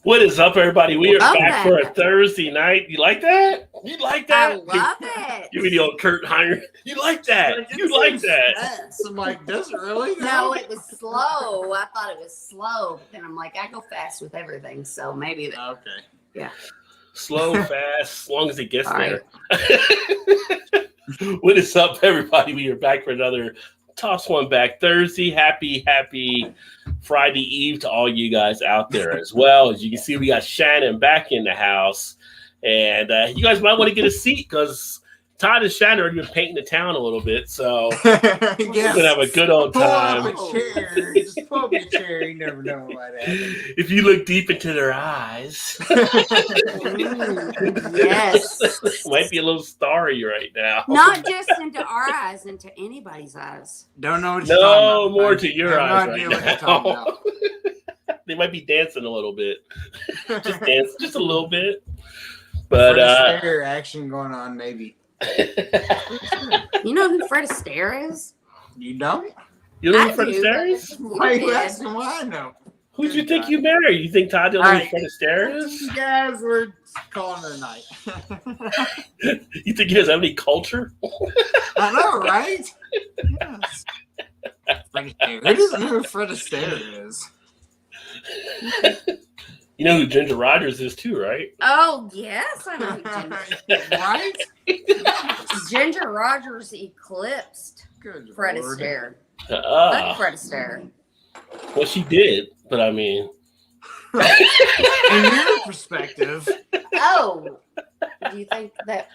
What is up, everybody? We are Love back that. for a Thursday night. You like that? You like that? I love it. Give me the old Kurt Heinrich. You like that? You like that? I'm like, does it really? No, it was slow. I thought it was slow, but then I'm like, I go fast with everything, so maybe that. Okay. Yeah. Slow, fast, as long as it gets All there. What is up, everybody? We are back for another Toss One Back Thursday. Happy Friday Eve to all you guys out there as well. As you can see, we got Shannon back in the house. And you guys might want to get a seat because Todd and Shannon are been painting the town a little bit. So we're going to have a good old time. Pull up a chair. Just pull up a chair. You never know what happens. If you look deep into their eyes, Yes. might be a little starry right now. Not just into our eyes, into anybody's eyes. Don't know what you're talking about. No, more to your eyes no right idea what you're talking now. about. They might be dancing a little bit. Just dance, just a little bit. But Stare action going on, maybe. You know who Fred Astaire is? You don't? You know I who Fred do, Astaire but is? Why are you did. asking why I know? Who do you think you marry? You think Todd don't know who Fred Astaire is? You guys were calling it a night. You think he doesn't have any culture? I know, right? Yes. Fred Astaire. Who doesn't know who Fred Astaire is? You know who Ginger Rogers is too, right? Oh, yes, I know who Ginger. Right? Ginger Rogers eclipsed Good Fred Lord. Astaire. Fuck Fred Astaire. Well, she did, but I mean, In your perspective, Oh, do you think that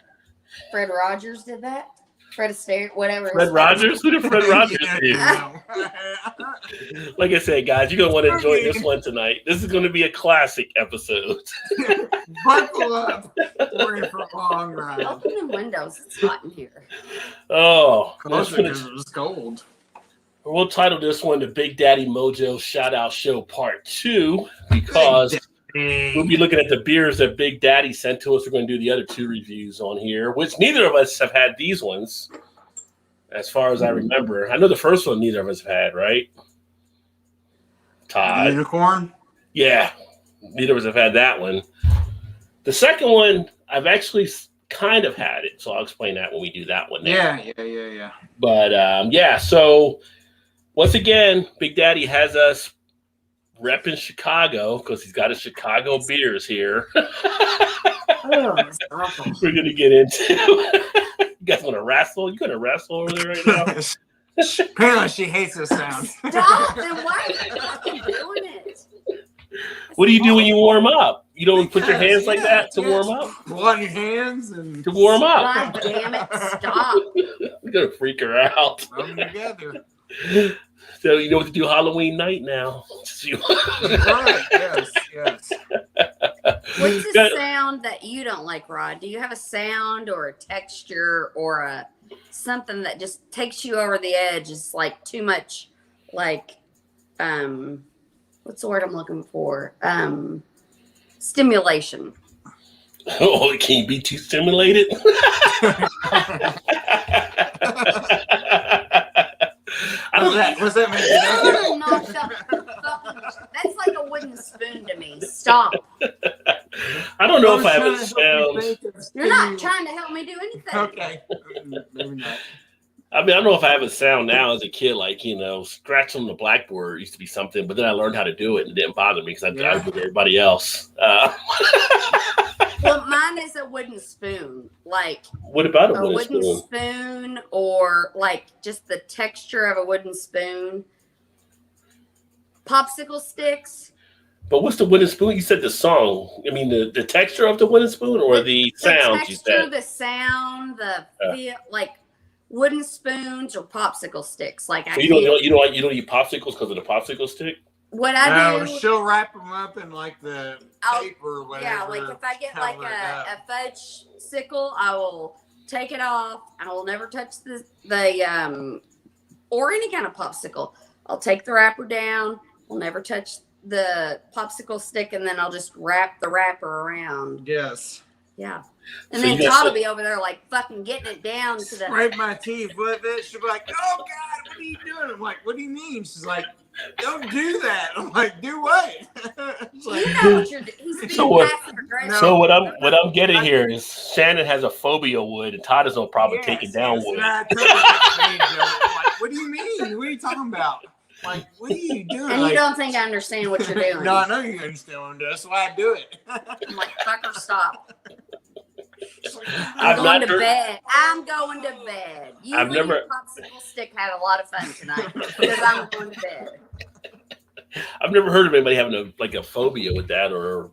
Fred Rogers did that? Fred Astaire, whatever. Fred Rogers? Who did Fred Rogers Yeah, do? no. Like I said, guys, you're going to want to enjoy this one tonight. This is going to be a classic episode. Buckle up. We're in for a long ride. Open the windows. It's hot in here. Oh, Close because it was cold. we'll title this one the Big Daddy Mojo Shout Out Show Part 2 because we'll be looking at the beers that Big Daddy sent to us. We're going to do the other two reviews on here, which neither of us have had these ones, as far as I remember. I know the first one neither of us have had, right? Todd. Unicorn? Yeah, neither of us have had that one. The second one, I've actually kind of had it, so I'll explain that when we do that one. Yeah. But yeah, so once again, Big Daddy has us repping Chicago because he's got his Chicago beers here. Oh, it's awful. We're gonna get into. You guys want to wrestle? You gonna wrestle over there right now? Apparently she hates this sound. Stop! Then why are you fucking doing it? What do you do when you warm up? You don't put your hands like that to warm up? Blood your hands and To warm up. God damn it! Stop! We're gonna freak her out. rub them together. So you know what to do Halloween night now. Right, yes. What's the sound that you don't like, Rod? Do you have a sound or a texture or a something that just takes you over the edge? It's like too much, like, what's the word I'm looking for? Stimulation. Oh, can you be too stimulated? What's that mean? No, stop. That's like a wooden spoon to me. Stop. I don't know if I have a sound. You're not trying to help me do anything. Okay. Maybe not. I mean, I don't know if I have a sound now as a kid, like, scratching on the blackboard used to be something, but then I learned how to do it and it didn't bother me because I did everybody else. Well, mine is a wooden spoon. Like, What about a a wooden spoon? spoon or like just the texture of a wooden spoon. Popsicle sticks. But what's the wooden spoon? You said the song. I mean, the texture of the wooden spoon or the sound you texture, said? the sound, the feel, like wooden spoons or popsicle sticks. Like So you don't eat popsicles because of the popsicle stick? What I do, she'll wrap them up in like the paper or whatever. yeah, like if I get like a fudge sickle, I will take it off. I will never touch the or any kind of popsicle. I'll take the wrapper down. I'll never touch the popsicle stick, and then I'll just wrap the wrapper around. Yes. Yeah. And So then you got Todd will some- be over there like fucking getting it down to the. Scrape my teeth with it. She'll be like, "Oh God, what are you doing?" I'm like, "What do you mean?" She's like, don't do that. I'm like, do what? It's like, You know what you're doing. He's being passive aggressive. So what I'm getting here is Shannon has a phobia of wood, and Todd is gonna probably take it down wood. Like, what do you mean? What are you talking about? Like, what are you doing? And you don't think I understand what you're doing. No, I know you understand what I'm doing. That's why I do it. I'm like, fucker, stop. I'm I'm going to bed. I'm going to bed. You and your popsicle stick had a lot of fun tonight because I'm going to bed. I've never heard of anybody having a phobia with that or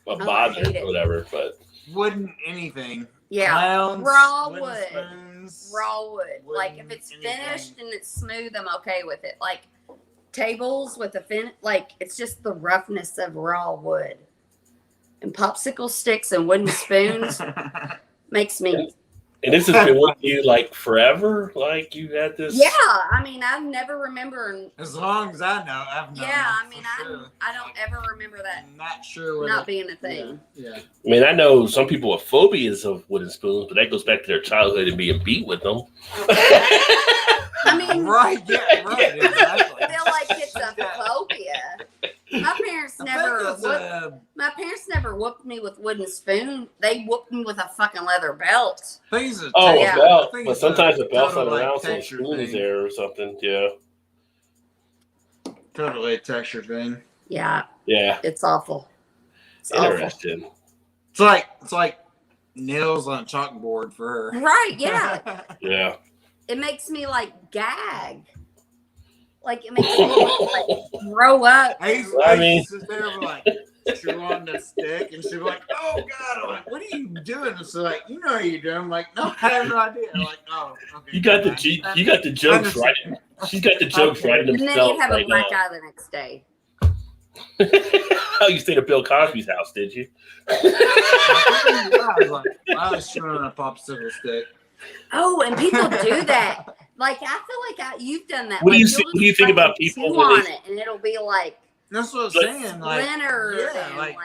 a bother or whatever, but wouldn't anything. Yeah, clowns, raw wood. Spoons, raw wood. Like if it's finished and it's smooth, I'm okay with it. Like tables with a like it's just the roughness of raw wood. And popsicle sticks and wooden spoons makes me. And this has been with you like forever? Like you had this? Yeah, I mean, I never remember. As long as I know, I've known. Yeah, I mean, I don't ever remember that. I'm not sure. Not being a thing. Yeah. I mean, I know some people have phobias of wooden spoons, but that goes back to their childhood and being beat with them. I mean, right? Yeah, right. Exactly. I feel like it's a phobia. My parents never whooped me with wooden spoon. They whooped me with a fucking leather belt. A belt. But sometimes the belt's not around, so the spoon is there or something. Yeah. Totally a texture thing. Yeah. Yeah. It's awful. It's interesting. Awful. It's like nails on a chalkboard for her. Right? Yeah. Yeah. It makes me like gag. Like it makes me like grow up. I mean, sit there like chew on the stick, and she's like, "Oh God!" I'm like, "What are you doing?" And so like, "You know what you're doing?" I'm like, "No, I have no idea." I'm like, "Oh, okay." You got the jokes right. She's got the jokes right in themselves. And then you'd have a black eye the next day. Oh, you stayed at Bill Cosby's house, did you? I was chewing on a popsicle stick. Oh, and people do that. Like I feel like you've done that. What like, do you think about people chew on it, and it'll be like that's what I'm saying.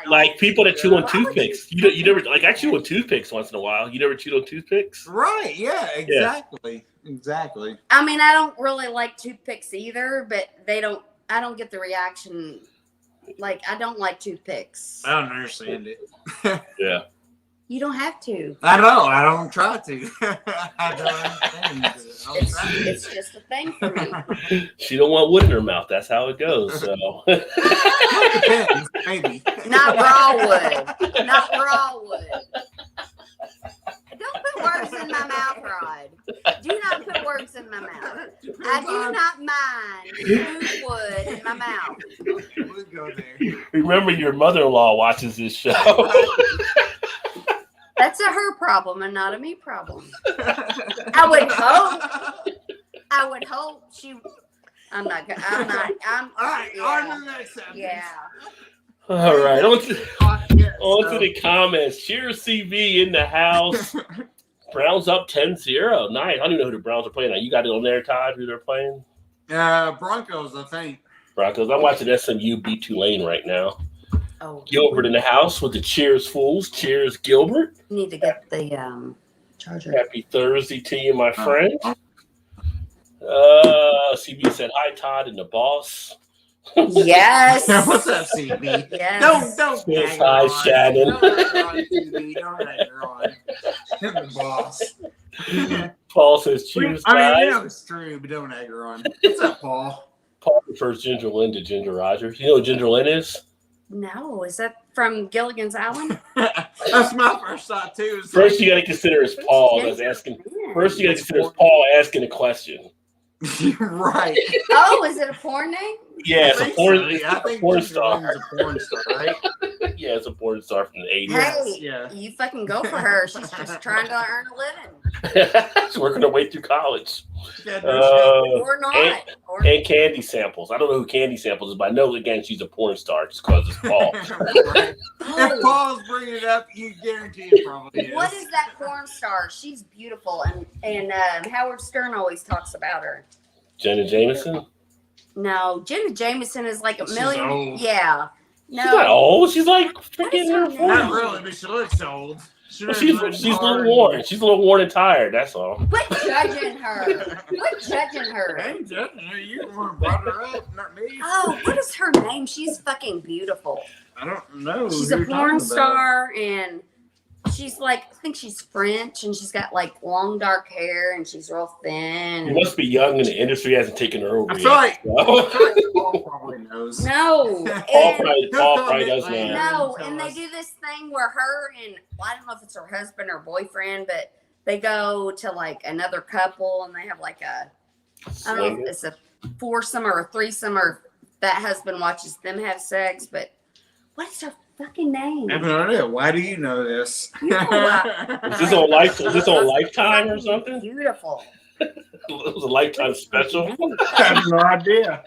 Like people that chew on toothpicks. You never like I chew on toothpicks once in a while. You never chewed on toothpicks? Right? Yeah. Exactly. Yeah. Exactly. I mean, I don't really like toothpicks either, but I don't get the reaction. Like I don't like toothpicks. I don't understand it. Yeah. You don't have to. I know. I don't try to. I don't understand it. It's just a thing for me. She don't want wood in her mouth. That's how it goes. So. Depends, maybe. Not raw wood. Not raw wood. Don't put words in my mouth, Rod. Do not put words in my mouth. I do not mind smooth wood in my mouth. Okay, we'll go there. Remember, your mother-in-law watches this show. That's a her problem and not a me problem. I would hope she. I'm not. I'm. All right. Yeah. On to the next episode. Yeah. All right. On to the comments. Cheers, CV in the house. Browns up 10-0. Nice. I don't even know who the Browns are playing. Now, you got it on there, Todd, who they're playing? Broncos, I think. Broncos. I'm watching SMU beat Tulane right now. Oh. Gilbert in the house with the Cheers Fools. Cheers, Gilbert. You need to get the charger. Happy Thursday to you, my friend. CB said, hi, Todd and the boss. Yes. What's up, CB? Yes. Don't hi, Shannon. Don't rag her on. Him the boss. Paul says, cheers, guys. I mean, it's true, but don't egg her on. What's up, Paul? Paul prefers Ginger Lynn to Ginger Rogers. You know what Ginger Lynn is? No, is that from Gilligan's Island? That's my first thought too. First, you got to consider it's Paul that's asking. First, you got to consider it's Paul asking a question. Right. Oh, is it a porn name? Yeah, it's a porn. I think porn star. A porn star, right? Yeah, it's a porn star from the 80s. Hey, yeah. You fucking go for her. She's just trying to earn a living. She's working her way through college. Or not. And Candy Samples. I don't know who Candy Samples is, but I know, again, she's a porn star just because it's Paul. Right. If Paul's bringing it up, you guarantee it probably is. What is that porn star? She's beautiful, and Howard Stern always talks about her. Jenna Jameson? No, Jenna Jameson is like a million. Old. Yeah. No. She's not old. She's like freaking her 40s. Not really, but she looks old. Well, she's a little worn. She's a little worn and tired. That's all. Quit judging her. Quit judging her. I ain't judging her. You want to brought her up, not me. Oh, what is her name? She's fucking beautiful. I don't know. She's a porn star, and she's like, I think she's French, and she's got like long dark hair, and she's real thin. You must be young, and the industry hasn't taken her over I yet. feel like Paul probably knows. No, Paul probably does know. no, and they do this thing where her and well, I don't know if it's her husband or boyfriend, but they go to like another couple, and they have like a I don't know if it's a foursome or a threesome, or that husband watches them have sex. But what is her fucking name? I have no idea. Why do you know this? Is this on Lifetime or something? Beautiful. It was a Lifetime special. I have no idea.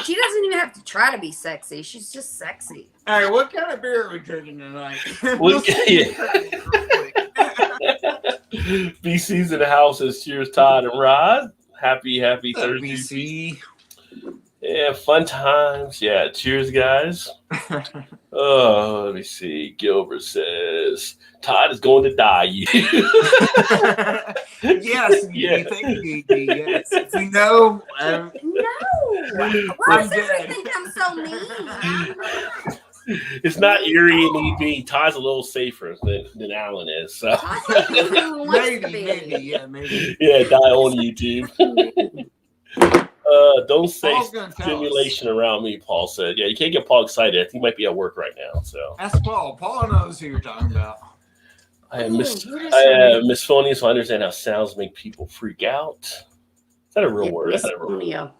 She doesn't even have to try to be sexy. She's just sexy. All right, what kind of beer are we drinking tonight? BC's in the house. Is cheers, Todd and Rod. Happy Thursday. BC. Yeah, fun times. Yeah, cheers, guys. Oh, let me see. Gilbert says Todd is going to die. Yes, Yeah. thank you. Yes, you know. No. Why does everybody think I'm so mean? It's not eerie and EB. Todd's a little safer than Alan is. So Maybe. yeah, die on YouTube. Don't say Paul's gonna tell stimulation around me, Paul said. Yeah, you can't get Paul excited. He might be at work right now. So Ask Paul. Paul knows who you're talking about. I am Miss Phony, so I understand how sounds make people freak out. Is that a real word? Yeah.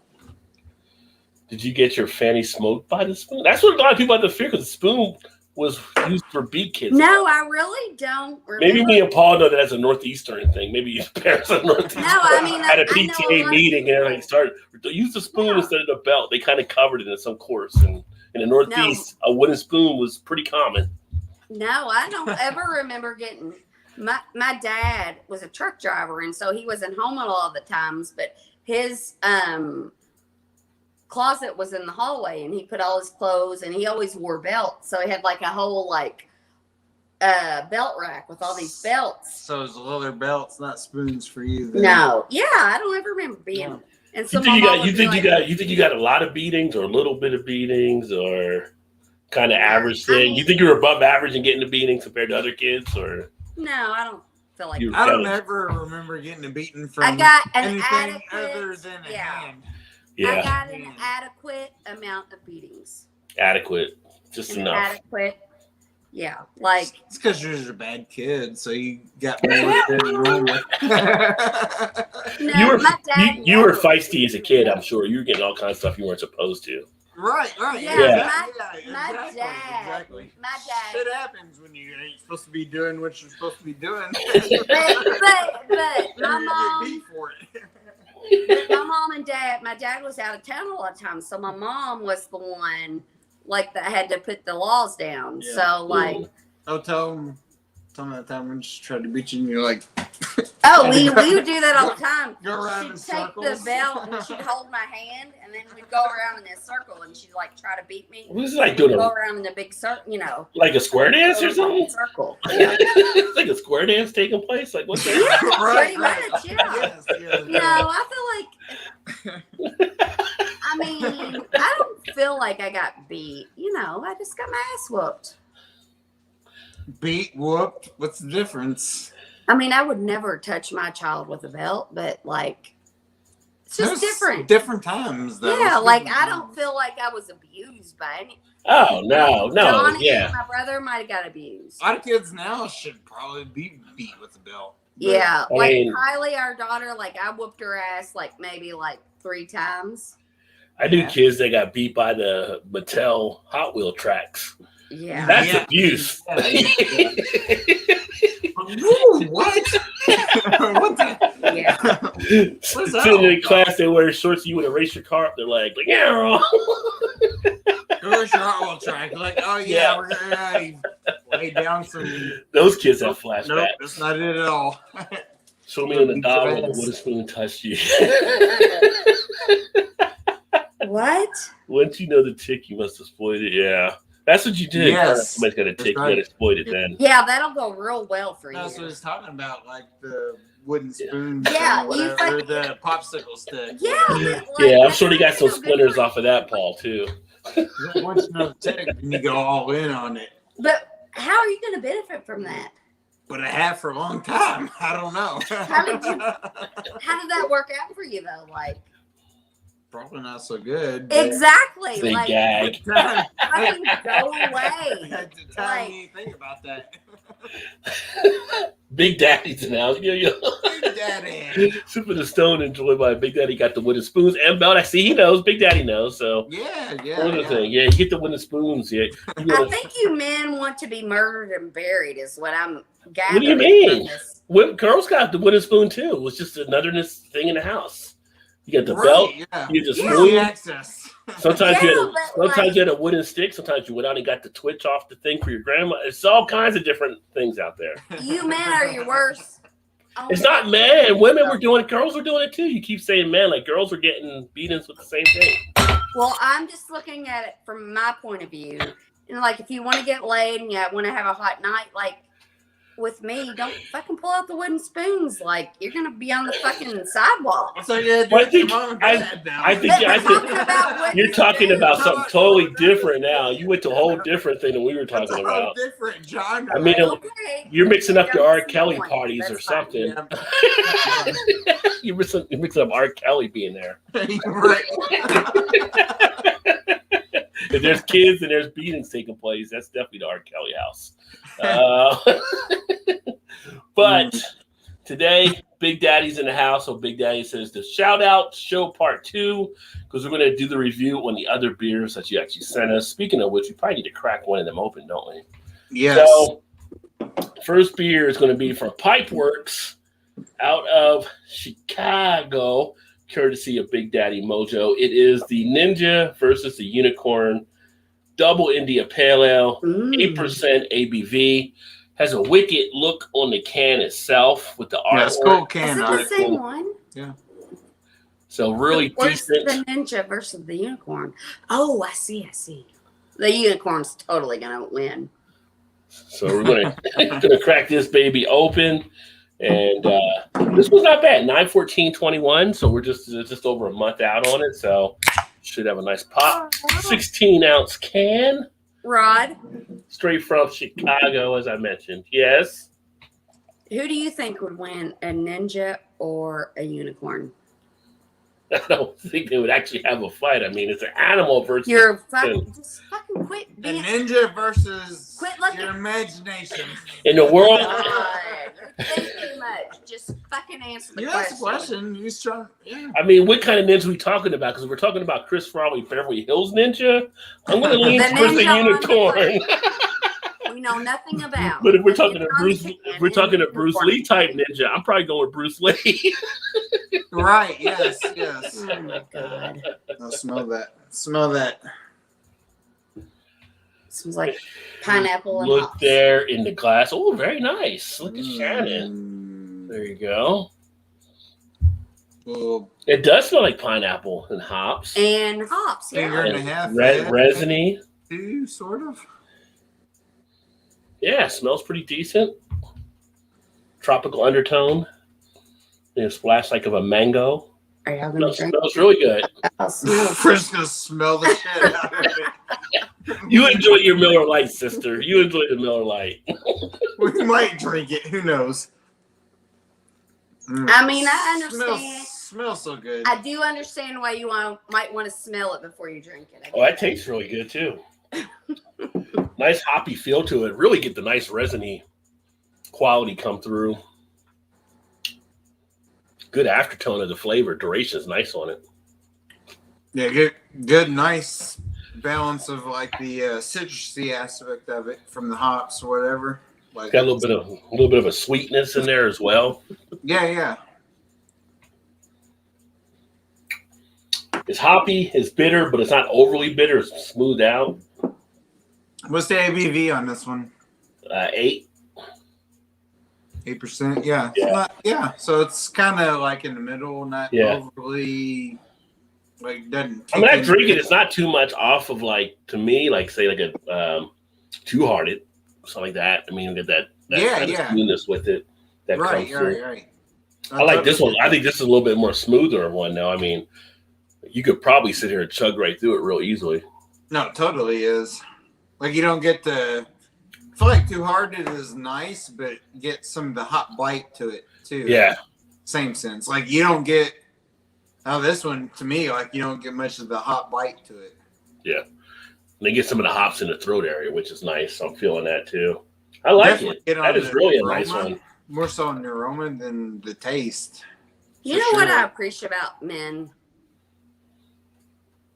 Did you get your fanny smoked by the spoon? That's what a lot of people had to fear, because the spoon was used for beat kids. No, I really don't remember. Maybe me and Paul know that as a Northeastern thing. Maybe his parents are Northeastern. No, I mean, had a I know PTA a lot meeting of and everything started. Use the spoon instead of the belt. They kind of covered it in some course. And in the Northeast, a wooden spoon was pretty common. No, I don't ever remember getting. My dad was a truck driver, and so he wasn't home a lot of the times. But his closet was in the hallway, and he put all his clothes, and he always wore belts, so he had like a whole like belt rack with all these belts. So it's leather belts, not spoons for you. Then. No, yeah, I don't ever remember being. No. And so you think you got a lot of beatings, or a little bit of beatings, or kind of average thing? You think you were above average in getting the beatings compared to other kids, or no? I don't feel like I don't ever remember getting a beating from. I got an anything adequate, other than a hand. Yeah. I got an adequate amount of beatings. Adequate, just enough. Adequate. Yeah, like it's because you're just a bad kid, so you got more than normal. You were feisty as a kid, I'm sure. You were getting all kinds of stuff you weren't supposed to. Right. Yeah. My dad. Shit happens when you ain't supposed to be doing what you're supposed to be doing. but my mom. Get beat for it. My mom and dad, my dad was out of town a lot of times, so my mom was the one like that had to put the laws down. Yeah. So like, tell them that time when she tried to beat you, and you're like, we would do that all the time. Go around she'd in take circles. the belt and she'd hold my hand, and then we'd go around in a circle, and she'd like try to beat me. What is it like doing? Go around in a big circle, like a square dance or something. Circle. Yeah. It's like a square dance taking place. Like what's that? Pretty much, yeah. Yes. No, I feel like. I mean, I don't feel like I got beat. I just got my ass whooped. Beat, whooped. What's the difference? I mean, I would never touch my child with a belt, but like, it's just different. Different times, though. Yeah, like I don't feel like I was abused by any. Oh no, Johnny, yeah. My brother might have got abused. A lot of kids now should probably be beat with a belt. Yeah, like Kylie, our daughter, like I whooped her ass like maybe like 3 times. I knew kids that got beat by the Mattel Hot Wheel tracks. Yeah, that's abuse. Ooh, what? What the? Yeah. Sitting in class, they wear shorts. You would erase your car up their leg, like yeah. Where's your Hot Wheel track? Like, oh yeah, we're gonna lay down some. Those kids have flashbacks. Nope, that's not it at all. Show me on the dollar what a spoon touched you. What? Once you know the tick, you must exploit it. Yeah. That's what you did. Yes. Somebody's got to take you right. and exploit it then. Yeah, that'll go real well for That's what you. it's talking about, like the wooden spoon, Yeah, or you whatever, or the popsicle stick. Yeah, whatever. but, like, Yeah, I'm that's sure he got some so good splinters for off of that, Paul, too. Once you know the tech, then you go all in on it. But how are you going to benefit from that? But I have for a long time. I don't know. How did that work out for you though? Like, probably not so good. But exactly. Big Like, gag. fucking go away. At the time, you think about that. Big Daddy's now. Big Daddy. Super the Stone enjoyed by Big Daddy got the wooden spoons and belt. I see he knows. Big Daddy knows. So Yeah. another thing. Yeah, you get the wooden spoons. Yeah. I think you men want to be murdered and buried is what I'm gathering. What do you mean? from this. Girls got the wooden spoon too. It's just another thing in the house. You got the Right, belt. yeah. You get the Yeah. spoon. Easy access. Sometimes Yeah, you had a wooden stick. Sometimes you went out and got the twitch off the thing for your grandma. It's all kinds of different things out there. You men are your worst. It's not men. Women were doing it. Girls were doing it too. You keep saying men, like girls were getting beatings with the same thing. Well, I'm just looking at it from my point of view. And like, if you want to get laid and you want to have a hot night, like with me, don't fucking pull out the wooden spoons. Like, you're gonna be on the fucking sidewalk. So yeah, Well, I think- mom and dad now. I think you're talking about something totally different now. You went to a whole different thing than we were That's talking a whole about. different genre. I mean, Okay. You're mixing up your R. That's Kelly fine. parties or That's fine. something. Yeah. You're mixing up R. Kelly being there. Right. If there's kids and there's beatings taking place, that's definitely the R. Kelly house. But today, Big Daddy's in the house. So Big Daddy says the shout out show part 2, because we're going to do the review on the other beers that you actually sent us. Speaking of which, we probably need to crack one of them open, don't we? Yes. So, first beer is going to be from Pipeworks out of Chicago, courtesy of Big Daddy Mojo. It is the Ninja versus the Unicorn Double India Pale Ale, 8% ABV. Has a wicked look on the can itself with the artwork. Yes, cool Is can it art. the same one? So really Where's decent. the ninja versus the unicorn? Oh, I see. The unicorn's totally gonna win. So we're gonna crack this baby open, and this was not bad. 9/14/21. So we're just over a month out on it. So should have a nice pop. 16-ounce can, Rod, straight from Chicago, as I mentioned. Yes. who do you think would win, a ninja or a unicorn? I don't think they would actually have a fight. I mean, it's an animal versus. You're fucking just fucking quit A being. ninja versus Quit looking- your imagination. In the world. God, you think too much. Just fucking answer the You asked a question. question. You just trying. Yeah. I mean, what kind of ninja are we talking about? Because we're talking about Chris Farley, Beverly Hills Ninja. I'm going to lean The towards the ninja on the unicorn. We know nothing about. But if we're The talking ninja to on Bruce, the can if we're talking to and Bruce unicorn. Lee type ninja, I'm probably going with Bruce Lee. Right. Yes. Oh my god, I'll smell that. Smell that. smells like pineapple and Look hops. there in the glass. Oh, very nice. Look at Shannon. There you go. Little It does smell like pineapple and hops. And hops, finger yeah. and a half. Resiny. Too, sort of. Yeah, smells pretty decent. Tropical undertone. And a splash like of a mango. Are y'all gonna drink? Smells really good. I'll smell it. First gonna smell the shit out of it. You enjoy your Miller Lite, sister. You enjoy the Miller Lite. We might drink it. Who knows? I mean, I understand. Smells so good. I do understand why you might want to smell it before you drink it. Oh, that tastes really good too. Nice hoppy feel to it. Really get the nice resiny quality come through. Good aftertone of the flavor. Duration is nice on it. Yeah, good, nice balance of like the citrusy aspect of it from the hops or whatever. Like Got a little bit of a sweetness in there as well. Yeah. It's hoppy, it's bitter, but it's not overly bitter. It's smoothed out. What's the ABV on this one? 8. 8%. Yeah. Yeah. So it's kind of like in the middle, not Yeah. overly Like doesn't. I mean, I drink it. It's not too much off of like to me, like say like a Two Hearted, something like that. I mean, get that kind of smoothness with it. That comes through. Right. I like this one. I think this is a little bit more smoother one though. I mean, you could probably sit here and chug right through it real easily. No, it totally is. Like you don't get the. I feel like Too Hearted is nice, but get some of the hot bite to it too. Yeah. Same sense. Like you don't get. Oh, this one to me, like you don't get much of the hot bite to it. Yeah. And they get some of the hops in the throat area, which is nice. I'm feeling that too. I like Definitely it. That is really a nice one. More so in the aroma than the taste. You know what I appreciate about men?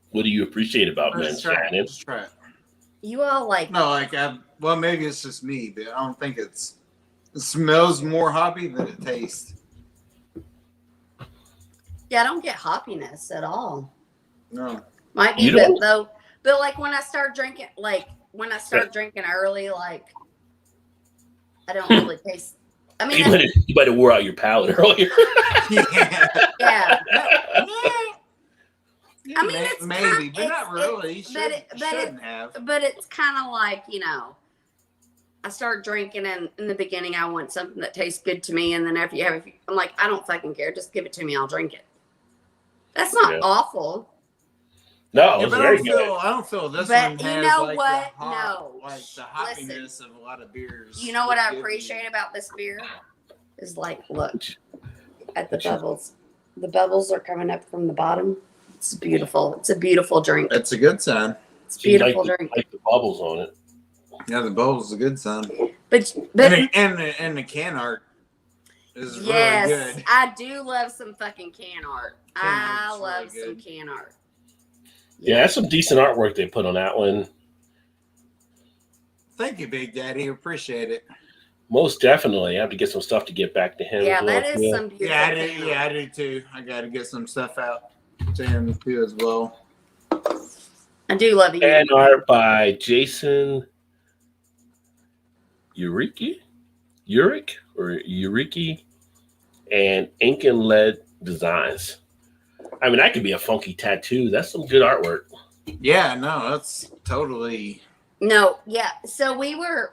What do you appreciate about men, Shannon? Just try it. You all like. No, like well, maybe it's just me, but I don't think it smells more hoppy than it tastes. Yeah, I don't get hoppiness at all. No. Might be, but like when I start drinking, drinking early, like I don't really taste. I mean, you might have wore out your palate earlier. Yeah. Yeah, I mean, it's maybe, but not really. Shouldn't have. But it's kind of like, I start drinking, and in the beginning, I want something that tastes good to me, and then after I'm like, I don't fucking care. Just give it to me. I'll drink it. That's not awful. No, yeah, it's very good. I don't feel this but one you has know like what? like the hoppiness of a lot of beers. You know what I appreciate about this beer? Is like, look at the bubbles. The bubbles are coming up from the bottom. It's beautiful. It's a beautiful drink. That's a good sign. It's a beautiful drink. Like the bubbles on it. Yeah, the bubbles is a good sign. But and the can art is really good. I do love some fucking can art. I love some can art. Yeah, that's some decent artwork they put on that one. Thank you, Big Daddy. Appreciate it. Most definitely. I have to get some stuff to get back to him. Yeah, that is some beautiful. Yeah, I do too. I got to get some stuff out to him too as well. I do love you. Fan art by Jason Uriki and Ink and Lead Designs. I mean, that could be a funky tattoo. That's some good artwork. Yeah, no, that's totally. No, yeah. So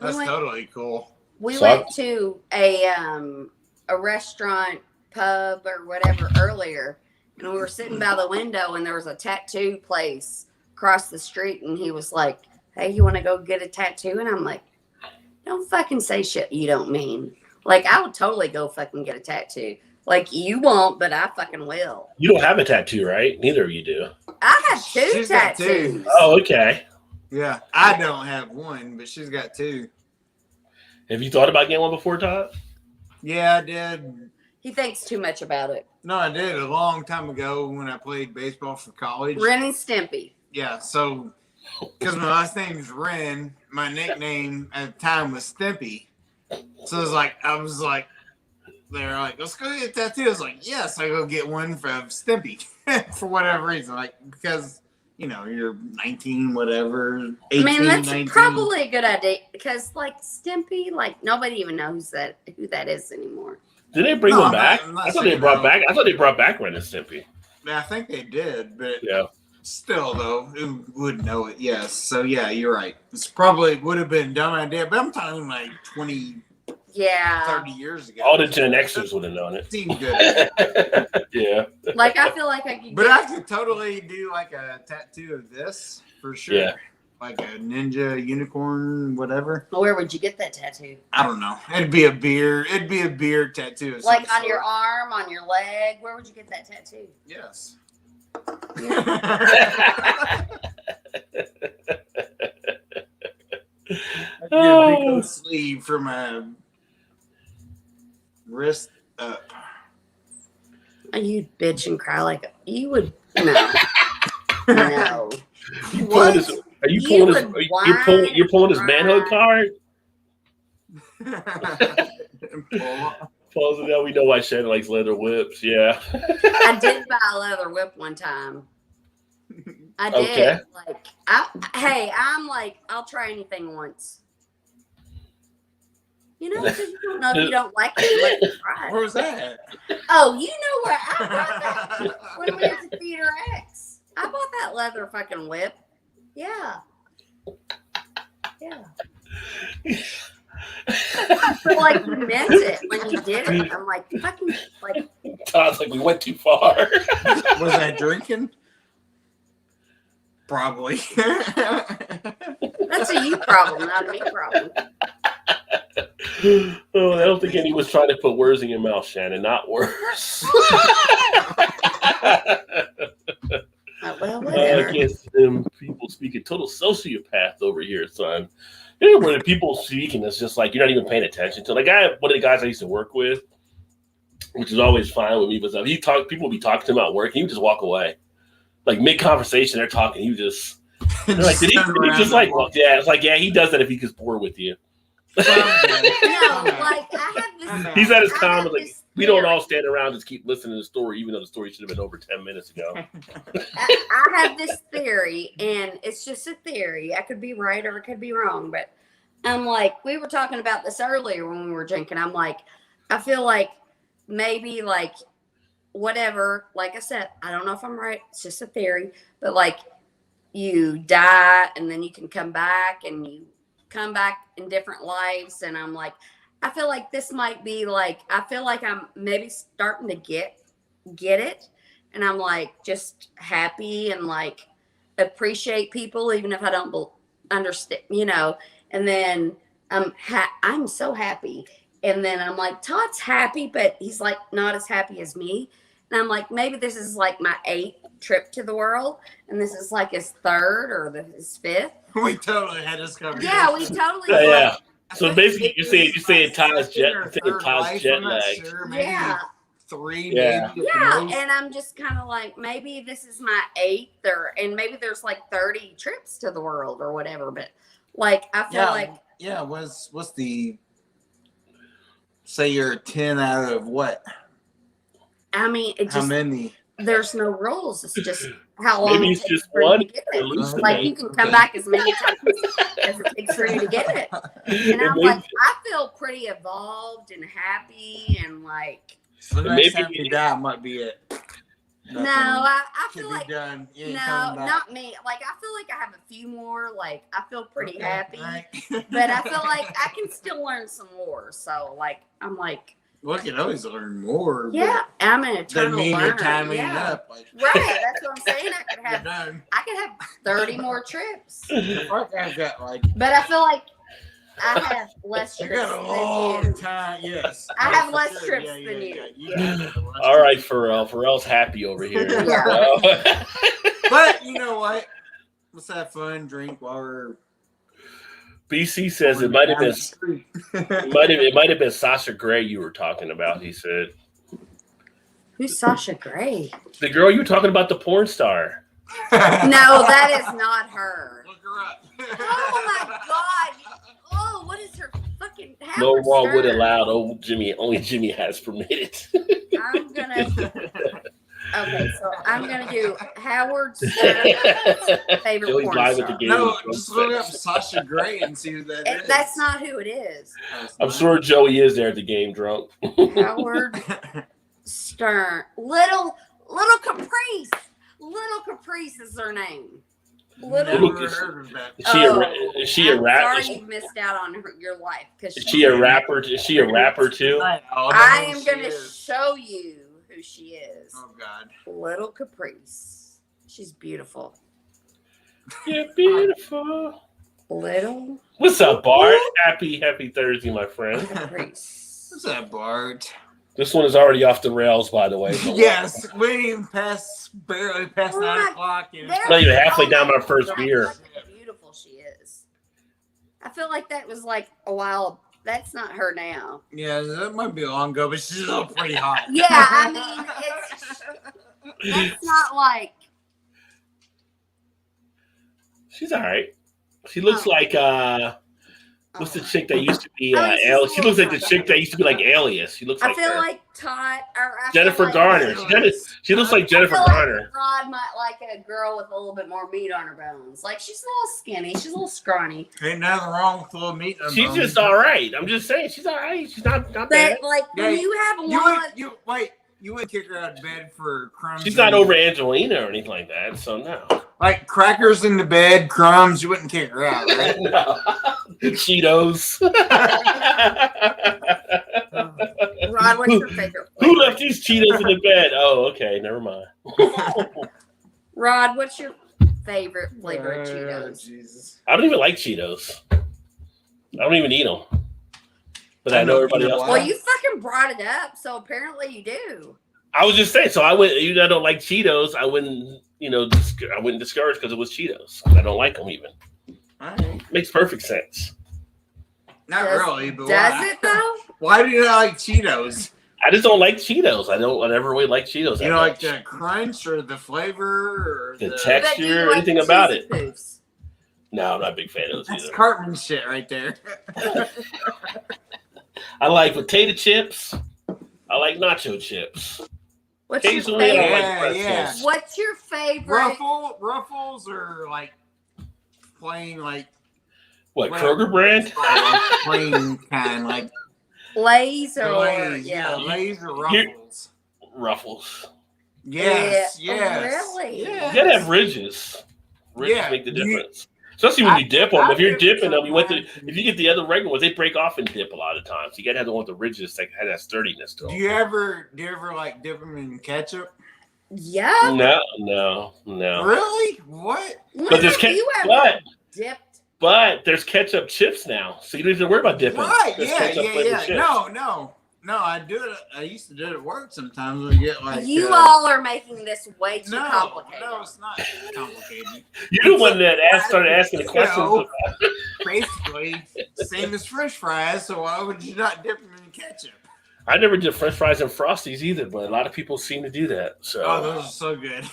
that's totally cool. We went to a restaurant, pub, or whatever earlier, and we were sitting by the window, and there was a tattoo place across the street, and he was like, "Hey, you want to go get a tattoo?" And I'm like, "Don't fucking say shit you don't mean." Like, I would totally go fucking get a tattoo. Like, you won't, but I fucking will. You don't have a tattoo, right? Neither of you do. I have two tattoos. Oh, okay. Yeah, I don't have one, but she's got two. Have you thought about getting one before, Todd? Yeah, I did. He thinks too much about it. No, I did a long time ago when I played baseball for college. Ren and Stimpy. Yeah, so because my last name is Ren, my nickname at the time was Stimpy. So I was like, they're like, let's go get a tattoo. I was like, yes, I go get one from Stimpy for whatever reason, like because you're 19, whatever. 18, I mean, that's 19. probably a good idea because, like, Stimpy, like nobody even knows who that is anymore. Did they bring them back? I thought they brought back Ren and Stimpy. I think they did, but yeah. Still, though, who would know it? Yes. So, yeah, you're right. It's probably would have been a dumb idea, but I'm talking like 20, 30 years ago. All the Gen Xers would have known it. Seemed good. Yeah. Like, I feel like I could. But I could totally do like a tattoo of this for sure. Yeah. Like a ninja unicorn, whatever. Where would you get that tattoo? I don't know. It'd be a beer tattoo. Of like on your arm, on your leg. Where would you get that tattoo? Yes. Yeah. I get a big old sleeve from my wrist up. You bitch and cry like you would. No. No. You're pulling his manhood card? Pulls it out. We know why Shannon likes leather whips. Yeah. I did buy a leather whip one time. I did. Okay. Like, I'm like, I'll try anything once. Because you don't know if you don't like it. Let try it. Where was that? Oh, you know where I brought that when we went to Theater X. I bought that leather fucking whip. Yeah. Yeah. I feel like you meant it when you did it. I'm like, fucking, like. Todd's like, we went too far. Was I drinking? Probably. That's a you problem, not a me problem. Oh, I don't think anyone was trying to put words in your mouth, Shannon. Not worse. Well, I whatever. guess people speaking total sociopath over here, son. You know, when people speaking, it's just like you're not even paying attention to. Like one of the guys I used to work with, which is always fine with me, was people would be talking to him at work, and he would just walk away. Like mid conversation, they're talking, he would just they're like, did he just like, well, yeah, it's like, yeah, he does that if he gets bored with you. No, like I have this. He's at his comment like, we don't all stand around and just keep listening to the story, even though the story should have been over 10 minutes ago. I have this theory, and it's just a theory. I could be right or I could be wrong, but I'm like, we were talking about this earlier when we were drinking. I'm like, I feel like maybe like whatever, like I said, I don't know if I'm right. It's just a theory, but like you die and then you can come back and you come back in different lives. And I'm like, I feel like this might be like, I feel like I'm maybe starting to get it. And I'm like, just happy and like appreciate people, even if I don't understand, you know, and then I'm so happy. And then I'm like, Todd's happy, but he's like not as happy as me. And I'm like, maybe this is like my 8th trip to the world, and this is like his 3rd or his 5th. We totally had this conversation. Yeah, we totally. Yeah. So basically, you're saying Todd's jet lag. Sure, yeah. 3. Yeah. Maybe Yeah, and I'm just kind of like, maybe this is my 8th, and maybe there's like 30 trips to the world or whatever. But like, I feel like. Yeah. What's the? Say you're 10 out of what? I mean, it just. How many? There's no rules. It's just how long Maybe it it's takes just for you one. to get it. Like you can come back as many times as it takes for you to get it. And I'm like, I feel pretty evolved and happy and like. So the next time you die might be it. No, I feel like done. no, not me. Like I feel like I have a few more. Like I feel pretty happy, right. but I feel like I can still learn some more. So like I'm like. We can always learn more. Yeah, I'm an eternal learner. Your time ain't yeah. up. Like, right, that's what I'm saying. I could have 30 more trips. I've got like. But I feel like I have less trips got a long than you. time. Yes, I have less trips than you. Yeah. All right, Pharrell's happy over here. Yeah. But you know what? Let's have fun. Drink while we're. BC says it might have been Sasha Grey you were talking about. He said, Who's Sasha Grey? the girl you were talking about, the porn star. No, that is not her. Look her up. Oh my God! Oh, what is her fucking? No Howard law would Stern. allow. Only Jimmy has permitted. I'm gonna. Okay, so I'm gonna do Howard Stern's favorite Joey's porn live at star. the game. No, just look up Sasha Grey and see who that is. That's not who it is. I'm sure Joey is there at the game drunk. Howard Stern. Little Caprice. Little Caprice is her name. Never heard of that. Is she a rapper? Sorry, you missed out on your life. Is she a rapper? Is she a rapper too? I am going to show you who she is. Oh God. Little Caprice. She's beautiful. Yeah, beautiful. Little What's up, Bart? Happy Thursday, my friend. Caprice. What's up, Bart? This one is already off the rails, by the way. Yes, we ain't even barely past 9 o'clock. Not even halfway down my first beer. Look how beautiful she is. I feel like that was like a while. That's not her now. Yeah, that might be long ago, but she's still pretty hot. Yeah, I mean, that's not like. She's all right. She looks like what's the chick that used to be Alias? she looks like the chick that used to be like Alias. She looks I like feel her. like Todd or Jennifer Garner. She looks like Jennifer Garner. Rod might like a girl with a little bit more meat on her bones. Like she's a little skinny, she's a little scrawny. Ain't nothing wrong with a little meat. She's just all right. I'm just saying she's all right. She's not But bad. like when you have one, Wait. You wouldn't kick her out of bed for crumbs. She's not over Angelina or anything like that, so no. Like crackers in the bed, crumbs. You wouldn't kick her out, right? No. Cheetos. Rod, what's your favorite flavor? Who left these Cheetos in the bed? Oh, okay, never mind. Rod, what's your favorite flavor of Cheetos? Jesus. I don't even like Cheetos. I don't even eat them. But I know everybody else. Well, you fucking brought it up, so apparently you do. I was just saying. So I wouldn't. Even though I don't like Cheetos, I wouldn't. I wouldn't discourage because it was Cheetos. I don't like them even. Right. Makes perfect sense. Not really, but does it though? Why do you not like Cheetos? I just don't like Cheetos. I never really like Cheetos. You don't like the crunch or the flavor or the texture, or anything about it. Poofs? No, I'm not a big fan of those That's either. Cartman shit right there. I like potato chips. I like nacho chips. What's your Occasionally, I favorite? like pretzels. Yeah. What's your favorite? Ruffles are like plain like What, Kroger brand? plain kind like Lay's or Lay's or Ruffles. Ruffles. Yes, Yeah. yes. Oh, really? Yes. You gotta have ridges. Ridges Yeah, make the difference. Especially when you dip them. I If you're dip dipping them, sometimes. if you get the other regular ones, they break off and dip a lot of times. You gotta have the one with the ridges that have that sturdiness to them. Do you ever like dip them in ketchup? Yeah. No. Really? What? But there's dipped? But there's ketchup chips now, so you don't even worry about dipping. Right? There's Yeah. ketchup flavored chips. No. I do it. I used to do it at work sometimes. We get like You all are making this way too complicated. No, it's not complicated. You're the one that started asking the questions. So, basically, same as French fries. So why would you not dip them in ketchup? I never did French fries and Frosties either, but a lot of people seem to do that. So Oh, those are so good.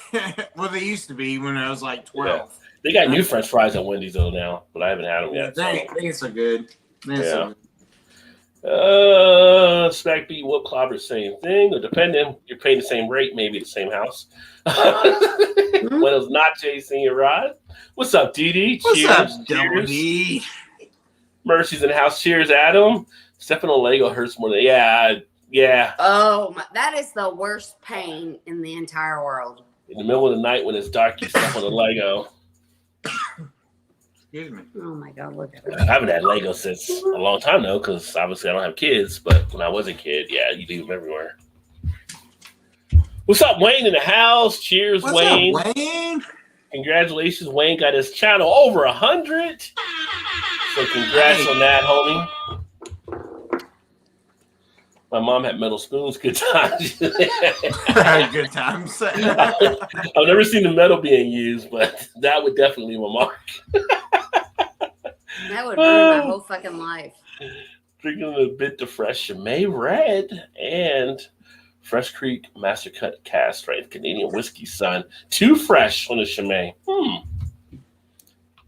Well, they used to be when I was like 12. they got new French fries at Wendy's though now, but I haven't had them yet. They ain't so good. Yeah. Smack beat whoop clobber, same thing. Or depending, you're paying the same rate, maybe the same house. When it's not Jason, your Rod. What's up, DD? What's Cheers. up, Cheers. Double D? Mercy's in the house. Cheers, Adam. Stepping on Lego hurts more than yeah. Oh, that is the worst pain in the entire world. In the middle of the night when it's dark, you step on the Lego. Excuse me. Oh my God, look at I it. haven't had Lego since a long time though, because obviously I don't have kids. But when I was a kid, yeah, you leave them everywhere. What's up, Wayne in the house? Cheers, What's Wayne. up, Wayne? Congratulations, Wayne got his channel over 100. So congrats on that, homie. My mom had metal spoons. Good times. Good times. I've never seen the metal being used, but that would definitely leave a mark. That would ruin my whole fucking life. Drinking a bit of fresh Chimay Red and Fresh Creek Master Cut Cast, right? Canadian whiskey, son. Too fresh on the Chimay.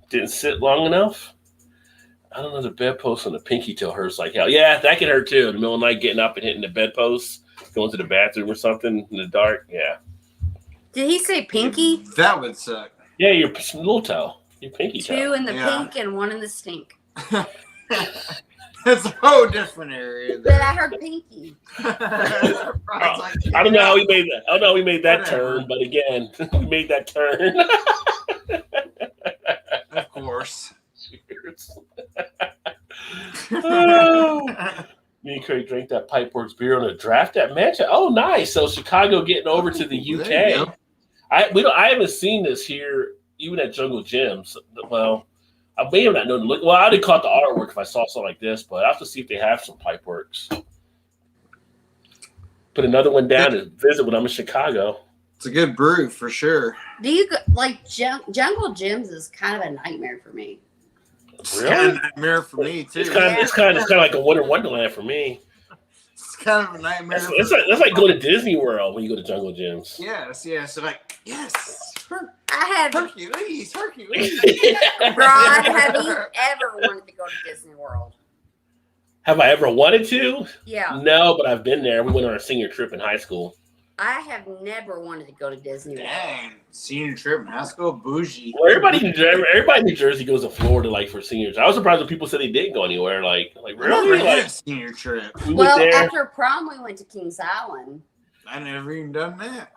Didn't sit long enough. I don't know, the bedpost on the pinky toe hurts like hell. Yeah, that can hurt too. In the middle of the night, getting up and hitting the bedpost, going to the bathroom or something in the dark. Yeah. Did he say pinky? That would suck. Yeah, your little toe. Your pinky toe. 2 in the pink and 1 in the stink. That's a whole different area. But I heard pinky. I don't know how we made that. I don't know how we made that turn, but again, we made that turn. Of course. Cheers. Me and Craig drank that Pipeworks beer on a draft at Manchester. Oh, nice. So Chicago getting over to the UK. I haven't seen this here, even at Jungle Gyms. Well, I may have not known. Well, I would have caught the artwork if I saw something like this, but I have to see if they have some Pipeworks. Put another one down and visit when I'm in Chicago. It's a good brew for sure. Do you like Jungle Gyms is kind of a nightmare for me. It's Really? kind of a nightmare for me too. It's kind of like a winter wonderland for me. It's kind of a nightmare. That's like going to Disney World when you go to Jungle Gyms. Yes. So like, yes. I have. Hercules. Rod, have you ever wanted to go to Disney World? Have I ever wanted to? Yeah. No, but I've been there. We went on our senior trip in high school. I have never wanted to go to Disney World. Dang, senior trip in high school, bougie. Well, everybody in New Jersey goes to Florida like for seniors. I was surprised when people said they didn't go anywhere. Like I really? never had Like a senior trip. we Well, went there. after prom, we went to Kings Island. I never even done that.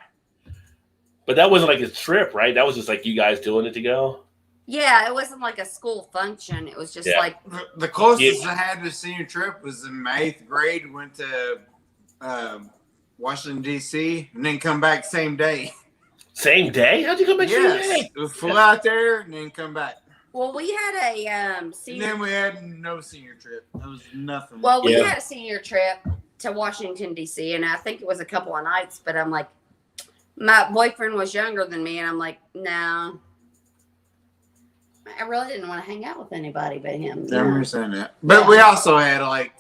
But that wasn't like a trip, right? That was just like you guys doing it to go. Yeah, it wasn't like a school function. It was just like the closest I had to a senior trip was in my 8th grade. Went to Washington D.C. and then come back same day. Same day? How'd you come back same day? We flew out there and then come back. Well, we had a senior. And then we had no senior trip. It was nothing. Well, we had a senior trip to Washington D.C. and I think it was a couple of nights. But I'm like, my boyfriend was younger than me, and I'm like, no. I really didn't want to hang out with anybody but him. I remember saying that. But we also had like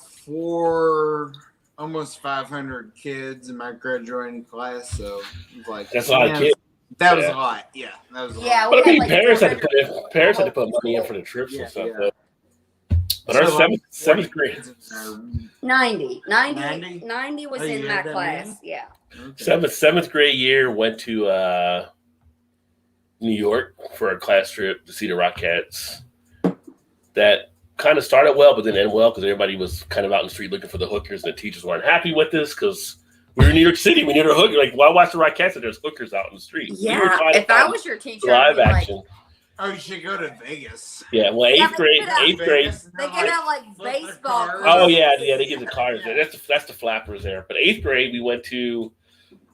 almost 500 kids in my graduating class. So it was like, that's a lot of kids. That was a lot. Yeah, that was a lot. But I mean, parents had to put money in for the trips and stuff. Yeah. But our seventh grade. 90 was in that class. Yeah. Okay. Seventh grade year went to New York for a class trip to see the Rockettes. That kind of started well, but then ended well because everybody was kind of out in the street looking for the hookers, and the teachers weren't happy with this because we were in New York City. We needed a hooker. Like, why watch the Rockettes if there's hookers out in the street? Yeah, if I was your teacher, live action. Like, oh, you should go to Vegas. Yeah, well, eighth grade. They get out like baseball cards. Oh yeah, they get the cars there. That's the flappers there. But 8th grade, we went to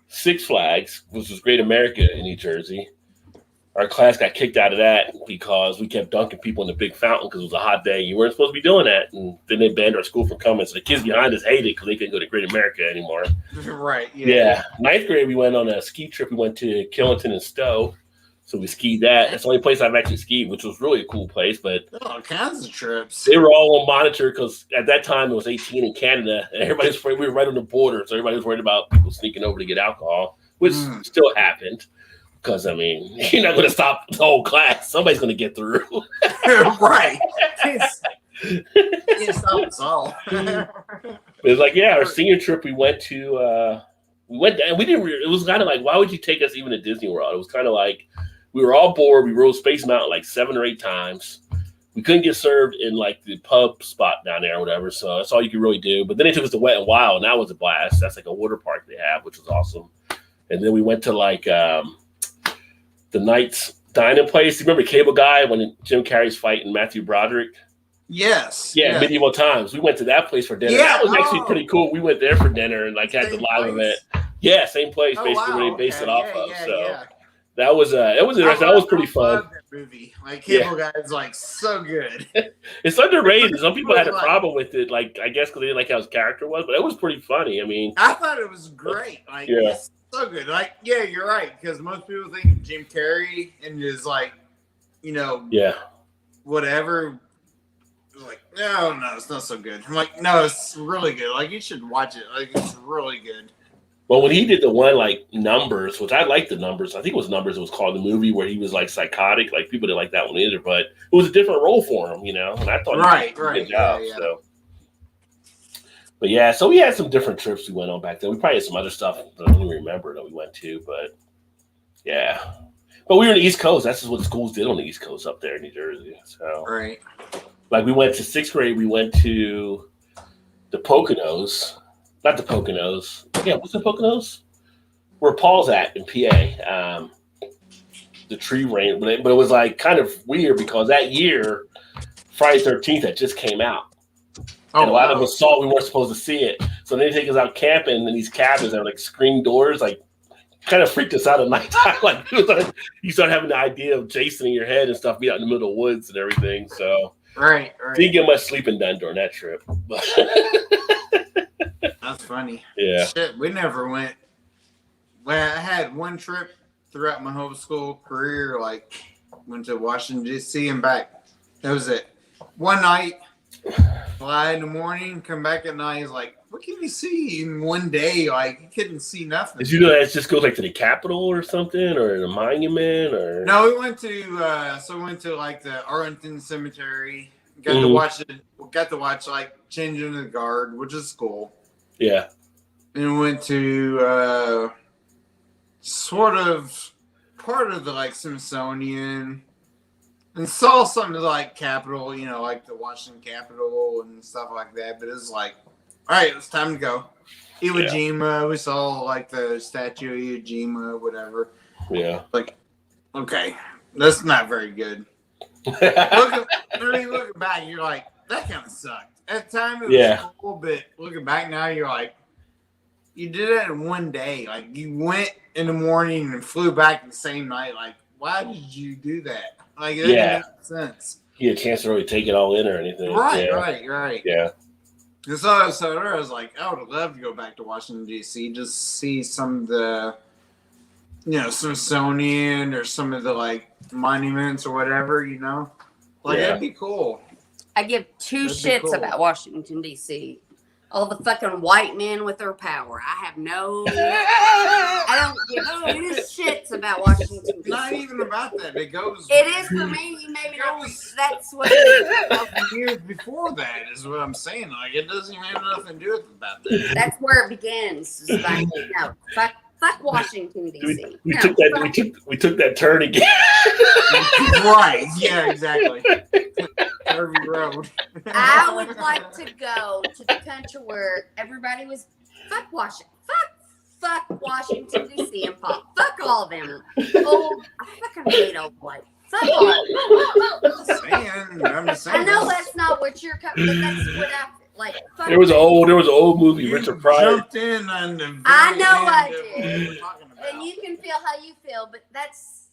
Six Flags, which was Great America in New Jersey. Our class got kicked out of that because we kept dunking people in the big fountain because it was a hot day. You weren't supposed to be doing that. And then they banned our school from coming. So the kids behind us hated it because they couldn't go to Great America anymore. Right. Yeah. 9th grade, we went on a ski trip. We went to Killington and Stowe. So we skied that. That's the only place I've actually skied, which was really a cool place. But all kinds of trips. They were all on monitor because at that time it was 18 in Canada. And everybody was afraid. We were right on the border. So everybody was worried about people sneaking over to get alcohol, which still happened. Because, I mean, you're not going to stop the whole class. Somebody's going to get through. Right. It's stop us all. It's like, our senior trip, we went to, and we didn't, it was kind of like, why would you take us even to Disney World? It was kind of like, we were all bored. We rode Space Mountain like 7 or 8 times. We couldn't get served in like the pub spot down there or whatever. So that's all you could really do. But then they took us to Wet and Wild, and that was a blast. That's like a water park they have, which was awesome. And then we went to like, the Knights dining place. You remember Cable Guy when Jim Carrey's fighting Matthew Broderick? Yes. Yeah, Medieval Times. We went to that place for dinner. Yeah, that was actually pretty cool. We went there for dinner and like had the live event. Yeah, same place basically where they based it off of. So that was interesting. That was pretty fun. That movie. Like Cable Guy is like so good. It's underrated. Some people had a problem with it, like I guess because they didn't like how his character was, but it was pretty funny. I mean, I thought it was great. Like it's so good. Like, yeah, you're right. Because most people think Jim Carrey and is like, whatever. Like, no, it's not so good. I'm like, no, it's really good. Like, you should watch it. Like, it's really good. Well, when he did the one like Numbers, which I liked the Numbers. I think it was Numbers. It was called the movie where he was like psychotic. Like people didn't like that one either, but it was a different role for him, And I thought he did a good job. Yeah. So. But so we had some different trips we went on back then. We probably had some other stuff that I don't even remember that we went to, but But we were on the East Coast. That's just what the schools did on the East Coast up there in New Jersey. So like we went to 6th grade, we went to the Poconos. Not the Poconos. Yeah, what's the Poconos? Where Paul's at in PA. The tree ring, but it was like kind of weird because that year, Friday 13th had just came out. And a lot of us saw we weren't supposed to see it. So they take us out camping in these cabins that were like screen doors, like kind of freaked us out at nighttime. Like you start having the idea of Jason in your head and stuff, be out in the middle of the woods and everything. So didn't get much sleeping done during that trip. That's funny. Yeah. Shit, we never went. Well, I had one trip throughout my whole school career, like went to Washington D.C. and back. That was it. One night. Fly in the morning, come back at night. He's like, what can you see in one day? Like, you couldn't see nothing. Did you know that just goes like to the Capitol or something, or the monument, or? No, we went to like the Arlington Cemetery. Got to watch it. Got to watch like Changing the Guard, which is cool. Yeah. And we went to sort of part of the like Smithsonian. And saw something like Capitol, like the Washington Capitol and stuff like that. But it was like, all right, it's time to go. Iwo Jima. We saw like the statue of Iwo Jima, whatever. Yeah. Like, okay, that's not very good. Looking back, you're like, that kind of sucked. At the time, it was cool, but looking back now, you're like, you did it in one day. Like, you went in the morning and flew back the same night. Like, why did you do that? Like, it didn't make sense. You had a chance to really take it all in or anything. Right. Yeah. And so I was like, I would love to go back to Washington, D.C., just see some of the, Smithsonian or some of the, like, monuments or whatever, Like, that'd be cool. I give two shits about Washington, D.C. All the fucking white men with their power. I don't give two shits about Washington, D.C. Not even about that. It is for me. Maybe that's what years before that is what I'm saying. Like, it doesn't even have nothing to do with about that. That's where it begins. Like, no, fuck Washington, D.C. We took that turn again. Right. Yeah, exactly. Curvy road. I would like to go to the country where everybody was fuck Washington, D.C. and pop. Fuck all of them. Oh, I fucking hate old white. Fuck all. I'm just saying. I know that's not what you're coming, but that's what I like. There was an old movie, Richard Pryor. Jumped in on the I know I did. And you can feel how you feel, but that's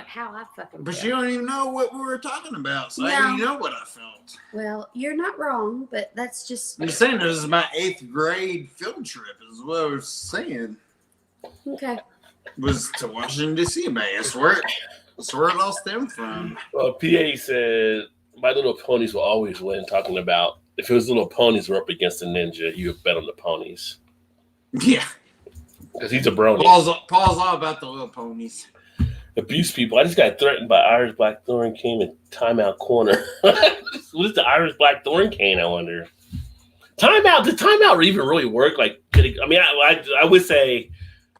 how I fucking feel. But you don't even know what we were talking about, so I didn't know what I felt. Well, you're not wrong, but that's just... I'm saying this is my 8th grade field trip, is what I was saying. Okay. Was to Washington, D.C., man. That's where it all stemmed from. Well, PA said, My Little Ponies will always win, talking about if it was Little Ponies were up against a ninja, you would bet on the ponies. Yeah. Because he's a brony. Paul's all about the little ponies. Abuse people. I just got threatened by Irish Black Thorn Cane in timeout corner. What is the Irish Black Thorn Cane, I wonder? Timeout. Did timeout even really work? Like, I would say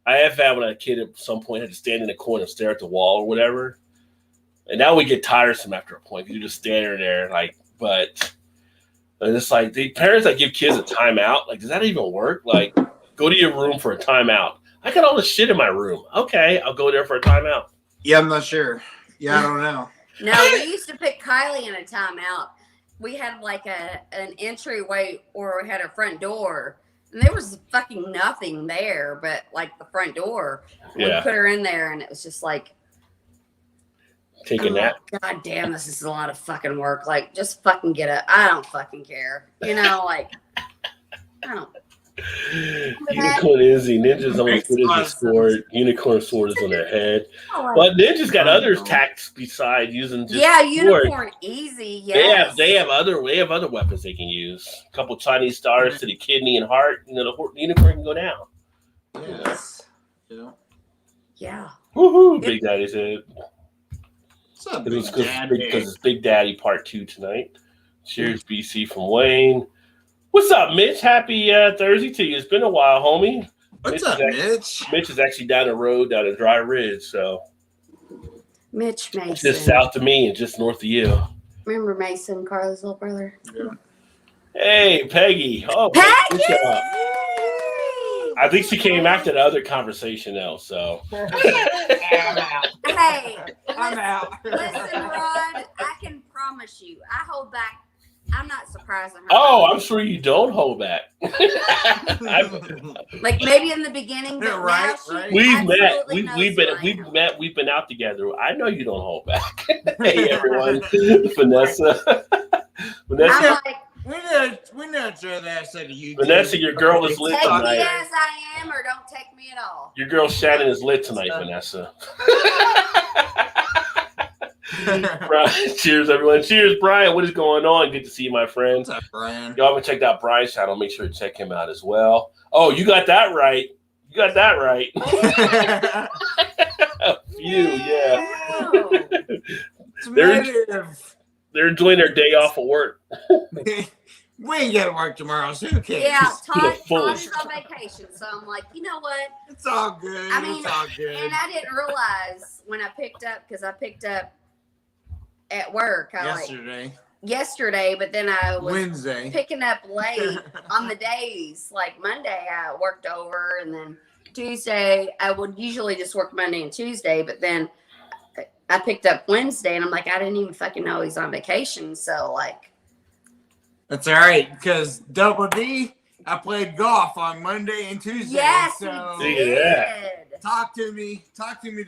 I have had when I was a kid at some point had to stand in the corner and stare at the wall or whatever. And now we get tiresome after a point. You're just standing there, but it's like the parents that give kids a timeout. Like, does that even work? Like, go to your room for a timeout. I got all this shit in my room. Okay, I'll go there for a timeout. Yeah, I'm not sure. Yeah, I don't know. No, we used to pick Kylie in a timeout. We had like an entryway where we had a front door, and there was fucking nothing there but like the front door. Yeah. We put her in there, and it was just like taking that. God damn, this is a lot of fucking work. Like, just fucking get up. I don't fucking care. Like I don't. Unicorn Izzy, Ninja's only good as a sword. Unicorn sword is on their head. But Ninja's got other tactics besides using just Unicorn Easy. Yes. They have other weapons they can use. A couple Chinese stars to the kidney and heart. The unicorn can go down. Yes. Yeah. Woohoo! Big Daddy's head. What's up, because it's Big Daddy Part 2 tonight. Cheers, BC from Wayne. What's up, Mitch? Happy Thursday to you. It's been a while, homie. What's up, Mitch? Mitch is actually down the road, down a dry ridge, so. Mitch Mason. Just south of me and just north of you. Remember Mason, Carla's little brother? Yeah. Hey, Peggy. Oh, Peggy! I think she came after the other conversation, though, so. I'm out. Hey, I'm out. Listen, Rod, I can promise you, I hold back. I'm not surprised at her. Oh, I'm sure you don't hold back. Like maybe in the beginning, but right. We've been out together. I know you don't hold back. Hey, everyone, Vanessa. I'm like, we know each other outside of you. Vanessa, your girl is lit take tonight. me as I am, or don't take me at all. Your girl Shannon is lit tonight, Vanessa. Brian, cheers, everyone. Cheers, Brian. What is going on? Good to see you, my friend. What's up, Brian? Y'all haven't checked out Brian's channel. Make sure to check him out as well. Oh, you got that right. You got that right. They're enjoying their day off of work. We ain't got to work tomorrow, so who cares? Yeah, Todd's on vacation, so I'm like, you know what? It's all good. I mean, it's all good. And I didn't realize when I picked up, because I picked up at work. Yesterday. yesterday, but then I was Wednesday. picking up late on the days. Like Monday, I worked over, and then Tuesday, I would usually just work Monday and Tuesday, but then I picked up Wednesday, and I'm like, I didn't even fucking know he's on vacation. So, like, That's all right, because Double D, I played golf on Monday and Tuesday. yes, so he did. talk to me,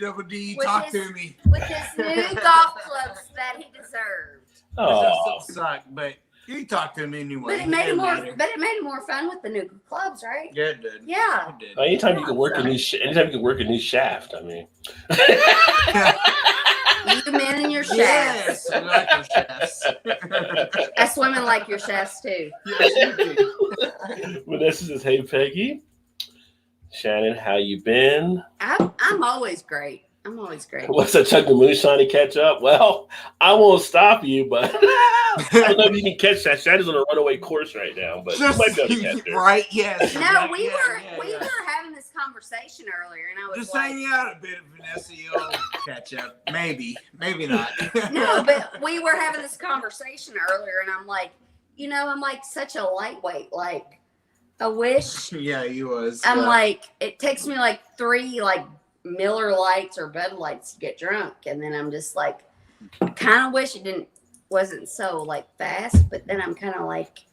Double D, With talk his- to me. With his new golf clubs that he deserved. Oh, That suck, but you talk to him anyway. But it made it more. matter. But it made it more fun with the new clubs, right? Yeah, it did. Yeah. It did. anytime you can work a new, anytime you can work a new shaft. I mean, You men and your shafts. Yes, I like your shafts. Us women like your shafts too. Yes, you do. Vanessa says, "Hey Peggy, Shannon, how you been? I'm always great. I'm always great. What's that Chuck the Moonshine to catch up? Well, I won't stop you, but I don't know if you can catch that. Shannon's on a runaway course right now, but you might be able to catch her. Right, yes. No, we Yeah, were yeah. having this conversation earlier, and I was Just like, hang out a bit, Vanessa. You'll catch up. Maybe not. no, but we were having this conversation earlier, and I'm like, I'm like such a lightweight. Like, I wish. Yeah, he was. I'm like, it takes me like 3 like Miller Lights or Bud Lights to get drunk, and then I'm just like, kind of wish it wasn't so like fast, but then I'm kind of like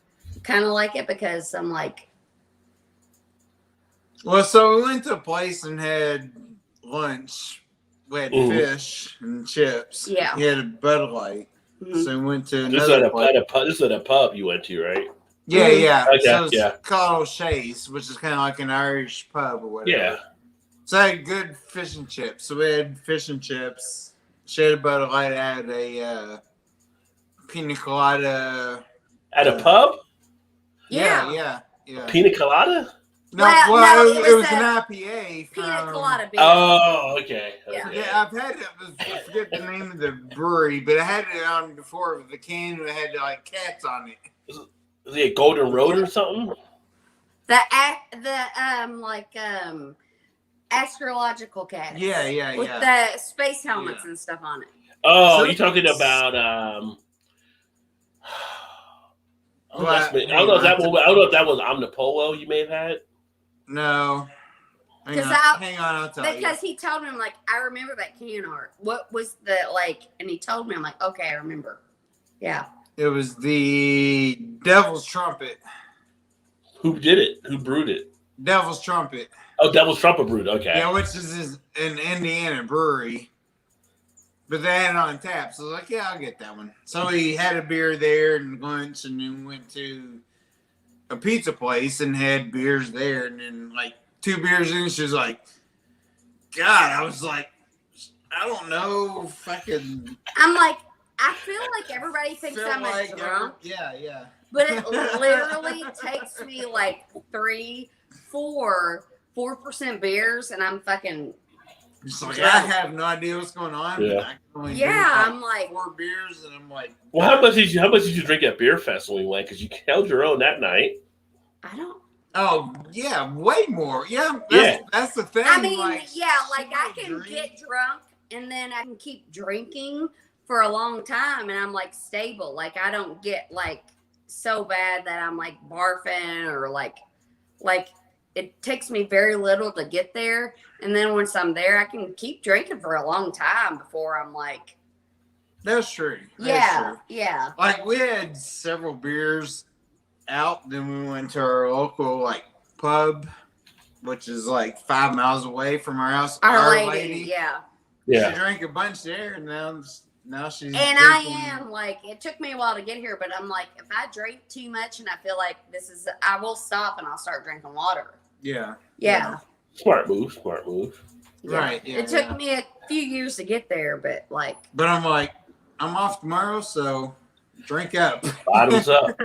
it because I'm like, Well, so we went to a place and had lunch. We had fish and chips. Yeah. We had a Bud Light. mhm. So we went to This another is place. this is at a pub you went to, right? Yeah, yeah. Okay, So it's yeah. called O'Shea's, which is kind of like an Irish pub or whatever. Yeah. So I had good fish and chips. So we had fish and chips. She had a Bud Light. I had a pina colada. At a pub? Yeah. Yeah. Pina colada? No, Well, no, it was a an IPA. Pina colada beer. Oh, okay. Yeah. Okay. Yeah, I've had it. I forget the name of the brewery, but I had it on before with the can that had like cats on it. Is it a Golden Road or something? The astrological cats. Yeah. With the space helmets Yeah. and stuff on it. Oh, So- you're talking about I What? don't know if that was Omnipolo you may have had. No. Hang 'Cause on, I'll tell you. Because he told me, I'm like, I remember that can art. What was the and he told me, I'm like, okay, I remember. Yeah. It was the Devil's Trumpet. Who did it? Who brewed it? Devil's Trumpet. Oh, Devil's Trumpet brewed. Okay. Yeah, which is an Indiana brewery. But they had it on tap. So I was like, yeah, I'll get that one. So we had a beer there and lunch, and then went to a pizza place and had beers there. And then, like, 2 beers in, she was like, God, I was like, I don't know if I could. I'm like, I feel like everybody thinks feel I'm a like drunk, yeah. but it literally takes me like 4% beers, and I'm fucking. Just like, I have no idea what's going on. Yeah. I can only Yeah, drink, I'm like, 4 beers, and I'm like, Well, how much did you drink at Beer Fest when we went? Because you held your own that night. I don't. oh yeah, way more. Yeah, Yeah. that's the thing. I mean, like, yeah, like I she can would drink. get drunk and then I can keep drinking for a long time, and I'm like stable. Like I don't get like so bad that I'm like barfing or like it takes me very little to get there, and then once I'm there, I can keep drinking for a long time before I'm like, That's true. That's yeah, true. yeah. Like we had several beers out, then we went to our local like pub, which is like 5 miles away from our house. Our lady, yeah. Yeah. She drank a bunch there, and now she's. And I am like, it took me a while to get here, but I'm like, if I drink too much and I feel like I will stop and I'll start drinking water. Yeah. Yeah. Smart move. Yeah. Right, yeah, It took yeah. me a few years to get there, but like, But I'm like, I'm off tomorrow, so drink up. Bottoms up.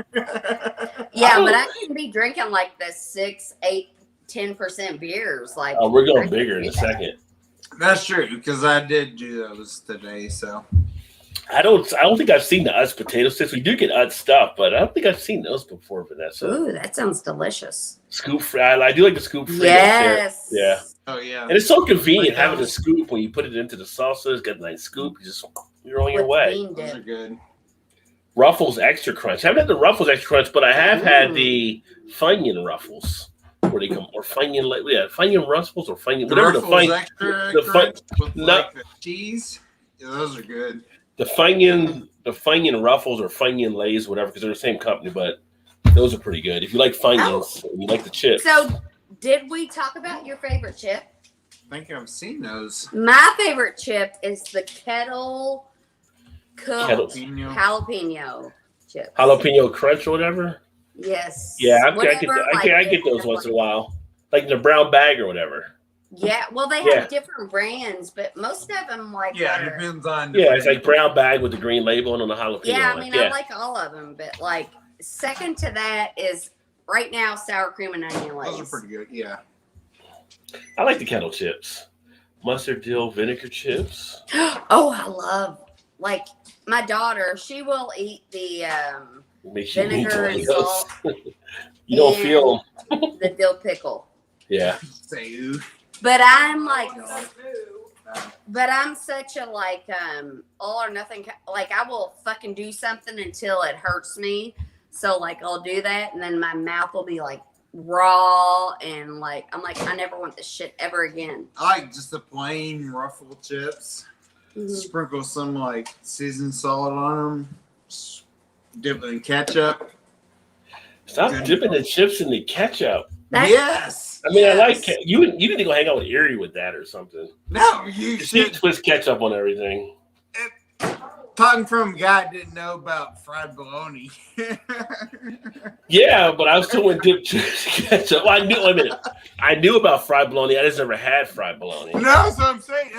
yeah, but I can be drinking like the 6, 8, 10% beers. Like, Oh, we're I going can bigger in do a that. second. That's true, because I did do those today. So I don't think I've seen the Utz potato sticks. We do get Utz stuff, but I don't think I've seen those before, Vanessa. Ooh, that sounds delicious. Scoop fry. I do like the scoop fry. Yes. Yeah. oh yeah. And it's so convenient Like having a those- scoop when you put it into the salsa. It's got a nice scoop. You're on your With way. bean Those are dip. good. Ruffles Extra Crunch. I haven't had the Ruffles Extra Crunch, but I have had the Funyun Ruffles. Where they come, or Funyun, Funyun Ruffles, or Funyun, whatever Ruffles the Funyun. Extra The Crunch with not, the cheese. Yeah, those are good. The Funyun Ruffles or Funyun Lays, whatever, because they're the same company, but those are pretty good. If you like Funyuns, and you like the chips. So, did we talk about your favorite chip? I think I've seen those. My favorite chip is the kettle cooked jalapeno chips. Jalapeno Crunch or whatever? Yes. Yeah, I get those once in a while. Like the brown bag or whatever. Yeah, well, they have different brands, but most of them it depends on. Yeah, it's like brown bag with the green label and on the jalapeno. Yeah, I mean, I like all of them, but like second to that is right now sour cream and onion Lays. Those are pretty good. Yeah. I like the kettle chips, mustard dill vinegar chips. Oh, I love like my daughter. She will eat the vinegar and salt. You don't feel the dill pickle. Yeah. Say ooh. But I'm like, but I'm such a like all or nothing. Like I will fucking do something until it hurts me. So like I'll do that, and then my mouth will be like raw and like I'm like I never want this shit ever again. I like just the plain Ruffle chips. Mm-hmm. Sprinkle some like seasoned salt on them. Dip it in ketchup. Stop dipping the chips in the ketchup. Yes. I mean, I like you. You need to go hang out with Erie with that or something. No, you should twist ketchup on everything. Talking from a guy that didn't know about fried bologna. Yeah, but I still wouldn't dip ketchup. Well, I knew about fried bologna. I just never had fried bologna. No, that's what I'm saying.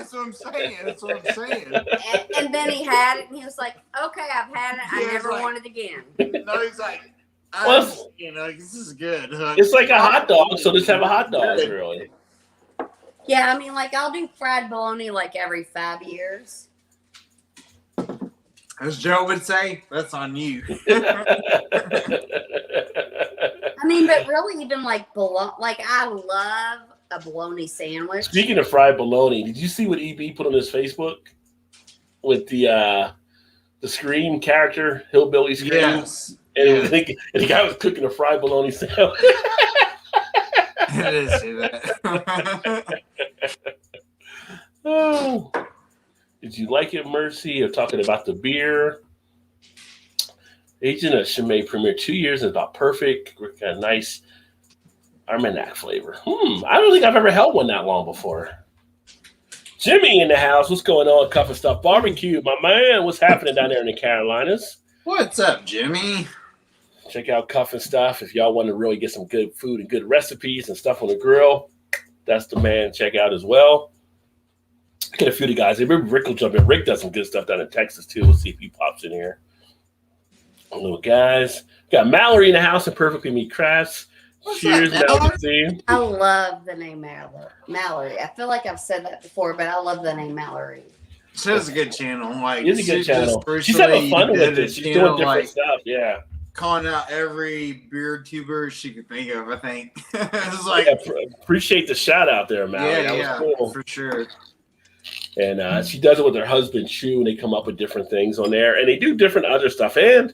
And then he had it, and he was like, "Okay, I've had it. I never want it again." No, he's like, this is good. It's like a hot dog, so just have a hot dog, really. Yeah, I mean, like I'll do fried bologna like every 5 years. As Joe would say, that's on you. I mean, but really, even like bologna, like I love a bologna sandwich. Speaking of fried bologna, did you see what EB put on his Facebook with the Scream character, Hillbilly Scream? Yes. And the guy was cooking a fried bologna sandwich. I didn't see that. Oh. Did you like it, Mercy? Or talking about the beer? Agent of Chimay premiere 2 years and about perfect. Got a nice Armagnac flavor. I don't think I've ever held one that long before. Jimmy in the house. What's going on? Cup of Stuff Barbecue. My man, what's happening down there in the Carolinas? What's up, Jimmy? Check out Cuff and Stuff. If y'all want to really get some good food and good recipes and stuff on the grill, that's the man to check out as well. I get a few of the guys. Maybe Rick will jump in. Rick does some good stuff down in Texas, too. We'll see if he pops in here. Little guys. Got Mallory in the house and Perfectly Meat Crafts. Cheers, Mallory. I love the name Mallory. I feel like I've said that before, but I love the name Mallory. She has a good channel. Like, it's a good channel. She's having fun with it. She's doing different stuff. Yeah. Calling out every beer tuber she could think of, I think. It's like, appreciate the shout out there, Mallory. Yeah, that was cool. For sure. And she does it with her husband, Shu, and they come up with different things on there. And they do different other stuff. And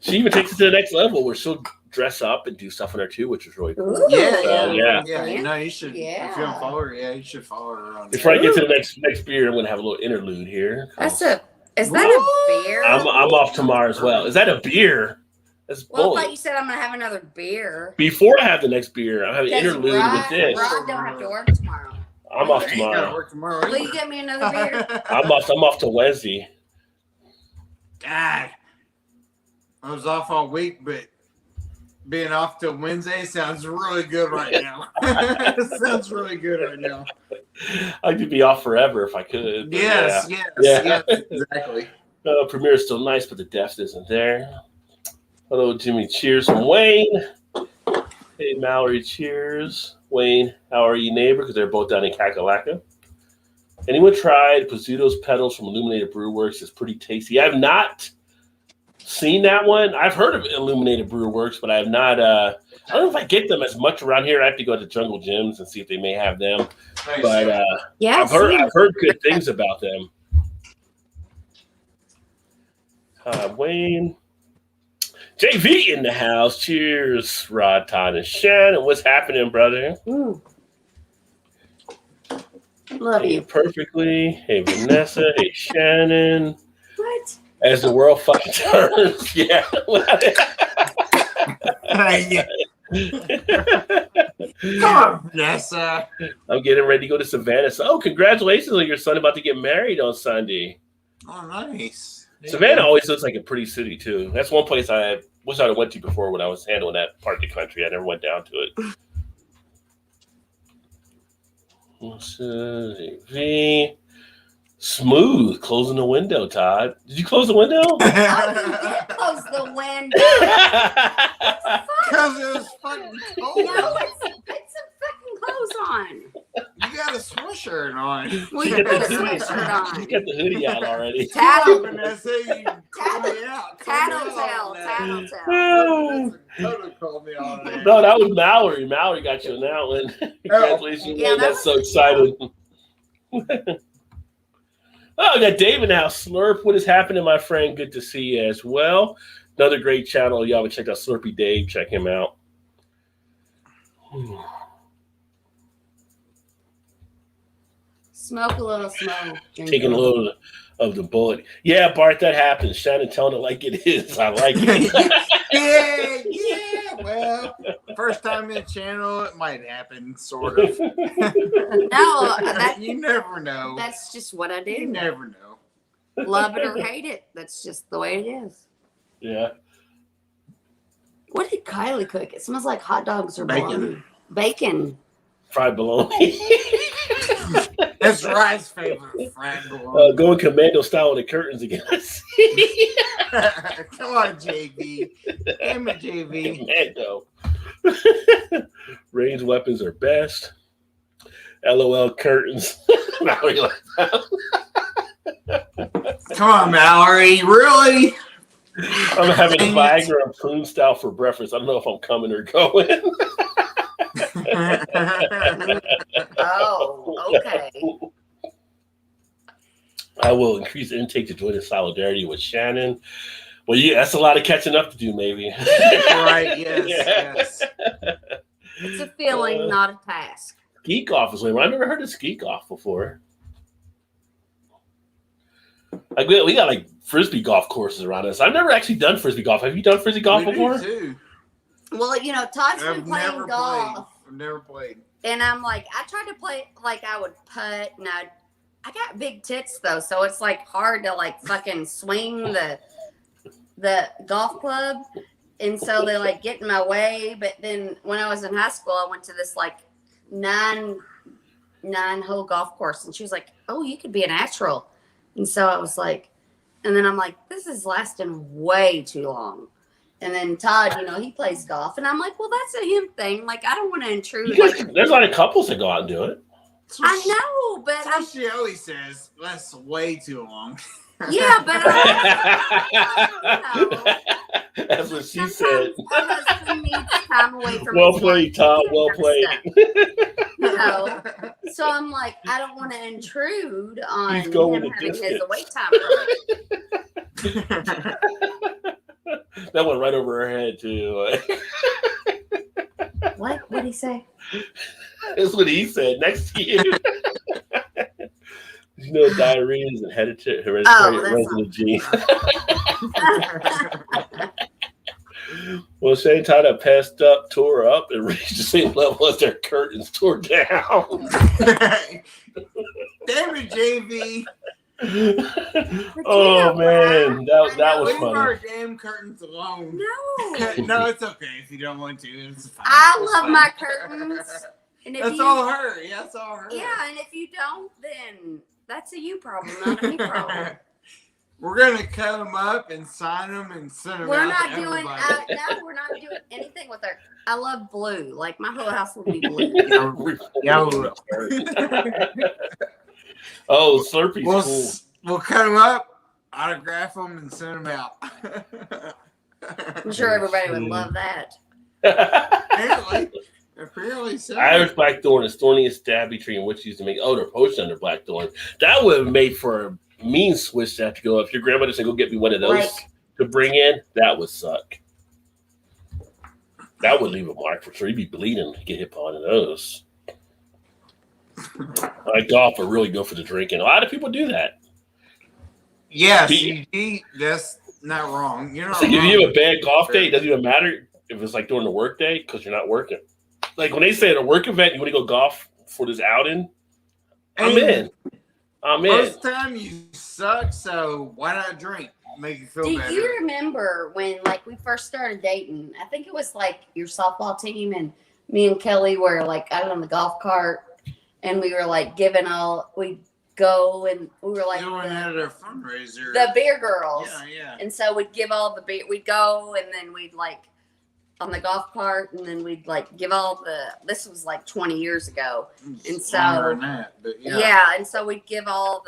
she even takes it to the next level where she'll dress up and do stuff on there, too, which is really cool. Yeah. No, you should. If you don't follow her, you should follow her on Before I get to the next beer, I'm going to have a little interlude here. Is that a beer? I'm off tomorrow as well. Is that a beer? That's I thought you said I'm going to have another beer. Before I have the next beer, I'm having an interlude with this. Rod don't have to work tomorrow. I'm off tomorrow. Will you get me another beer? I'm off to Wednesday. God, I was off all week, but being off till Wednesday sounds really good right now. Sounds really good right now. I could be off forever if I could. Yes, exactly. Premiere is still nice, but the depth isn't there. Hello, Jimmy. Cheers from Wayne. Hey, Mallory. Cheers. Wayne, how are you, neighbor? Because they're both down in Kakalaka. Anyone tried Pizzuto's Petals from Illuminated Brew Works? It's pretty tasty. I have not seen that one. I've heard of Illuminated Brew Works, but I have not. I don't know if I get them as much around here. I have to go to Jungle Gyms and see if they may have them. But I've heard good things about them. Wayne. JV in the house. Cheers, Rod, Todd, and Shannon. What's happening, brother? Ooh. Love Hey, you. perfectly. Hey, Vanessa. Hey, Shannon. What? As the world fucking turns. Yeah. Come on, Vanessa. I'm getting ready to go to Savannah. So, congratulations on your son about to get married on Sunday. Oh, nice. Savannah always looks like a pretty city, too. That's one place I wish I went to before when I was handling that part of the country. I never went down to it. V. Smooth. Closing the window, Todd. Did you close the window? Oh, you did close the window. Because it was fucking cold. No, it's a fucking clothes on. You got a sweatshirt on. Well, you got a sweatshirt on. You got the hoodie out already. Tattle. Vanessa, you called me out. Tattletale. Totally called me out. No, that was Mallory. Mallory got you on that one. Congratulations. Yeah, That's so exciting. Oh, we got Dave in the house. Slurp, what is happening, my friend? Good to see you as well. Another great channel. Y'all haven't checked out Slurpy Dave. Check him out. Smoke a little smoke. Taking a little of the bullet. Yeah, Bart, that happens. Shannon telling it like it is. I like it. Yeah. Well, first time in the channel, it might happen, sort of. No, You never know. that's just what I You do. never know. Love it or hate it. That's just the way it is. Yeah. What did Kylie cook? It smells like hot dogs or Bacon. bologna. Bacon. Fried bologna. That's Ryan's favorite fried bologna. Going commando style with the curtains again. Come on, JV. Damn it, JV. Commando. Ranged weapons are best. LOL curtains. Mallory like that. Come on, Mallory. Really? I'm having a Viagra and prune style for breakfast. I don't know if I'm coming or going. Oh, okay. I will increase intake to join in solidarity with Shannon. Well, yeah, that's a lot of catching up to do, maybe. Right, yes. It's a feeling, not a task. Geek off is one. I've never heard of geek off before. Like we got like frisbee golf courses around us. I've never actually done frisbee golf. Have you done frisbee golf We before? do too. Well, Todd's been playing golf. I've never played. And I'm like, I tried to play, like I would putt, and I got big tits though, so it's like hard to like fucking swing the golf club, and so they like get in my way. But then when I was in high school, I went to this like nine hole golf course, and she was like, "Oh, you could be a natural," and so I was like, and then I'm like, this is lasting way too long. And then Todd, he plays golf. And I'm like, well, that's a him thing. Like, I don't want to intrude. There's a lot of couples that go out and do it. I know, but That's what she always says. That's way too long. yeah, but That's what she said. My husband needs time away from Well his played, wife Todd. and Well played. stuff. So I'm like, I don't want to intrude on He's him going having the his away time. That went right over her head, too. What did he say? That's what he said. Next to you. Diarrhea is a hereditary resident gene. Well, Shane Todd passed up, tore up, and reached the same level as their curtains tore down. Damn it, JV. Oh man, that was Leave funny. our damn curtains alone. No. No, it's okay if you don't want to. It's fine. I It's love fine. my curtains. And if That's all her. Yeah, that's all her. Yeah, and if you don't, then that's a you problem, not a me problem. We're gonna cut them up and sign them and send them We're out not to doing. everybody. No, we're not doing anything with her. I love blue. Like my whole house will be blue. Oh, Slurpee's cool. We'll cut them up, autograph them, and send them out. I'm sure everybody would love that. Apparently so. Irish blackthorn is thorniest stabby tree in which used to make. Oh, they're poached under blackthorn. That would have made for a mean switch to have to go. If your grandmother said, "Go get me one of those," to bring in, that would suck. That would leave a mark for sure. You'd be bleeding to get hit by one of those. Like golf are really good for the drinking. A lot of people do that. Yeah, see, that's not wrong. You're not like wrong. if you have a bad golf day, it doesn't even matter if it's like during the work day because you're not working. Like when they say at a work event, you want to go golf for this outing, I'm in. Most time you suck, so why not drink? Make you feel better. Do you remember when like we first started dating? I think it was like your softball team and me and Kelly were like out on the golf cart and we were like we'd go and we were like doing at a fundraiser. The beer girls. Yeah. And so we'd give all the beer, we'd go and then we'd like on the golf cart and then we'd like give all this was like 20 years ago. And so and so we'd give all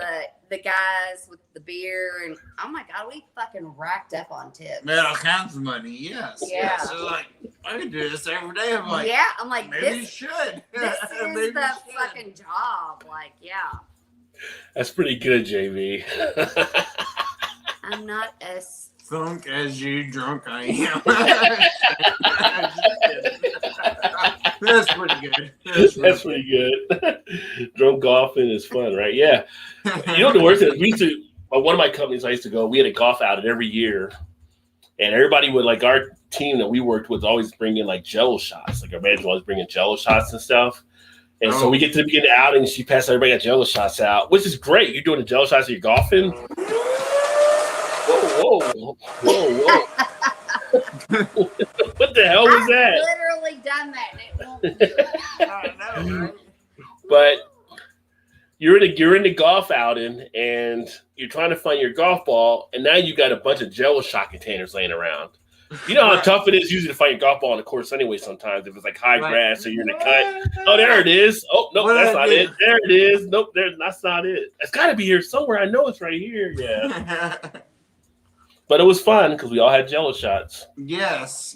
the guys with the beer and oh my God, we fucking racked up on tips. Made all kinds of money, yes. Yeah. So like I could do this every day. I'm like, I'm like, maybe you should. This is the fucking job. Like, yeah. That's pretty good, JV. I'm not as thunk as you drunk I am. That's pretty good. That's pretty good. Drunk golfing is fun, right? Yeah. You know what the worst is? We used to, one of my companies I used to go, we had a golf outing every year. And everybody would, like, our team that we worked with always bring in, like, Jello shots. Like, our manager always bring in Jello shots and stuff. And so we get to the beginning of the outing, she passed everybody got Jello shots out, which is great. You're doing the Jello shots, you're golfing. Whoa. What the hell was that? I've literally done that and it won't do it. I know, right? But you're in the golf outing and you're trying to find your golf ball, and now you got a bunch of Jello shot containers laying around. You know how tough it is usually to find your golf ball on the course anyway sometimes if it's like high grass or you're in the cut. Oh, there it is. Oh, nope, that's not it. There it is. Nope, that's not it. It's got to be here somewhere. I know it's right here. Yeah. But it was fun because we all had Jello shots. Yes.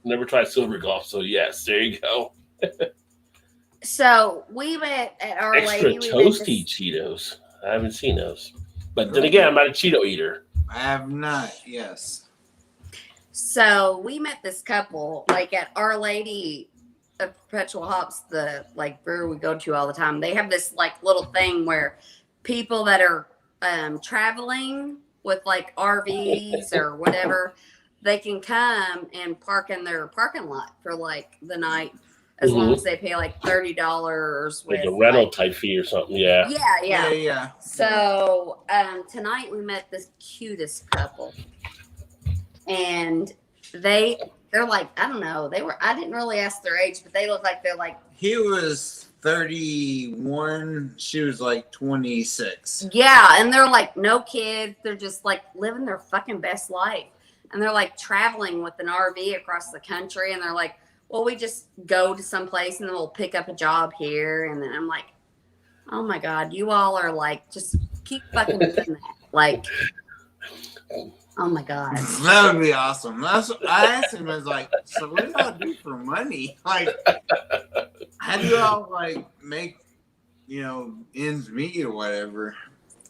Never tried silver golf, so yes, there you go. So we met at Our Extra Lady. toasty Cheetos. I haven't seen those. But then again, I'm not a Cheeto eater. I have not, yes. So we met this couple like at Our Lady of Perpetual Hops, the like brewery we go to all the time. They have this like little thing where people that are traveling with like RVs or whatever, they can come and park in their parking lot for like the night as long as they pay like $30 like a rental type fee or something. Yeah. Yeah. So tonight we met this cutest couple. And they're like, I don't know. I didn't really ask their age, but they look like they're like. He was 31. She was like 26. Yeah. And they're like, no kids. They're just like living their fucking best life. And they're like traveling with an RV across the country. And they're like, well, we just go to some place and then we'll pick up a job here. And then I'm like, oh my God, you all are like, just keep fucking doing that. Like. Oh my God. That would be awesome. That's what I asked him. I was like, so what do y'all do for money? Like, how do y'all like make, ends meet or whatever?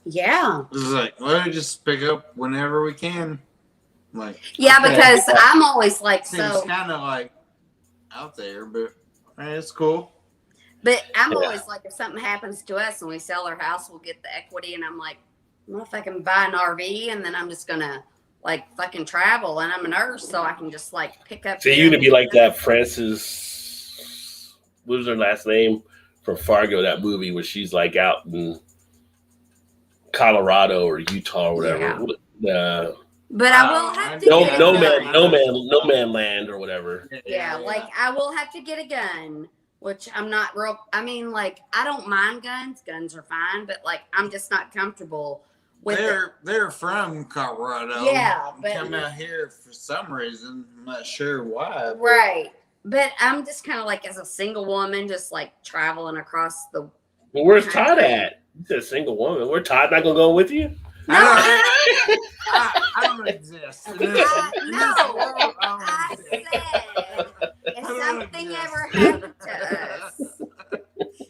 Yeah. It was like, well, we just pick up whenever we can. Like, yeah, because I'm always like, seems kind of like out there, but it's cool. But I'm always like, if something happens to us and we sell our house, we'll get the equity. And I'm like, well, if I can buy an RV and then I'm just going to like fucking travel, and I'm a nurse, so I can just like pick up. So you're gonna be like that Frances, what was her last name from Fargo? That movie where she's like out in Colorado or Utah or whatever. Yeah. But I will have to no man land or whatever. Yeah, like I will have to get a gun, which I'm not real. I mean, like I don't mind guns. Guns are fine, but like I'm just not comfortable. They're from Colorado. Yeah, but come out here for some reason. I'm not sure why. Right, but I'm just kind of like as a single woman, just like traveling across the. Well, where's Todd at? You said single woman. Where Todd not gonna go with you? No, I don't exist. I said if something ever happened to us.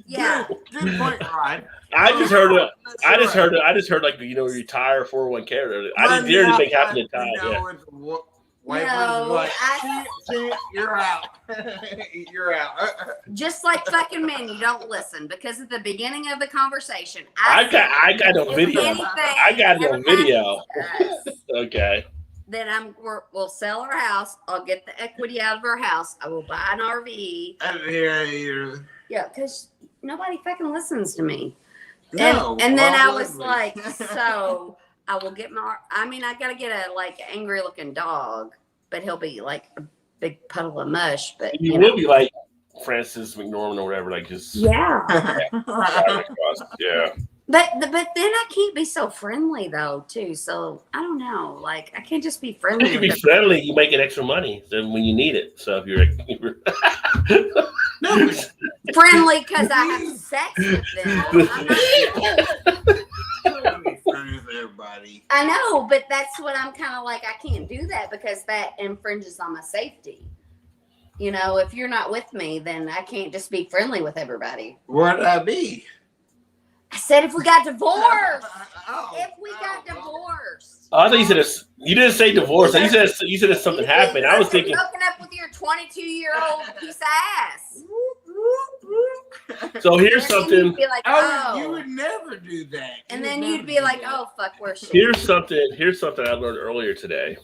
Yeah. Good point, Rod. I just heard it. That's I just right. heard it. I just heard like retire 401k. I didn't Money hear out anything happen like, in time. Yeah. with the wipers, No, like, I- shit, you're out. You're out. Just like fucking men, you don't listen because at the beginning of the conversation, I got no if video. anything I got no ever video. happens to us, Okay. then we'll sell our house. I'll get the equity out of our house. I will buy an RV. Yeah, because nobody fucking listens to me. No, and then I was obviously. like, so I will get I gotta get a like angry looking dog, but he'll be like a big puddle of mush. But You will be like Francis McNorman or whatever, like just yeah. yeah. But then I can't be so friendly though too. So I don't know. Like I can't just be friendly. You can be friendly. You make extra money than when you need it. So if you're No, friendly because I have sex with them. I'm not be friends with everybody. I know, but that's what I'm kind of like. I can't do that because that infringes on my safety. You know, if you're not with me, then I can't just be friendly with everybody. Where'd I be? I said if we got divorced. Oh, If we got divorced. I thought you said it's. You didn't say divorce. You said if something happened. I was thinking. Hooking up with your 22-year-old piece of ass. So here's And then something. you'd be like, You would never do that. And You then would you'd never be do like, that. oh, fuck, where's she? Here's something I learned earlier today.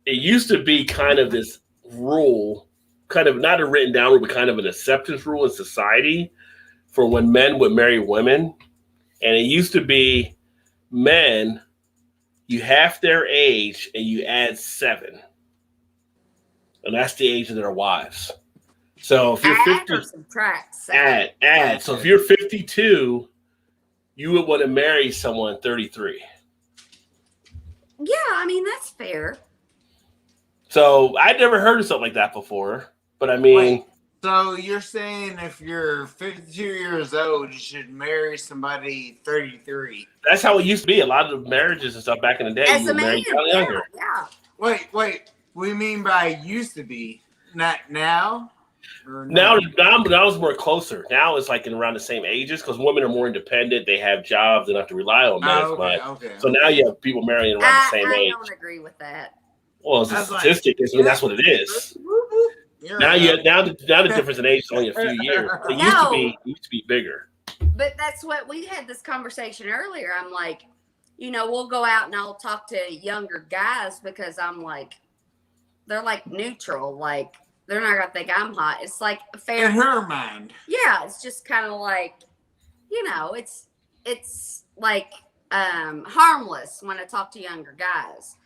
It used to be kind of this rule, kind of not a written down rule, but kind of an acceptance rule in society for when men would marry women. And it used to be men, you half their age and you add 7. And that's the age of their wives. So if you're Add 50, or subtract? Seven. add. So if you're 52, you would want to marry someone 33. Yeah, I mean, that's fair. So I'd never heard of something like that before. But I mean, Wait, so you're saying if you're 52 years old, you should marry somebody 33? that's how it used to be. A lot of marriages and stuff back in the day, As you a would man, marry young, younger. yeah. Wait. We mean by used to be, not now? Or Now no? it's more closer. Now it's like in around the same ages because women are more independent. They have jobs. They don't have to rely on men as much. Okay. So now you have people marrying around the same I age. don't agree with that. Well, it's a That's like- statistic. That's what it is. You're Now right. now the difference in age is only a few years. It used to be bigger. But that's what we had this conversation earlier. I'm like, we'll go out and I'll talk to younger guys because I'm like, they're like neutral. Like, they're not going to think I'm hot. It's like a fair. In her mind. Yeah, it's just kind of like, it's like harmless when I talk to younger guys.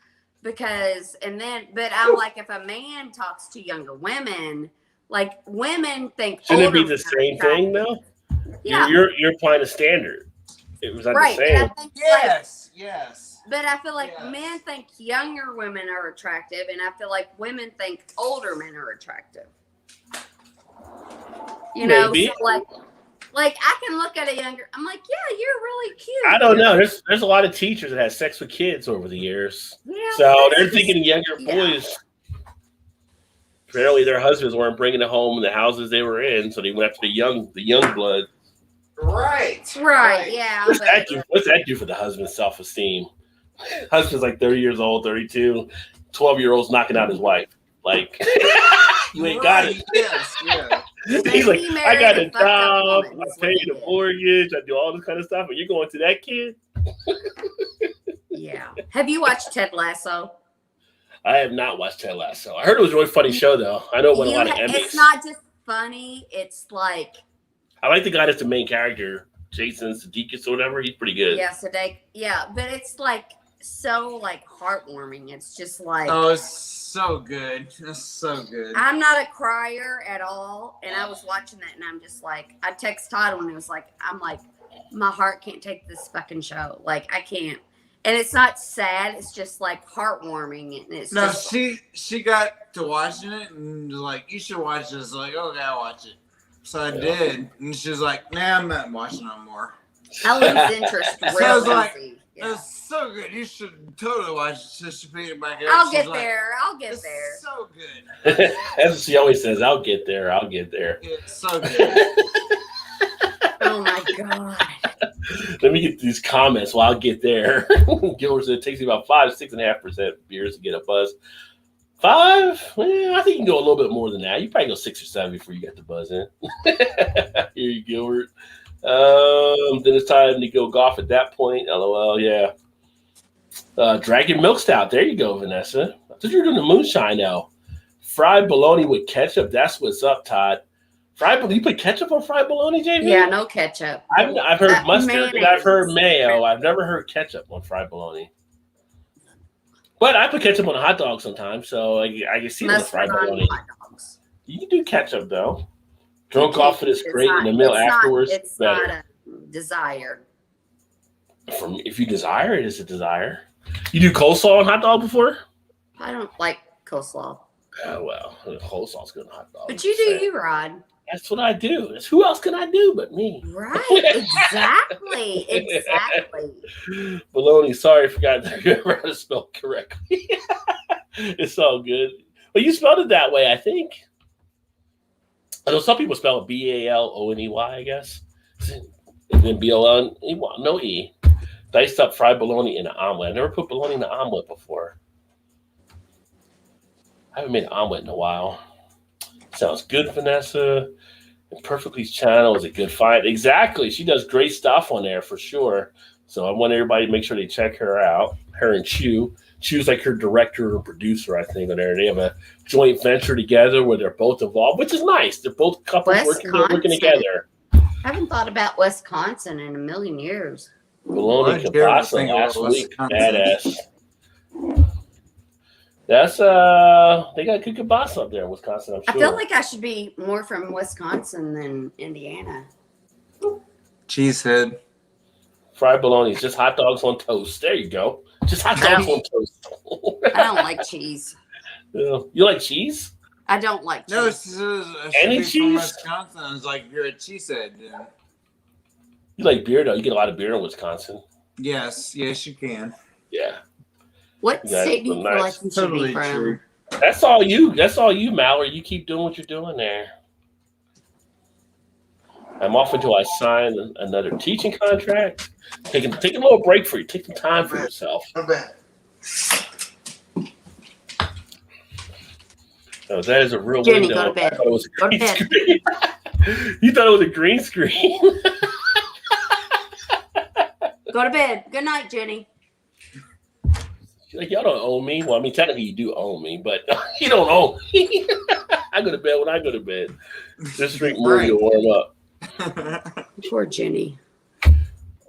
But I'm like, if a man talks to younger women, like women think Shouldn't it older be the women are same thing though? Yeah. You're applying a standard. It was not Right. the And same. I think Yes. but I feel like Yes. men think younger women are attractive, and I feel like women think older men are attractive. Maybe. So like I can look at a younger. I'm like, yeah, you're really cute. I don't know. There's a lot of teachers that had sex with kids over the years. Yeah, So but they're it's thinking younger yeah. boys. Apparently, their husbands weren't bringing it home in the houses they were in, so they went after the young blood. Right. Right. Yeah. What's but- that do? What's that do for the husband's self-esteem? Husband's like 30 years old, 32, 12-year-olds knocking out his wife. Like, you ain't got it. Yes. Yeah. He's like, He I married got a a fucked up job, woman, I is what pay he the did. mortgage, I do all this kind of stuff, and you're going to that kid? Yeah. Have you watched Ted Lasso? I have not watched Ted Lasso. I heard it was a really funny show, though. I know it won a lot of Emmys. It's not just funny. It's like I like the guy that's the main character, Jason Sudeikis or whatever. He's pretty good. but it's like so like heartwarming. It's just like Oh, it's so good. It's so good. I'm not a crier at all, and I was watching that, and I'm just like, I text Todd when it was like, I'm like, my heart can't take this fucking show. Like I can't, and it's not sad. It's just like heartwarming, and it's No, just she got to watching it and was like, you should watch this. Like, okay, I'll watch it. So I did, and she was like, nah, I'm not watching no more. I lose interest So real I was like, easy. Yeah. It's so good. You should totally watch it. So she picked it back up. I'll She's get like, there. I'll get It's there. so good. That's what she always says. I'll get there. I'll get there. It's so good. Oh my God. Let me get these comments while I get there. Gilbert said it takes you about 6.5% beers to get a buzz. 5? I think you can go a little bit more than that. You probably go 6 or 7 before you get the buzz in. Here you go, Gilbert. Then it's time to go golf at that point. LOL, yeah. Dragon Milk Stout. There you go, Vanessa. I thought you were doing the moonshine now. Fried bologna with ketchup. That's what's up, Todd. You put ketchup on fried bologna, JV? Yeah, no ketchup. I've heard mustard and I've heard mayo. mayonnaise. I've never heard ketchup on fried bologna. But I put ketchup on a hot dog sometimes, so I can see the fried Mustard on bologna. hot dogs. You can do ketchup, though. Drunk off of this great in the meal afterwards. It's better. not a desire. If you desire, it is a desire. You do coleslaw on hot dog before? I don't like coleslaw. Oh, well, coleslaw's good on hot dog. But you do you, Rod. That's what I do. Who else can I do but me? Right. Exactly. Exactly. Bologna. Sorry, I forgot how to spell it correctly. It's all good. But you spelled it that way, I think. Although some people spell it Baloney, I guess. And then BLN, no E. Diced up fried bologna in an omelet. I never put bologna in an omelet before. I haven't made an omelet in a while. Sounds good, Vanessa. And Perfectly's channel is a good find. Exactly. She does great stuff on there for sure. So I want everybody to make sure they check her out. Her and Chew. Chew's like her director or producer, I think, on there. They have a joint venture together where they're both involved, which is nice. They're both couples working together. I haven't thought about Wisconsin in a million years. Bologna kielbasa last week. Badass. That's they got good kielbasa up there in Wisconsin, I'm sure. I feel like I should be more from Wisconsin than Indiana. Cheesehead. Fried bologna is just hot dogs on toast. There you go. Just hot dogs on toast. I don't like cheese. You like cheese? I don't like cheese. No, it's Any from cheese? Wisconsin. It's like you're a cheesehead. Yeah. You like beer, though. You get a lot of beer in Wisconsin. Yes, you can. Yeah. What Yeah, state do you feel nice. like you should Totally be from? true. That's all you, Mallory. You keep doing what you're doing there. I'm off until I sign another teaching contract. Take a little break for you. Take some time for yourself. Not bad. Oh, that is a real Jenny, window. go to bed. I thought it was a Go to green bed. screen. You thought it was a green screen. Go to bed. Good night, Jenny. Like, y'all don't own me. Well, I mean, technically you do own me, but you don't own me. I go to bed when I go to bed. Just drink more to warm up. Poor Jenny.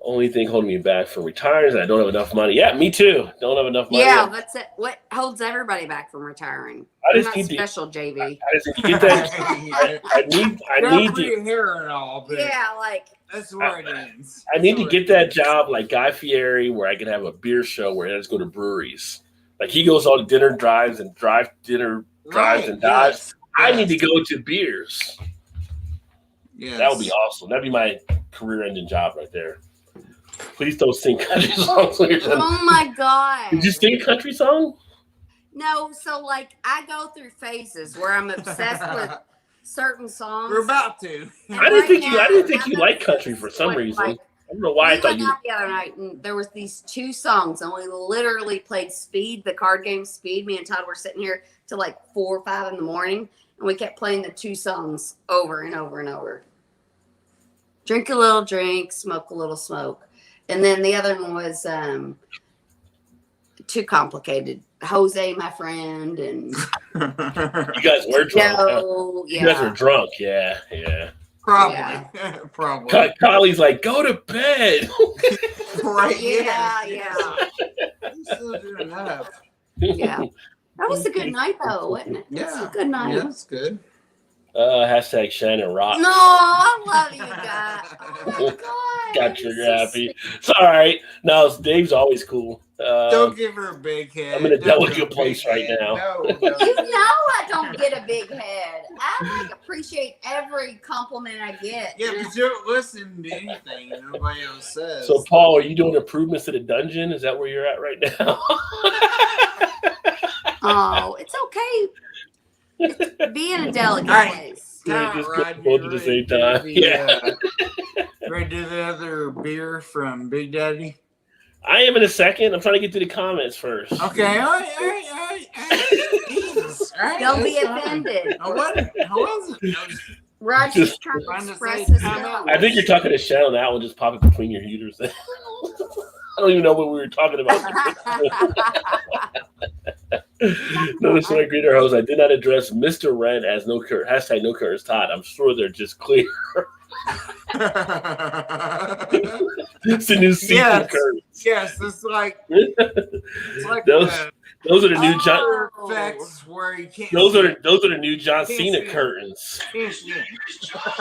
Only thing holding me back from retiring is I don't have enough money. Yeah, me too. Don't have enough money. Yeah, that's it. What holds everybody back from retiring? I You're just not need to- special, JV. I just need to get that. I need to. hair and all, but Yeah, like that's where it ends. I need to get that job like Guy Fieri, where I can have a beer show where I just go to breweries. Like he goes on dinner drives and drives and dives. Yes. I need to go to beers. Yes. That would be awesome. That'd be my career-ending job right there. Please don't sing country songs when you're done. oh my god. Did you sing a country song? No, so like I go through phases where I'm obsessed with certain songs. We're about to. And I didn't right think now, you liked country for some like- reason. like, I don't know why I we thought went you. out the other night and there was these 2 songs and we literally played Speed, the card game Speed. Me and Todd were sitting here till like 4 or 5 in the morning and we kept playing the 2 songs over and over and over. Drink a little drink, smoke a little smoke. And then the other one was Too Complicated. Jose, my friend, and You guys were drunk. Huh? Joe. Yeah. You guys were drunk. Yeah. Probably. Yeah. Probably. Kylie's like, go to bed. Right. Yeah. I'm still doing that. Yeah. That was a good night, though, wasn't it? It was a good night. Yeah, that's good. Hashtag Shannon Rock. No, I love you guys. Oh my god. Got you happy. It's all right. No, Dave's always cool. Don't give her a big head. I'm in a Don't delicate give her a place big right head. now. No, You know I don't get a big head. I like appreciate every compliment I get. Yeah, but you don't listen to anything nobody else says. So, Paul, are you doing improvements to the dungeon? Is that where you're at right now? Oh, it's okay. Be in a delicate All right. place. Yeah, just put both at the same time. Yeah. Ready to do the other beer from Big Daddy? I am in a second. I'm trying to get to the comments first. Okay, all right. Jesus, all right, Don't be offended. I wasn't. Rod's just trying to Trying to express say his time feelings. out. I think you're talking to Shell. That one just popped between your heaters. I don't even know what we were talking about. Notice when I greet our host, I did not address Mr. Red as no current hashtag no currents Todd. I'm sure they're just clear. It's a new season currents. Yes, it's like those are the new John. effects where you can't. Those are the new John Cena see curtains.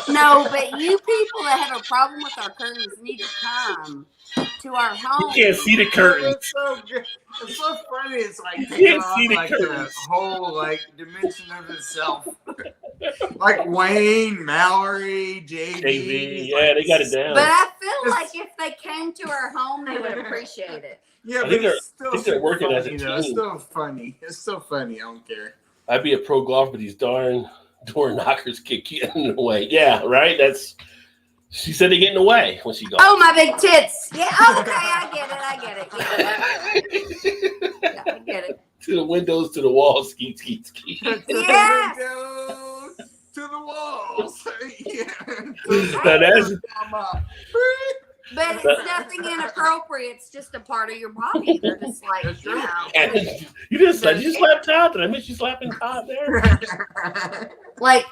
No, but you people that have a problem with our curtains need to come to our home. You can't see the curtains. It's so good. It's so funny. It's like You taking can't on see the like curtains. a whole like dimension of itself. Like Wayne, Mallory, JB. Yeah, they got it down. But I feel like if they came to our home, they would appreciate it. Yeah, I but think it's still I think they're working funny, as a team. It's still funny. It's still funny. I don't care. I'd be a pro golfer, but these darn door knockers keep getting in the way. Yeah, right? She said they get in the way when she goes. Oh, my big tits. Yeah, okay, I get it. Yeah, I get it. To the windows, to the walls, skeet. Yes. To the walls. Yeah. Now that's, But it's nothing inappropriate. It's just a part of your body. They're just like, you know. you just slapped Todd. Did I miss you slapping Todd there? Like,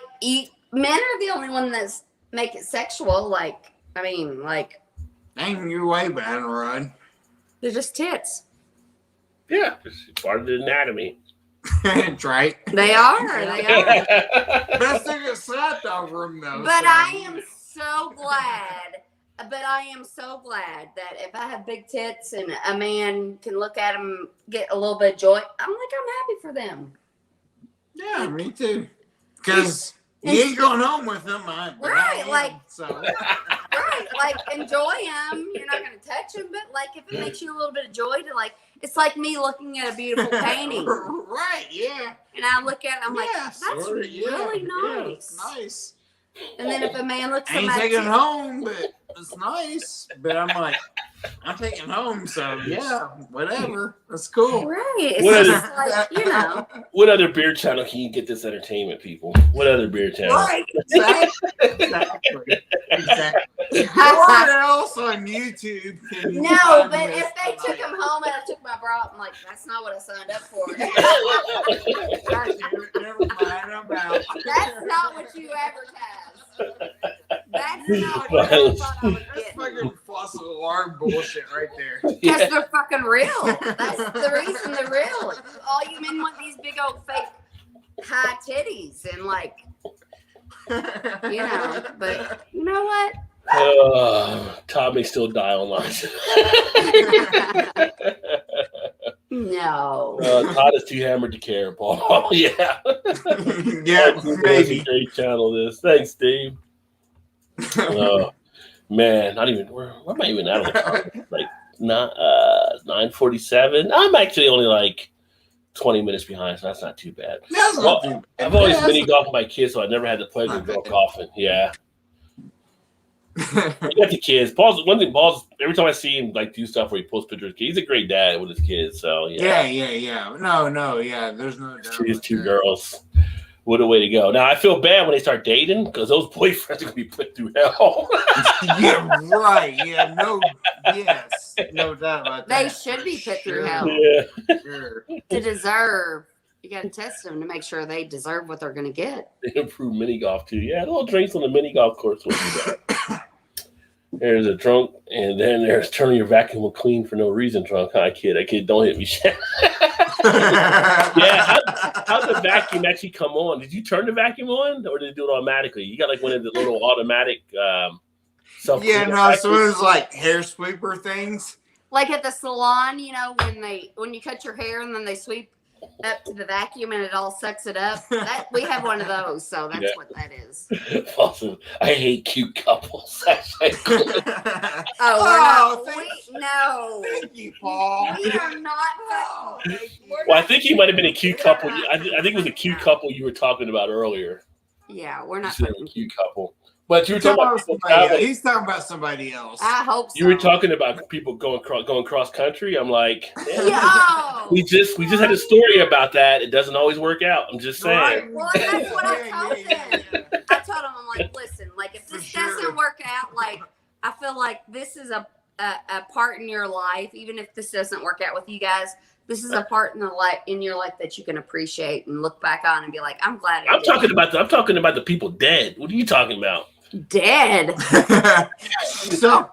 men are the only one that's make it sexual. Like, Ain't you way bad, Rod. they're just tits. Yeah, it's part of the anatomy. That's right. They are. Best thing is slapped over him, though. But I am so glad. That if I have big tits and a man can look at them, get a little bit of joy, I'm happy for them. Yeah, me too. Because you ain't going home with them, Right, like enjoy them. You're not gonna touch them, but like if it makes you a little bit of joy to like, it's like me looking at a beautiful painting. Right, yeah. And I look at it, I'm like, that's really nice. Yeah, nice. And then if a man looks I at ain't my taking it tits, home, but it's nice. But I'm like, I'm taking it home, so yeah, whatever. That's cool. right? It's just like, you know. What other beer channel can you get this entertainment, people? What other beer channel? Right, exactly. What else on YouTube can you No, find but this if they took tonight? him home and I took my bra, I'm like, that's not what I signed up for. Never mind, I'm out. That's not what you advertised. That's not what I thought I would That's get. fucking false alarm bullshit right there. Because they're fucking real. That's the reason they're real. All you men want these big old fake high titties and like, you know. But you know what? Todd may still die online. No. Todd is too hammered to care, Paul. Yeah. Yeah, maybe. Great channel this. Thanks, Steve. Man, not even. Where am I even at? Like, not 9:47. I'm actually only like 20 minutes behind, so that's not too bad. That's not too bad. I've always mini golfed my kids, so I never had the pleasure of going golfing. Yeah. I got the kids. Paul's every time I see him like do stuff where he posts pictures, he's a great dad with his kids. So Yeah. No, yeah. There's no doubt. his two girls. What a way to go. Now I feel bad when they start dating because those boyfriends are gonna be put through hell. Yeah, right. Yeah, no doubt about that. They should be put through hell. Yeah. Sure. To deserve. You got to test them to make sure they deserve what they're going to get. They improve mini golf too. Yeah, little drinks on the mini golf course will do that. There's a drunk, and then there's turning your vacuum clean for no reason drunk. I kid, don't hit me. Yeah, how'd the vacuum actually come on? Did you turn the vacuum on, or did it do it automatically? You got like one of the little automatic self. Yeah, no, so it was like hair sweeper things. Like at the salon, you know, when you cut your hair and then they sweep up to the vacuum and it all sucks it up. We have one of those, so that's what that is. Awesome. I hate cute couples. No. Thank you, Paul. We are not. Well, I think he might have been a cute couple. I think it was a cute couple you were talking about earlier. Yeah, we're not Just a fucking cute couple. But you were talking about people traveling. He's talking about somebody else. I hope so. You were talking about people going cross country. I'm like, Yo! we just had a story about that. It doesn't always work out. I'm just saying. Right. Well, that's what I told them. I told them, I'm like, listen, like if this doesn't work out, like I feel like this is a part in your life, even if this doesn't work out with you guys. This is a part in your life that you can appreciate and look back on and be like, I'm glad. I'm talking about the people dead. What are you talking about? Dead. So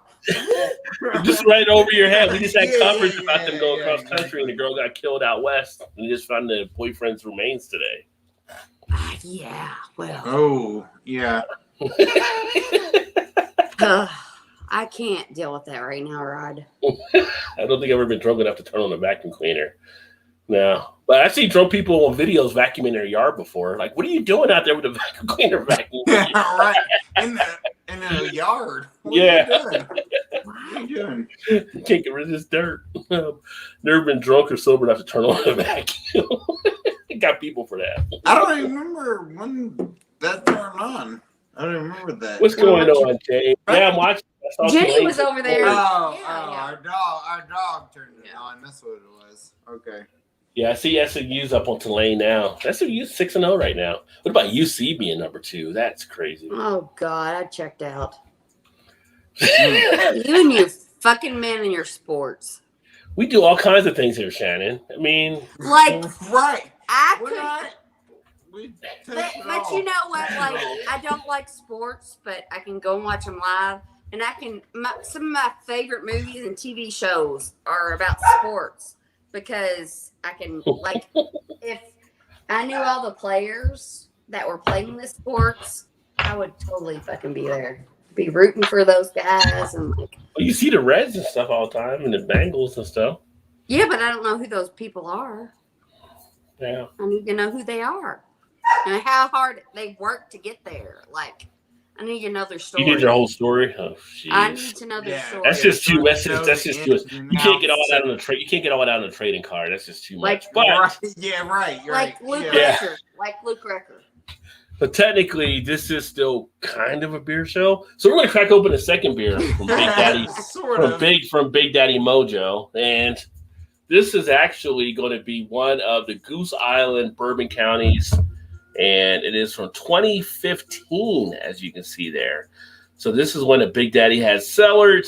Just right over your head. We just had coverage about them going cross country, and the girl got killed out west. And we just found the boyfriend's remains today. Yeah. Well. Oh, yeah. I can't deal with that right now, Rod. I don't think I've ever been drunk enough to turn on a vacuum cleaner. No. But I've seen drunk people on videos vacuuming their yard before. Like, what are you doing out there with a vacuum cleaner vacuum? Right. In the yard. What are you doing? Can't get rid of this dirt. Never been drunk or sober enough to turn on a vacuum. Got people for that. I don't even remember when that turned on. I don't remember that. What's going on, Jay? Yeah, I'm watching. Jenny was over there. Our dog turned it on. That's what it was. Okay. Yeah, I see SMU's up on Tulane now. SMU's 6-0 right now. What about UC being number 2? That's crazy. Oh God, I checked out. You and your fucking men and your sports. We do all kinds of things here, Shannon. I mean, like right. But you know what? Like, I don't like sports, but I can go and watch them live. And some of my favorite movies and TV shows are about sports because I can, like, if I knew all the players that were playing the sports, I would totally fucking be there. Be rooting for those guys and like. Well, you see the Reds and stuff all the time and the Bengals and stuff. Yeah, but I don't know who those people are. Yeah. I need to know who they are and how hard they work to get there. Like, I need to know their story. You did their whole story? Oh, jeez. I need to know their story. That's just too. That's just too. You can't get all that on the trade. You can't get all that on the trading card. That's just too much. But yeah, right. Like Luke Recker. Like Luke Recker. But technically, this is still kind of a beer show. So we're going to crack open a second beer from Big Daddy, from Big Daddy Mojo, and this is actually going to be one of the Goose Island Bourbon Counties. And it is from 2015, as you can see there. So this is when a Big Daddy has cellared.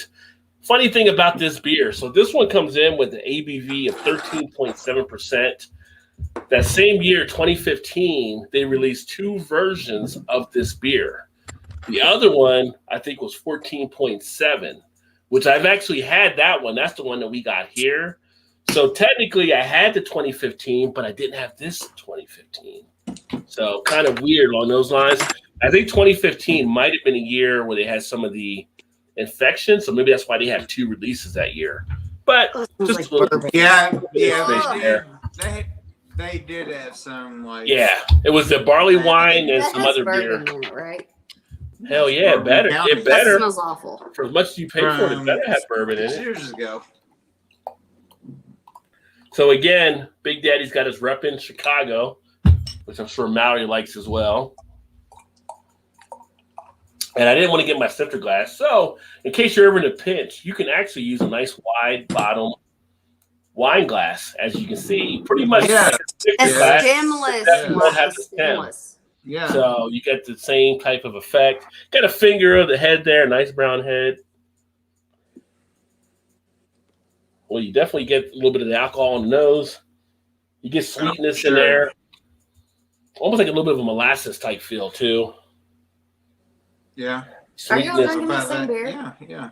Funny thing about this beer. So this one comes in with an ABV of 13.7%. That same year, 2015, they released 2 versions of this beer. The other one, I think, was 14.7, which I've actually had that one. That's the one that we got here. So technically, I had the 2015, but I didn't have this 2015. So kind of weird along those lines. I think 2015 might have been a year where they had some of the infection, so maybe that's why they had 2 releases that year. But just a little they did have some like it was the barley wine and some other beer. In it, right? Hell yeah, it better. It better. That smells awful. For as much as you pay for it, it better have bourbon in it. Years ago. So again, Big Daddy's got his rep in Chicago, which I'm sure Mallory likes as well. And I didn't want to get my center glass. So in case you're ever in a pinch, you can actually use a nice wide bottom wine glass. As you can see, pretty much a stemless. Yeah. So you get the same type of effect. Got a finger of the head there, nice brown head. Well, you definitely get a little bit of the alcohol in the nose. You get sweetness in there. Almost like a little bit of a molasses type feel too. Yeah. Are you all drinking the same beer? Yeah.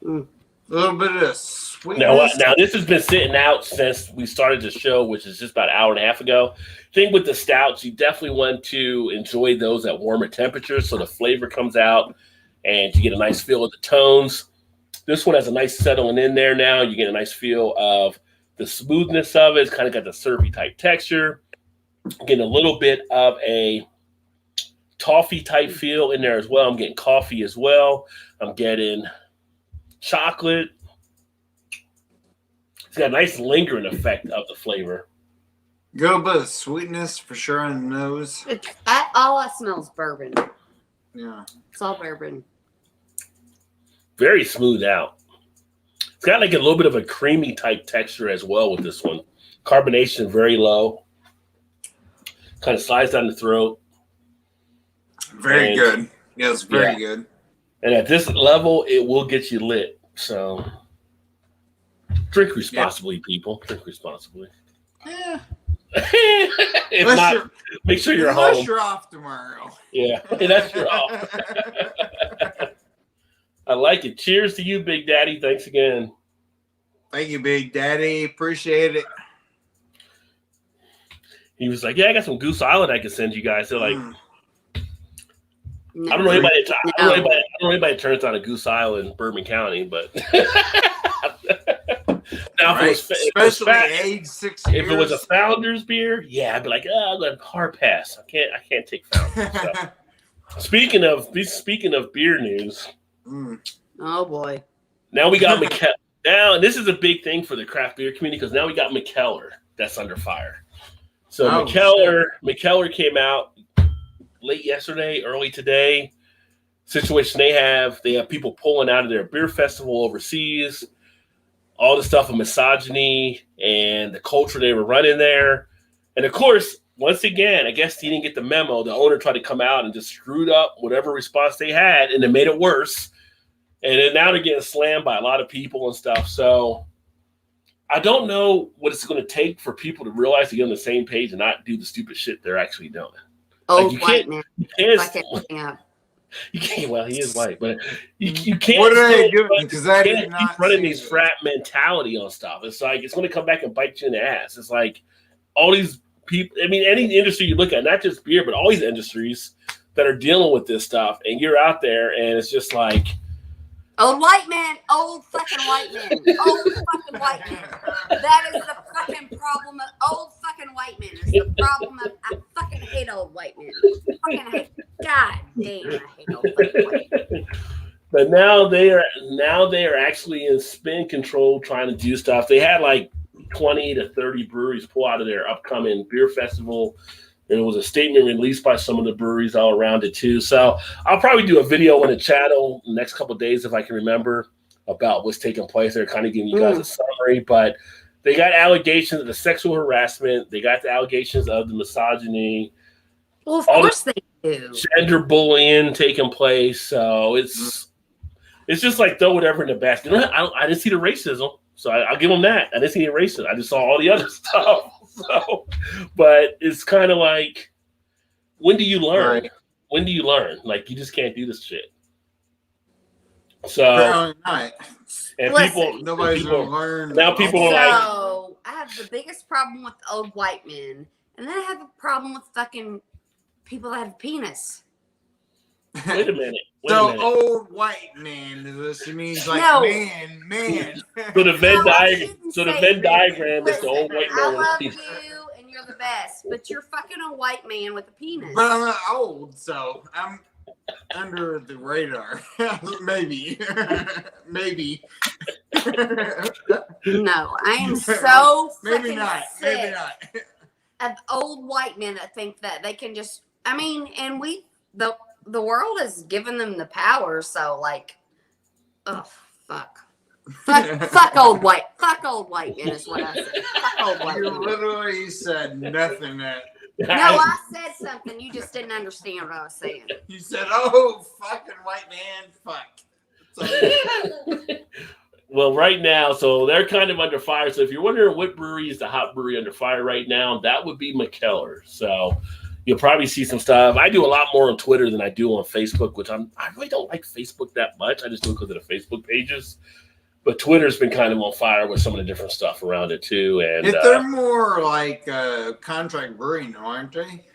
A little bit of sweetness. Now this has been sitting out since we started the show, which is just about an hour and a half ago. Thing with the stouts, you definitely want to enjoy those at warmer temperatures so the flavor comes out and you get a nice feel of the tones. This one has a nice settling in there now. You get a nice feel of the smoothness of it. It's kind of got the syrupy type texture. Getting a little bit of a toffee type feel in there as well. I'm getting coffee as well. I'm getting chocolate. It's got a nice lingering effect of the flavor. Got a bit of sweetness for sure on the nose. All I smell is bourbon. Yeah. It's all bourbon. Very smooth out. It's got like a little bit of a creamy type texture as well with this one. Carbonation very low. Kind of slides down the throat. Very good. Yeah, it's very good. And at this level, it will get you lit. So drink responsibly, people. Drink responsibly. Yeah. If not, make sure you're home. Unless you're off tomorrow. Yeah, that's your off. I like it. Cheers to you, Big Daddy. Thanks again. Thank you, Big Daddy. Appreciate it. He was like, "Yeah, I got some Goose Island I can send you guys." They're like, No. I don't know anybody. I don't know anybody that turns on a Goose Island, Bourbon County, but now Right. Especially age 6 years. if it was a Founders beer, yeah, I'd be like, "Oh, I'm gonna hard pass. I can't take Founders." So. Speaking of beer news, Oh boy. now we got McKellar. Now, and this is a big thing for the craft beer community because now we got McKellar that's under fire. So McKellar came out late yesterday, early today. Situation they have people pulling out of their beer festival overseas. All the stuff of misogyny and the culture they were running there. And of course, once again, I guess he didn't get the memo. The owner tried to come out and just screwed up whatever response they had, and it made it worse. And then now they're getting slammed by a lot of people and stuff. So I don't know what it's going to take for people to realize to get on the same page and not do the stupid shit they're actually doing. Old white man. You can't. Well, he is white, but you can't. What are they doing? Because I did keep not running see these this. frat mentality on stuff. It's like it's going to come back and bite you in the ass. It's like all these people. I mean, any industry you look at, not just beer, but all these industries that are dealing with this stuff, and you're out there, and it's just like old white man, old fucking white man, old fucking white man. That is the fucking problem of old fucking white men. It's the problem of I fucking hate old white men. Fucking hate. God damn, I hate old fucking white men. But now they are actually in spin control trying to do stuff. They had like 20 to 30 breweries pull out of their upcoming beer festival. There was a statement released by some of the breweries all around it too. So I'll probably do a video on the channel the next couple of days if I can remember about what's taking place. They're kind of giving you guys a summary, but they got allegations of the sexual harassment. They got the allegations of the misogyny. Well, of course they do. Gender bullying taking place. So it's just like throw whatever in the basket. I didn't see the racism, so I'll give them that. I didn't see the racism. I just saw all the other stuff. So, but it's kind of like, when do you learn? Right. When do you learn? Like, you just can't do this shit. So, Apparently not. and Listen, Nobody's gonna learn. now people are like, So I have the biggest problem with old white men, and then I have a problem with fucking people that have a penis. wait a minute. So old white man is what she means, like No. man. So the Venn No, I diagram. didn't So the say Venn that. diagram is the Listen, old white I man with a love penis. you, and you're the best, but you're fucking a white man with a penis. But I'm not old, so I'm under the radar. Maybe. Maybe. No, I am so Maybe fucking not. sick Maybe not. of old white men that think that they can just. I mean, and the world has given them the power, so like, oh fuck, fuck old white men is what I said. Fuck old white You men. literally said nothing that. No, I said something. You just didn't understand what I was saying. You said, "Oh, fucking white man, fuck." So, Well, right now, so they're kind of under fire. So if you're wondering what brewery is the hot brewery under fire right now, that would be McKellar. So you'll probably see some stuff. I do a lot more on Twitter than I do on Facebook, which I really don't like Facebook that much. I just do it because of the Facebook pages. But Twitter's been kind of on fire with some of the different stuff around it too. And if they're more like contract brewing, aren't they?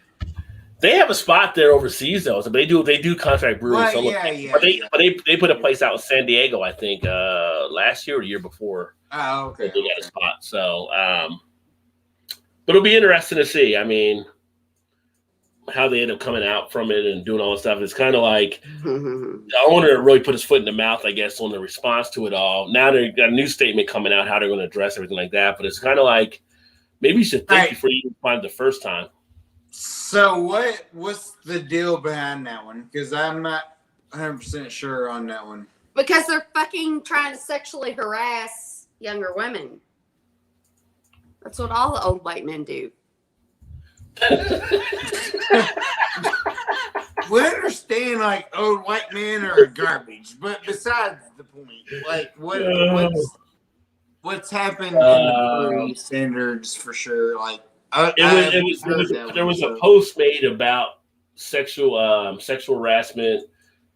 they have a spot there overseas though. So they do contract brewing. Well, So yeah. but they put a place out in San Diego, I think, last year or the year before. Oh, okay. They got a spot. So but it'll be interesting to see. I mean, how they end up coming out from it and doing all this stuff. It's kind of like the owner really put his foot in the mouth, I guess, on the response to it all. Now they've got a new statement coming out, how they're going to address everything like that. But it's kind of like Maybe you should think Right. before you even find it the first time. So what's the deal behind that one? Because I'm not 100% sure on that one. Because they're fucking trying to sexually harass younger women. That's what all the old white men do. We understand like old white men are garbage, but besides the point, like what's happened in the brewery standards for sure? Like there was a post made about sexual harassment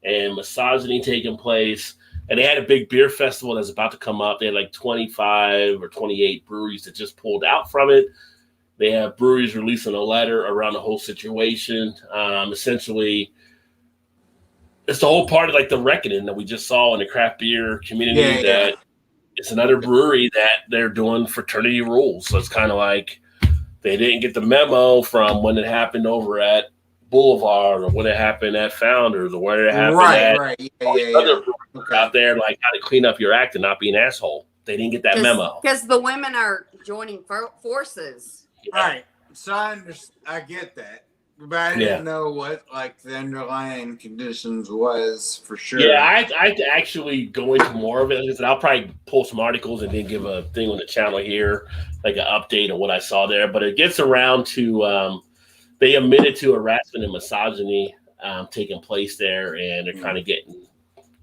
and misogyny taking place, and they had a big beer festival that's about to come up. They had like 25 or 28 breweries that just pulled out from it. They have breweries releasing a letter around the whole situation. Essentially, it's the whole part of like the reckoning that we just saw in the craft beer community. That it's another brewery that they're doing fraternity rules. So it's kind of like they didn't get the memo from when it happened over at Boulevard or when it happened at Founders or where it happened other breweries out there, like how to clean up your act and not be an asshole. They didn't get that memo because the women are joining forces. Right. So I get that. But I didn't know what like the underlying conditions was for sure. Yeah, I'd actually go into more of it. Like I said, I'll probably pull some articles and then give a thing on the channel here, like an update of what I saw there. But it gets around to they admitted to harassment and misogyny taking place there, and they're kind of getting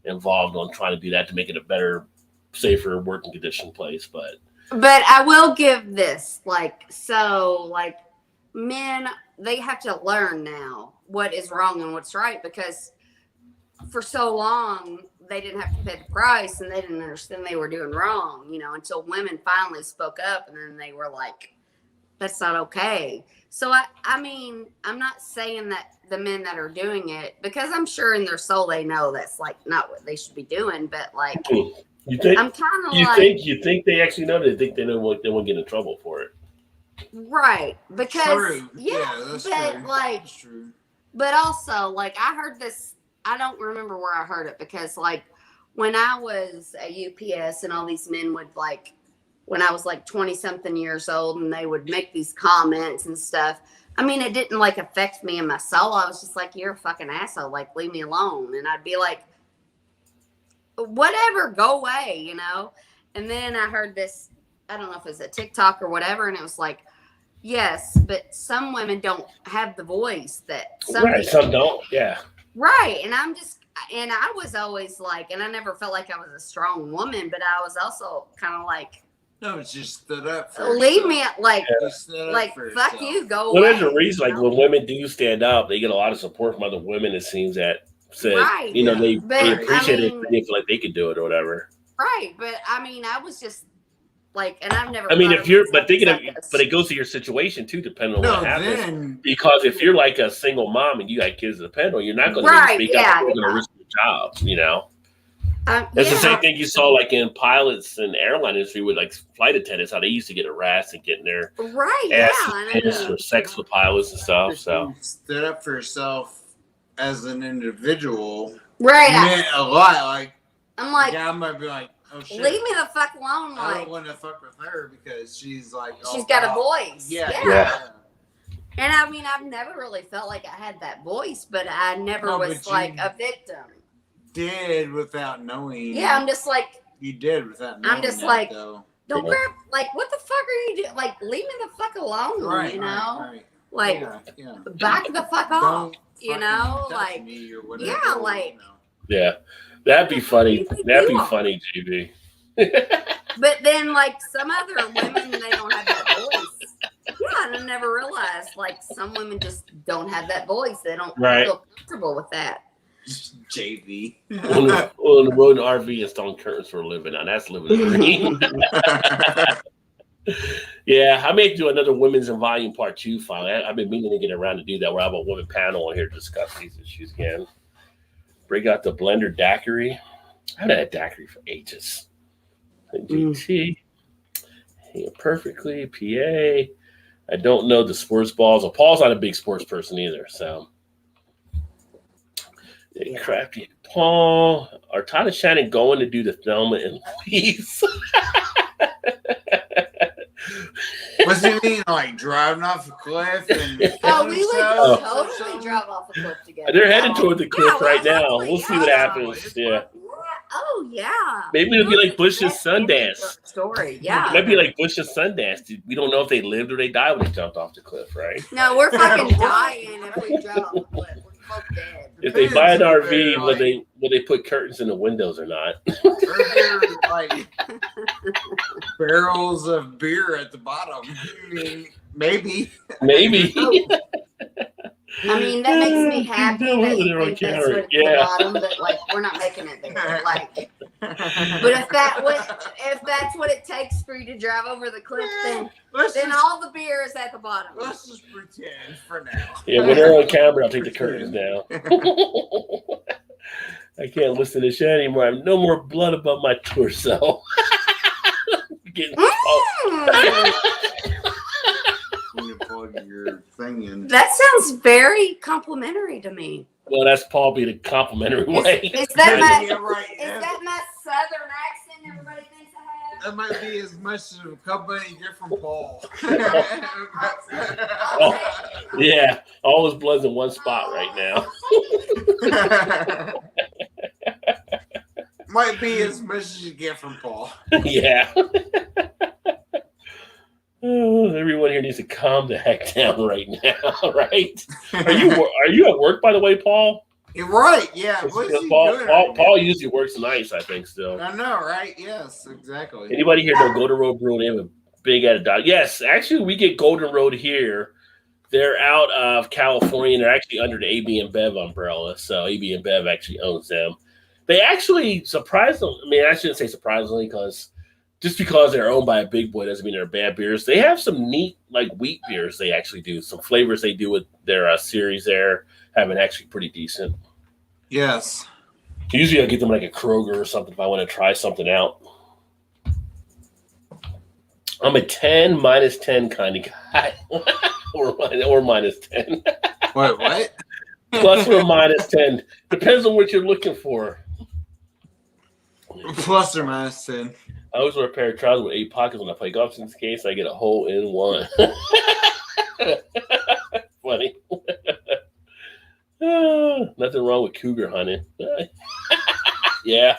involved on trying to do that to make it a better, safer working condition place. But I will give this, men, they have to learn now what is wrong and what's right, because for so long they didn't have to pay the price and they didn't understand they were doing wrong, until women finally spoke up, and then they were like, that's not okay. So I mean, I'm not saying that the men that are doing it, because I'm sure in their soul they know that's like not what they should be doing, but like you think I'm kind of you think they actually know? They think they know they won't get in trouble for it, right? Because true. that's true. like, that's true. But also, like, I heard this. I don't remember where I heard it, because like when I was at UPS and all these men would like, when I was like 20 something years old, and they would make these comments and stuff. I mean, it didn't like affect me in my soul. I was just like, you're a fucking asshole. Like, leave me alone. And I'd be like, whatever, go away, And then I heard this, I don't know if it was a TikTok or whatever, and it was like, yes, but some women don't have the voice that some right? Some don't, yeah. Right. And I was always like, and I never felt like I was a strong woman, but I was also kind of like, no, it's just stood up for leave me, like, fuck you, go away. Well, there's a reason, like, when women do stand up, they get a lot of support from other women, it seems, that said, they appreciate it, they feel like they could do it or whatever. Right. But I mean, I was just like, and I've never. I mean, if you're, but it goes to your situation too, depending on what happens. Because if you're like a single mom and you got kids to depend on, you're not going to speak up. You're going to risk your jobs, It's the same thing you saw like in pilots and airline industry with like flight attendants, how they used to get harassed and getting their ass for sex with pilots and stuff. So you stood up for yourself as an individual, right? Meant a lot. Like I'm like, I might be like, oh shit, leave me the fuck alone. I don't want to fuck with her because she's like, she's got a voice. Yeah. And I mean, I've never really felt like I had that voice, but I never was like a victim. Did without knowing. Yeah, I'm just like, you did without knowing. I'm just that, like, though. Don't grab, like, what the fuck are you doing? Like, leave me the fuck alone, right, Like, back the fuck off, like, me or whatever, yeah, like, yeah, that'd be funny. That'd be funny, GB. But then, like, some other women, they don't have that voice. Yeah, I never realized, like, some women just don't have that voice. They don't feel comfortable with that. JV. On the road in RV and stone curtains for a living. Now that's living the dream. Yeah, I may do another Women's in Volume Part 2 finally. I've been meaning to get around to do that, where I have a woman panel on here to discuss these issues again. Bring out the blender daiquiri. I haven't had daiquiri for ages. GT. Hanging perfectly. PA. I don't know the sports balls. Well, Paul's not a big sports person either, so. Crafty Paul. Are Todd and Shannon going to do the Thelma and Louise? What's you mean, like driving off a cliff? And we would totally drive off a cliff together. They're heading toward the cliff right now. We'll see what Yeah. happens. Yeah. Oh yeah. Maybe it'll be like Bush's Sundance. Story. Yeah. It might be like Bush's Sundance. We don't know if they lived or they died when they jumped off the cliff, right? No, we're fucking dying if we drive off the cliff. We're both dead. If they buy an RV, will they put curtains in the windows or not? Are there like barrels of beer at the bottom? I mean, maybe. Maybe. I mean, that makes me happy that you think that's what Yeah. the bottom, but like we're not making it there. Like, but if that's what it takes for you to drive over the cliff, then all the beer is at the bottom. Let's just pretend for now. Yeah, when they're on camera, I'll take the curtains down. I can't listen to this shit anymore. I have no more blood above my torso. Getting You plug your thing in. That sounds very complimentary to me. Well, that's Paul being a complimentary way. Is that my Yeah, right. is that my southern accent everybody thinks I have? That might be as much as a compliment you get from Paul. Yeah, all his blood's in one spot right now. Might be as much as you get from Paul. Yeah. Oh, everyone here needs to calm the heck down right now, right? Are you at work, by the way, Paul? You're right. Yeah. What is he doing? Paul usually works nights, I think, still. I know, right? Yes, exactly. Anybody here know Golden Road Brewing? They have a big added dog. Yes, actually, we get Golden Road here. They're out of California. They're actually under the AB and Bev umbrella, so AB and Bev actually owns them. They actually surprisingly, I mean, I shouldn't say surprisingly, because just because they're owned by a big boy doesn't mean they're bad beers. They have some neat, like, wheat beers they actually do. Some flavors they do with their series there have been actually pretty decent. Yes. Usually I get them like a Kroger or something if I want to try something out. I'm a 10, -10 kind of guy. or minus 10. Wait, what? Plus or minus 10. Depends on what you're looking for. Plus or minus 10. I always wear a pair of trousers with 8 pockets when I play golf, in case I get a hole in one. Funny. Nothing wrong with cougar hunting. Yeah.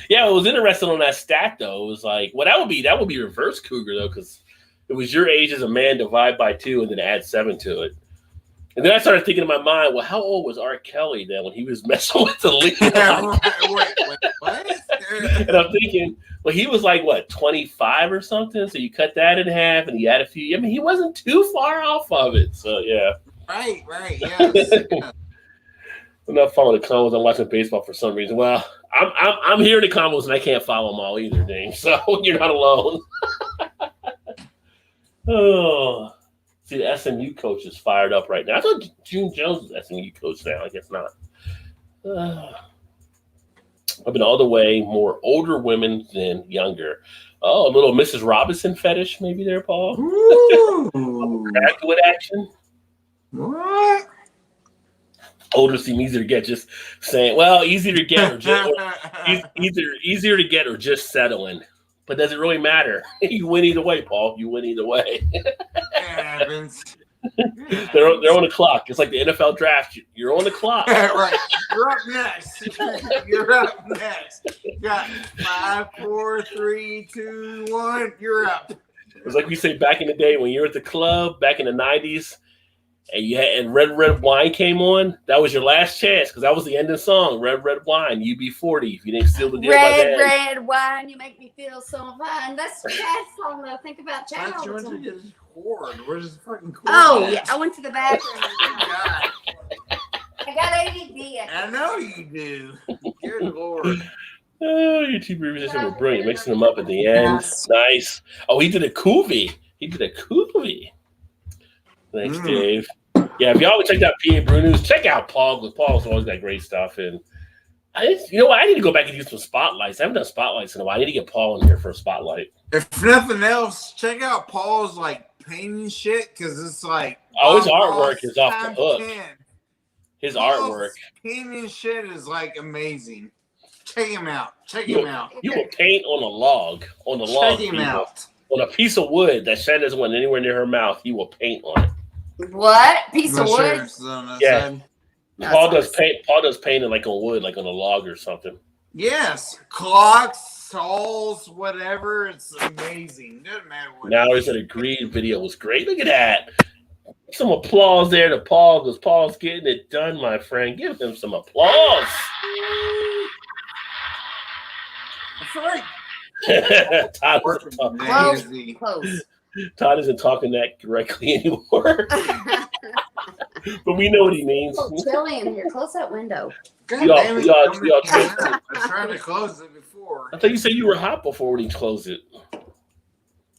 Yeah, it was interesting on that stat, though. It was like, well, that would be reverse cougar, though, because it was your age as a man divide by 2 and then add 7 to it. And then I started thinking in my mind, well, how old was R. Kelly then when he was messing with the lead? Wait, what? And I'm thinking, well, he was like, what, 25 or something? So you cut that in half and you add a few. I mean, he wasn't too far off of it. So, yeah. Right, yes. I'm not following the combos. I'm watching baseball for some reason. Well, I'm hearing the combos and I can't follow them all either, James. So you're not alone. Oh. See, the SMU coach is fired up right now. I thought June Jones was SMU coach now. I guess not. I've been all the way more older women than younger. Oh, a little Mrs. Robinson fetish maybe there, Paul. Graduate action. What? Older seem easier to get. Just saying, well, easier to get or just easier to get or just settling. But does it really matter? You win either way, Paul. You win either way. They're on the clock. It's like the NFL draft. You're on the clock. Right. You're up next. You're up next. You got 5, 4, 3, 2, 1. You're up. It's like we say back in the day when you were at the club back in the 90s and Red Wine came on. That was your last chance because that was the ending song. Red Wine. UB40. If you didn't steal the deal by then. Red wine. You make me feel so fine. That's a sad song that I think about Chad all the time. Where's the fucking cord? Oh, yeah. I went to the bathroom. I got ADD. I know you do. Good Lord. Oh, your two musicians were brilliant. Mixing them up at the end. Nice. Oh, he did a Coovie. Thanks, Dave. Yeah, if y'all would check out PA Brew News, check out Paul, because Paul's always got great stuff. And you know what? I need to go back and do some spotlights. I haven't done spotlights in a while. I need to get Paul in here for a spotlight. If nothing else, check out Paul's painting shit, because it's like his artwork is off the hook. 10. His Paul's artwork painting shit is amazing. Check him out. You will paint on a log. Check him people. out. On a piece of wood that Shannon doesn't want anywhere near her mouth, he will paint on it. What? Piece of Not sure wood? it's on that Yeah. side. No, Paul it's does paint. Paul does painting like on wood, like on a log or something. Yes, clocks, saws, whatever. It's amazing. Doesn't matter what. Mallory's at a green video was great. Look at that. Some applause there to Paul because Paul's getting it done, my friend. Give him some applause. That's right. Todd isn't talking that correctly anymore, but we know what he means. Oh, chilly in here. Close that window. Y'all I tried to close it before. I thought you said you were hot before when you closed it.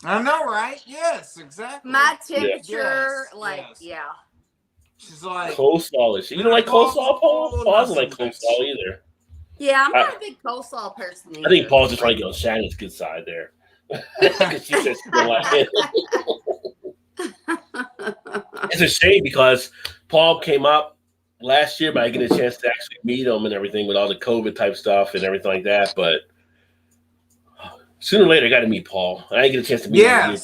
I know, right? Yes, exactly. My temperature, Yes, yes. She's like Coleslaw. You don't like coleslaw, Paul? Paul doesn't like coleslaw either. Yeah, I'm not a big coleslaw person either. I think Paul's just trying to get on Shannon's good side there. She says she don't like it. It's a shame because Paul came up last year, but I get a chance to actually meet him and everything with all the COVID type stuff and everything like that. But sooner or later, I got to meet Paul. I didn't get a chance to meet him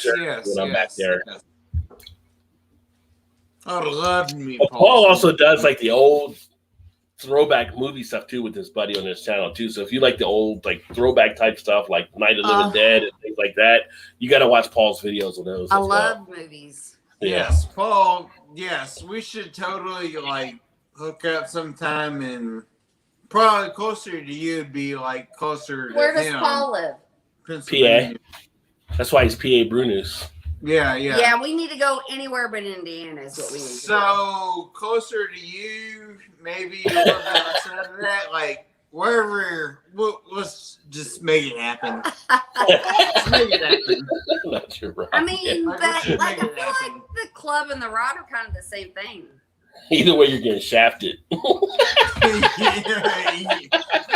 when I'm back there. Yes. I would love to meet But Paul. Paul also does like the old throwback movie stuff too with his buddy on his channel too. So if you like the old like throwback type stuff like Night of the Living Dead and things like that, you got to watch Paul's videos on those. I love movies. Yes, Paul. Yes, we should totally like hook up sometime, and probably closer to you would be like closer to Where does him. Paul live? PA. That's why he's PA Brunus. Yeah. Yeah, we need to go anywhere but Indiana is what we need to do. So closer to you, maybe a little bit outside of that, like wherever. Let's just make it happen. Let's make it happen. I'm not sure, bro. I mean, Like, but we should like I make feel it happen. like the club and the rod are kind of the same thing. Either way, you're getting shafted.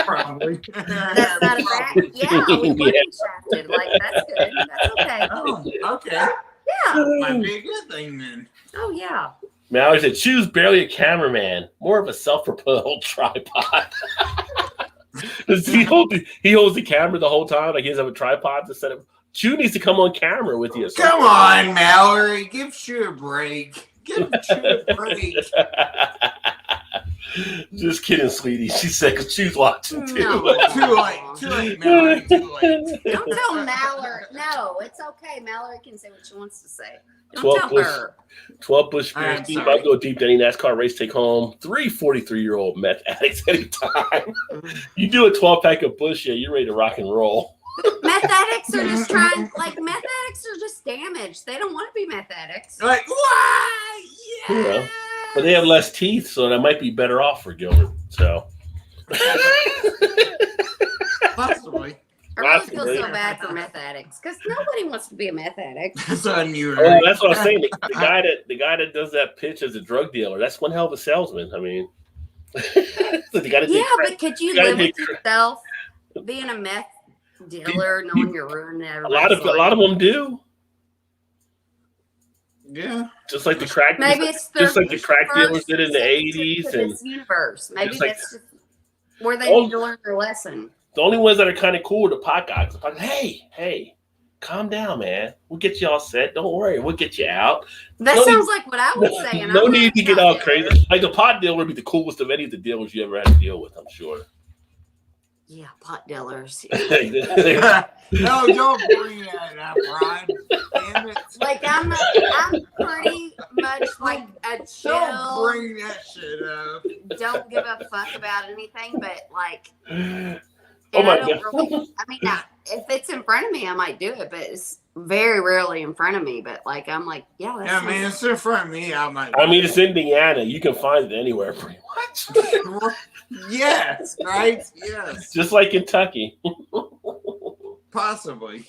Probably. That's not a fact. Yeah, we would be shafted. Like that's good. That's okay. Oh, okay. Yeah. Might be a good thing then. Oh yeah. Mallory said, choose barely a cameraman, more of a self-propelled tripod. he holds the camera the whole time, like he doesn't have a tripod to set up. Chew needs to come on camera with you. Come on, Mallory. Give Chew a break. Give Chew a break. Just kidding, sweetie. She said, because Chew's watching too. No. Too late, Mallory. Too late. Don't tell Mallory. No, it's okay. Mallory can say what she wants to say. Don't tell her. 12 Bush I'm Beers deep. sorry. I go deep to any NASCAR race, take home 3 43-year-old meth addicts anytime. You do a 12-pack of Bush, yeah, you're ready to rock and roll. Meth addicts are just trying, like, meth addicts are just damaged. They don't want to be meth addicts. Like, what? You know, Yeah. but they have less teeth, so that might be better off for Gilbert. So. Possibly. I really feel so bad for meth addicts because nobody wants to be a meth addict. That's on you. Oh, that's what I was saying. The guy that does that pitch as a drug dealer, that's one hell of a salesman. I mean, so you gotta Yeah, but could you gotta live with take- yourself being a meth dealer, knowing you're ruining a everybody's lot of them do. Yeah. Just like the crack, Maybe it's their just like the crack first dealers did in the trip '80s, to and this universe. Maybe just like- that's just where they Oh. need to learn their lesson. the only ones that are kind of cool are the pot guys. The pot guys, hey, calm down, man. We'll get you all set. Don't worry, we'll get you out. That No sounds need- like what I would say. And No I'm need not to a get pot all dealer. crazy. Like the pot dealer would be the coolest of any of the dealers you ever had to deal with. I'm sure. Yeah, pot dealers. No, don't bring that up, Ryan. Damn it. Like I'm pretty much like a Don't chill. bring that shit up. Don't give a fuck about anything, but like, Oh and my I don't God. really. I mean, now, if it's in front of me, I might do it, but it's very rarely in front of me. But like, I'm like, yeah, that's. Yeah, man, it's in front of me. I might. I mean, it's in Indiana. You can find it anywhere, pretty much. Yes, right? Yes. Just like Kentucky. Possibly.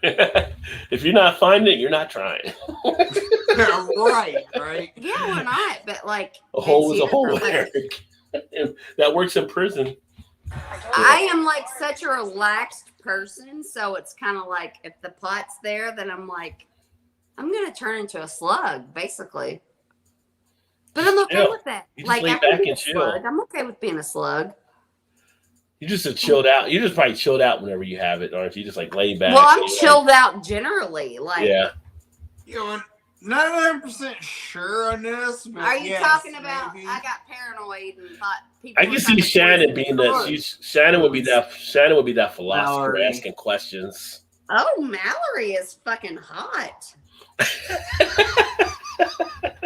If you're not finding it, you're not trying. Right. Yeah, we're not, but like, A hole it's is a hole, universal. Eric. That works in prison. I am like such a relaxed person, so it's kind of like if the pot's there, then I'm like, I'm gonna turn into a slug, basically. But I'm okay Yeah, with that. you just Like lay I can back be a and chill. slug. I'm okay with being a slug. You just a chilled out. You just probably chilled out whenever you have it, aren't you? Just like laying back. Well, I'm chilled out generally. Like, yeah. You know, not 100% sure on this. But are you yes, talking about? maybe. I got paranoid and thought people. I can see Shannon being that. Shannon would be that. Shannon would be that philosopher Mallory. asking questions. Oh, Mallory is fucking hot.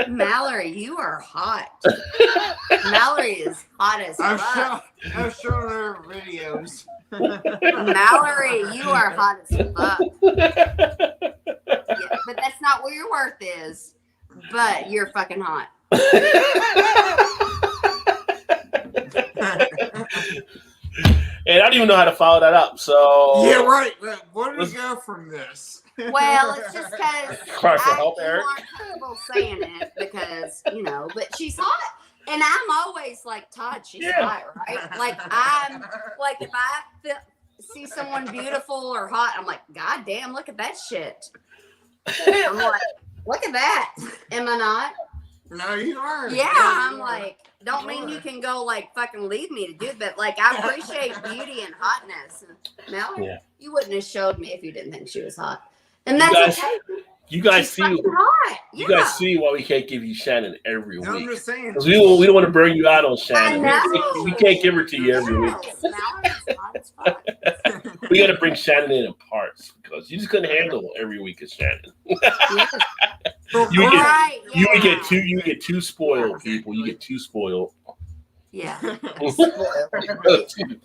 Mallory, you are hot. Mallory is hot as fuck. I've shown her videos. Mallory, you are hot as fuck. Yeah, but that's not what your worth is. But you're fucking hot. And I don't even know how to follow that up. So Yeah, right. Where do we go from this? Well, it's just because Cry for help, you Eric. aren't comfortable saying it because, but she's hot. And I'm always like, Todd, she's hot, right? Like, if I see someone beautiful or hot, I'm like, God damn, look at that shit. I'm like, look at that. Am I not? No, you are. Yeah, I'm like, don't mean you can go like fucking leave me to do it, but like I appreciate beauty and hotness. Mallory, you wouldn't have showed me if you didn't think she was hot. And that's okay. You guys She's fucking hot. You guys see why we can't give you Shannon every week. I'm just saying. Because we don't want to burn you out on Shannon. I know. We can't give her to you every week. Mallory's hot as fuck. We got to bring Shannon in parts because you just couldn't handle every week of Shannon. You would get too spoiled, people. You get too spoiled. Yeah.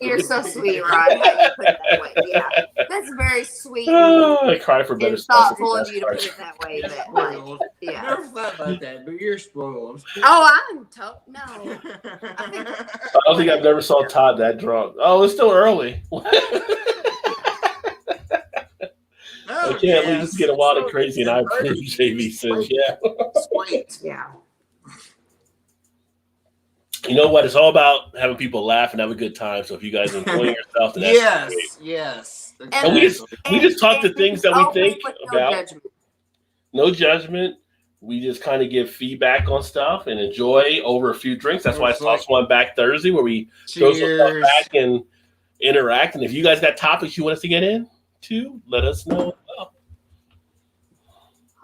You're so sweet, Rod. How you put it that way. Yeah. That's very sweet. I cry for better It's stuff. thoughtful of you to put it that way, but like, yeah. Never thought about that, but you're spoiled. Oh, I'm no. I don't think I've never saw Todd that drunk. Oh, it's still early. I can't leave this get wild and crazy, and I approve. JV says, yeah. Sweet. Yeah. You know what? It's all about having people laugh and have a good time. So if you guys enjoy yourself, then that's great. Yes. And we just talk the things that we think about. No judgment. We just kind of give feedback on stuff and enjoy over a few drinks. That's why I tossed one back Thursday where we throw some stuff back and interact. And if you guys got topics you want us to get into, let us know.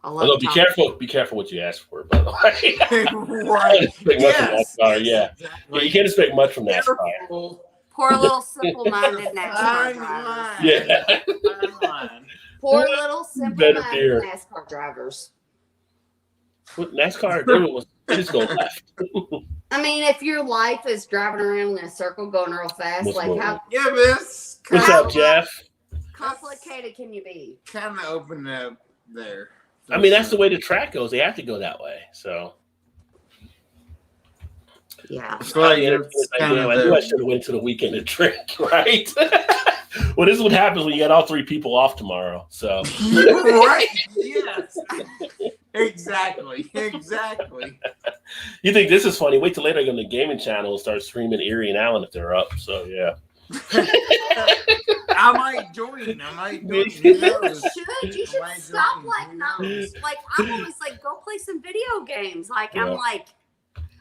Although be careful what you ask for, by the way. Right. Yeah, you can't expect much from NASCAR. Poor little simple-minded NASCAR drivers. Yeah. Poor little simple-minded NASCAR drivers. With NASCAR, they just go left. I mean, if your life is driving around in a circle, going real fast, how? Yeah, miss. What's up, Jeff? Complicated can you be? Kind of open up there. I mean, that's the way the track goes. They have to go that way. So, yeah. I knew I should have went to the weekend to drink, right? Well, this is what happens when you got all three people off tomorrow. So, right? Yes. Exactly. You think this is funny? Wait till later I go on the gaming channel and start streaming Erie and Allen if they're up. So, yeah. I might join. You should stop like I'm always like, go play some video games. I'm like,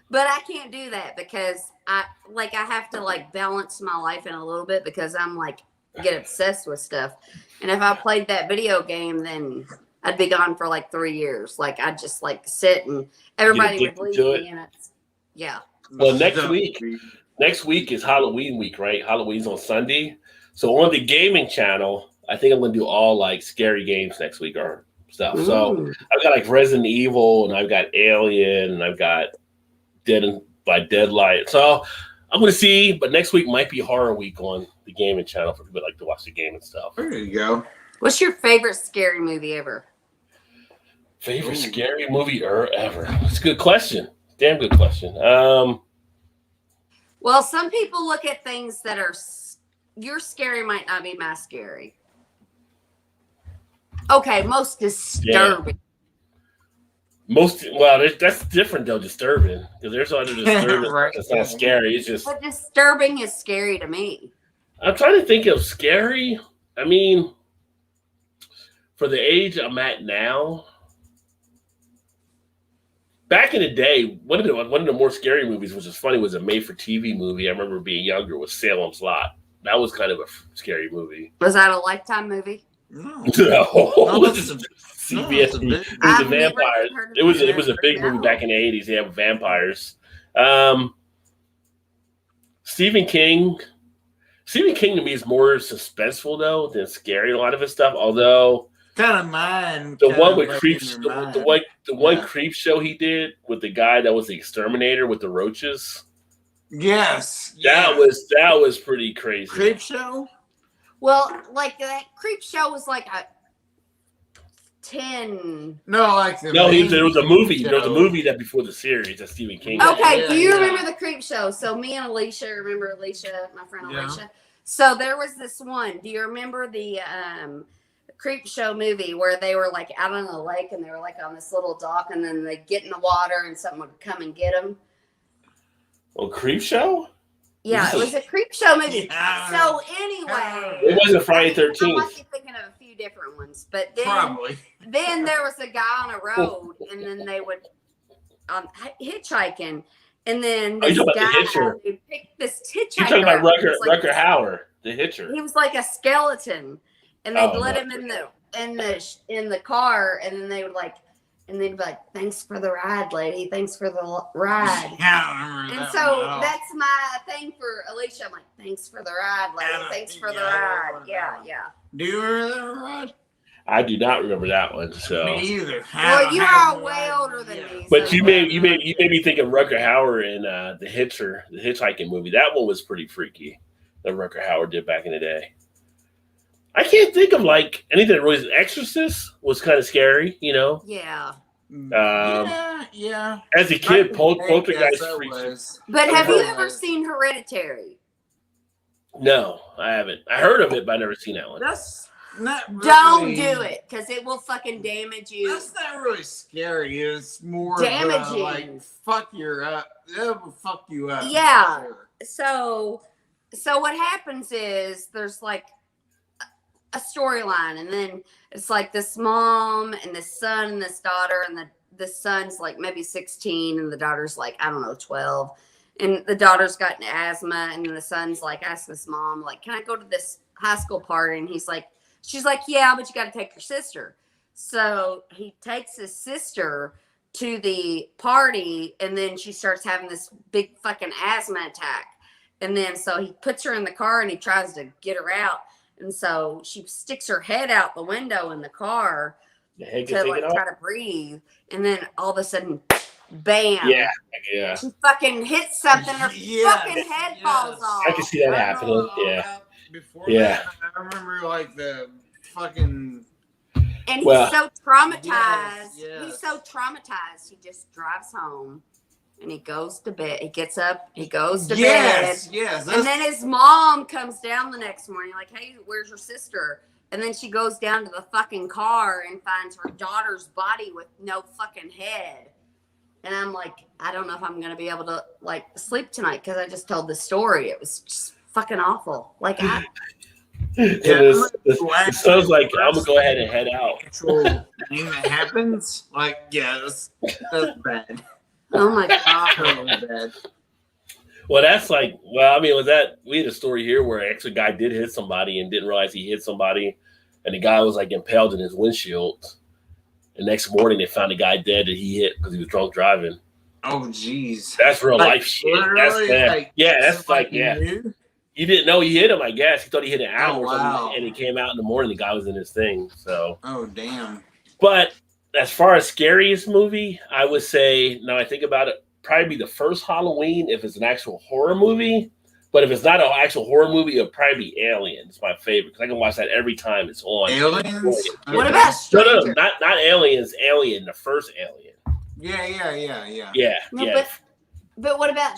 but I can't do that because I have to like balance my life in a little bit because I'm like get obsessed with stuff. And if I played that video game, then I'd be gone for like 3 years. Like I'd just like sit and everybody would leave me in it. Yeah. Well, next week is Halloween week, right? Halloween's on Sunday. So on the gaming channel, I think I'm going to do all like scary games next week or stuff. Ooh. So I've got like Resident Evil and I've got Alien and I've got Dead by Deadlight. So I'm going to see, but next week might be horror week on the gaming channel for people that like to watch the game and stuff. There you go. What's your favorite scary movie ever? Favorite scary movie ever? That's a good question. Damn good question. Well, some people look at things that are your scary might not be my scary. Okay, most disturbing. Yeah. That's different though, disturbing. Because there's other disturbing right. That's not scary. It's just. But disturbing is scary to me. I'm trying to think of scary. I mean, for the age I'm at now. Back in the day, one of the more scary movies, which is funny, was a made-for-TV movie. I remember being younger, was Salem's Lot. That was kind of a scary movie. Was that a Lifetime movie? No. No, it was it's CBS. a big- It was a I've never vampire. heard of It was that. a big movie back in the 80s. Yeah, with vampires. Stephen King. Stephen King to me is more suspenseful though than scary. A lot of his stuff, although kind of mine. the one with creeps, the one Yeah. creep show he did with the guy that was the exterminator with the roaches. Yes. That was pretty crazy. Creep show. Well, like that Creep Show was like a 10. No, like the No, main there was a movie. show. There was a movie that before the series that Stephen King. did. Okay, Yeah, do you yeah. remember the Creep Show? So me and Alicia, remember Alicia, my friend Yeah. Alicia? So there was this one. Do you remember the Creep Show movie where they were like out on a lake and they were like on this little dock and then they get in the water and someone would come and get them? Oh, Creep Show? Yeah, it was a Creep Show movie. Yeah. So anyway, It wasn't Friday I might 13th. be thinking of a few different ones, but then Probably. there was a guy on a road, and then they would hitchhiking, and then Oh, this you're talking about guy the Hitcher. would pick this hitchhiker. You're talking about up. Rucker, He was like- Rucker Hauer, the Hitcher. He was like a skeleton, and they'd Oh, let no. him in the car, and then they would like, and they'd be like, "Thanks for the ride, lady. Thanks for the ride." Yeah, I remember And that so one at all. that's my thing for Alicia. I'm like, "Thanks for the ride, lady. Yeah, Thanks for the yeah, I ride." remember Yeah, that one. yeah. Do you remember that, Rod? I do not remember that one. So, Me either. Well, you are way older than me. but so you made me think of Rucker Hauer in the Hitcher, the hitchhiking movie. That one was pretty freaky. That Rucker Hauer did back in the day. I can't think of like anything that really. Exorcist was kind of scary, you know. Yeah. Yeah. As a kid, Yes, Poltergeist that freaks. was. But have you Okay. ever seen Hereditary? No, I haven't. I heard of it, but I never seen that one. That's not really, Don't do it, because it will fucking damage you. That's not really scary. It's more Damaging. like fuck you up. It'll fuck you up. Yeah. for sure. So what happens is there's like a storyline, and then it's like this mom and this son and this daughter, and the son's like maybe 16 and the daughter's like, I don't know, 12. And the daughter's got an asthma, and the son's like, asks this mom, like, can I go to this high school party? And she's like, yeah, but you got to take your sister. So he takes his sister to the party, and then she starts having this big fucking asthma attack. And then so he puts her in the car and he tries to get her out. And so she sticks her head out the window in the car The head to gets like taken try off? to breathe. And then all of a sudden, bam. Yeah. She fucking hits something, her Yes, fucking head yes. falls off. I can see that I happening. know Yeah. about Before Yeah. that, I remember like the fucking. And he's Well- so traumatized. Yes. He's so traumatized. He just drives home and he goes to bed. He gets up, he goes to Yes. bed. Yes. And then his mom comes down the next morning, like, hey, where's your sister? And then she goes down to the fucking car and finds her daughter's body with no fucking head. And I'm like, I don't know if I'm going to be able to, like, sleep tonight because I just told the story. It was just fucking awful. Like, It sounds like I'm going to go ahead and head out. actual thing that happens. Like, yeah, that's bad. oh my God. Totally bad. Well, that's like, well, I mean, we had a story here where actually a guy did hit somebody and didn't realize he hit somebody. And the guy was like impaled in his windshield. The next morning, they found the guy dead that he hit because he was drunk driving. Oh, jeez. That's real Like, life shit. That's literally, bad. like, Yeah, that's like, you yeah. knew? He didn't know he hit him, I guess. He thought he hit an animal or wow. something. And he came out in the morning, the guy was in his thing. So, Oh, damn. but as far as scariest movie, I would say, now I think about it, probably be the first Halloween if it's an actual horror movie. But if it's not an actual horror movie, it'll probably be Alien. It's my favorite because I can watch that every time it's on. Aliens? What about No, Stranger? not Aliens. Alien, the first Alien. Yeah. Yeah, No, yeah. But what about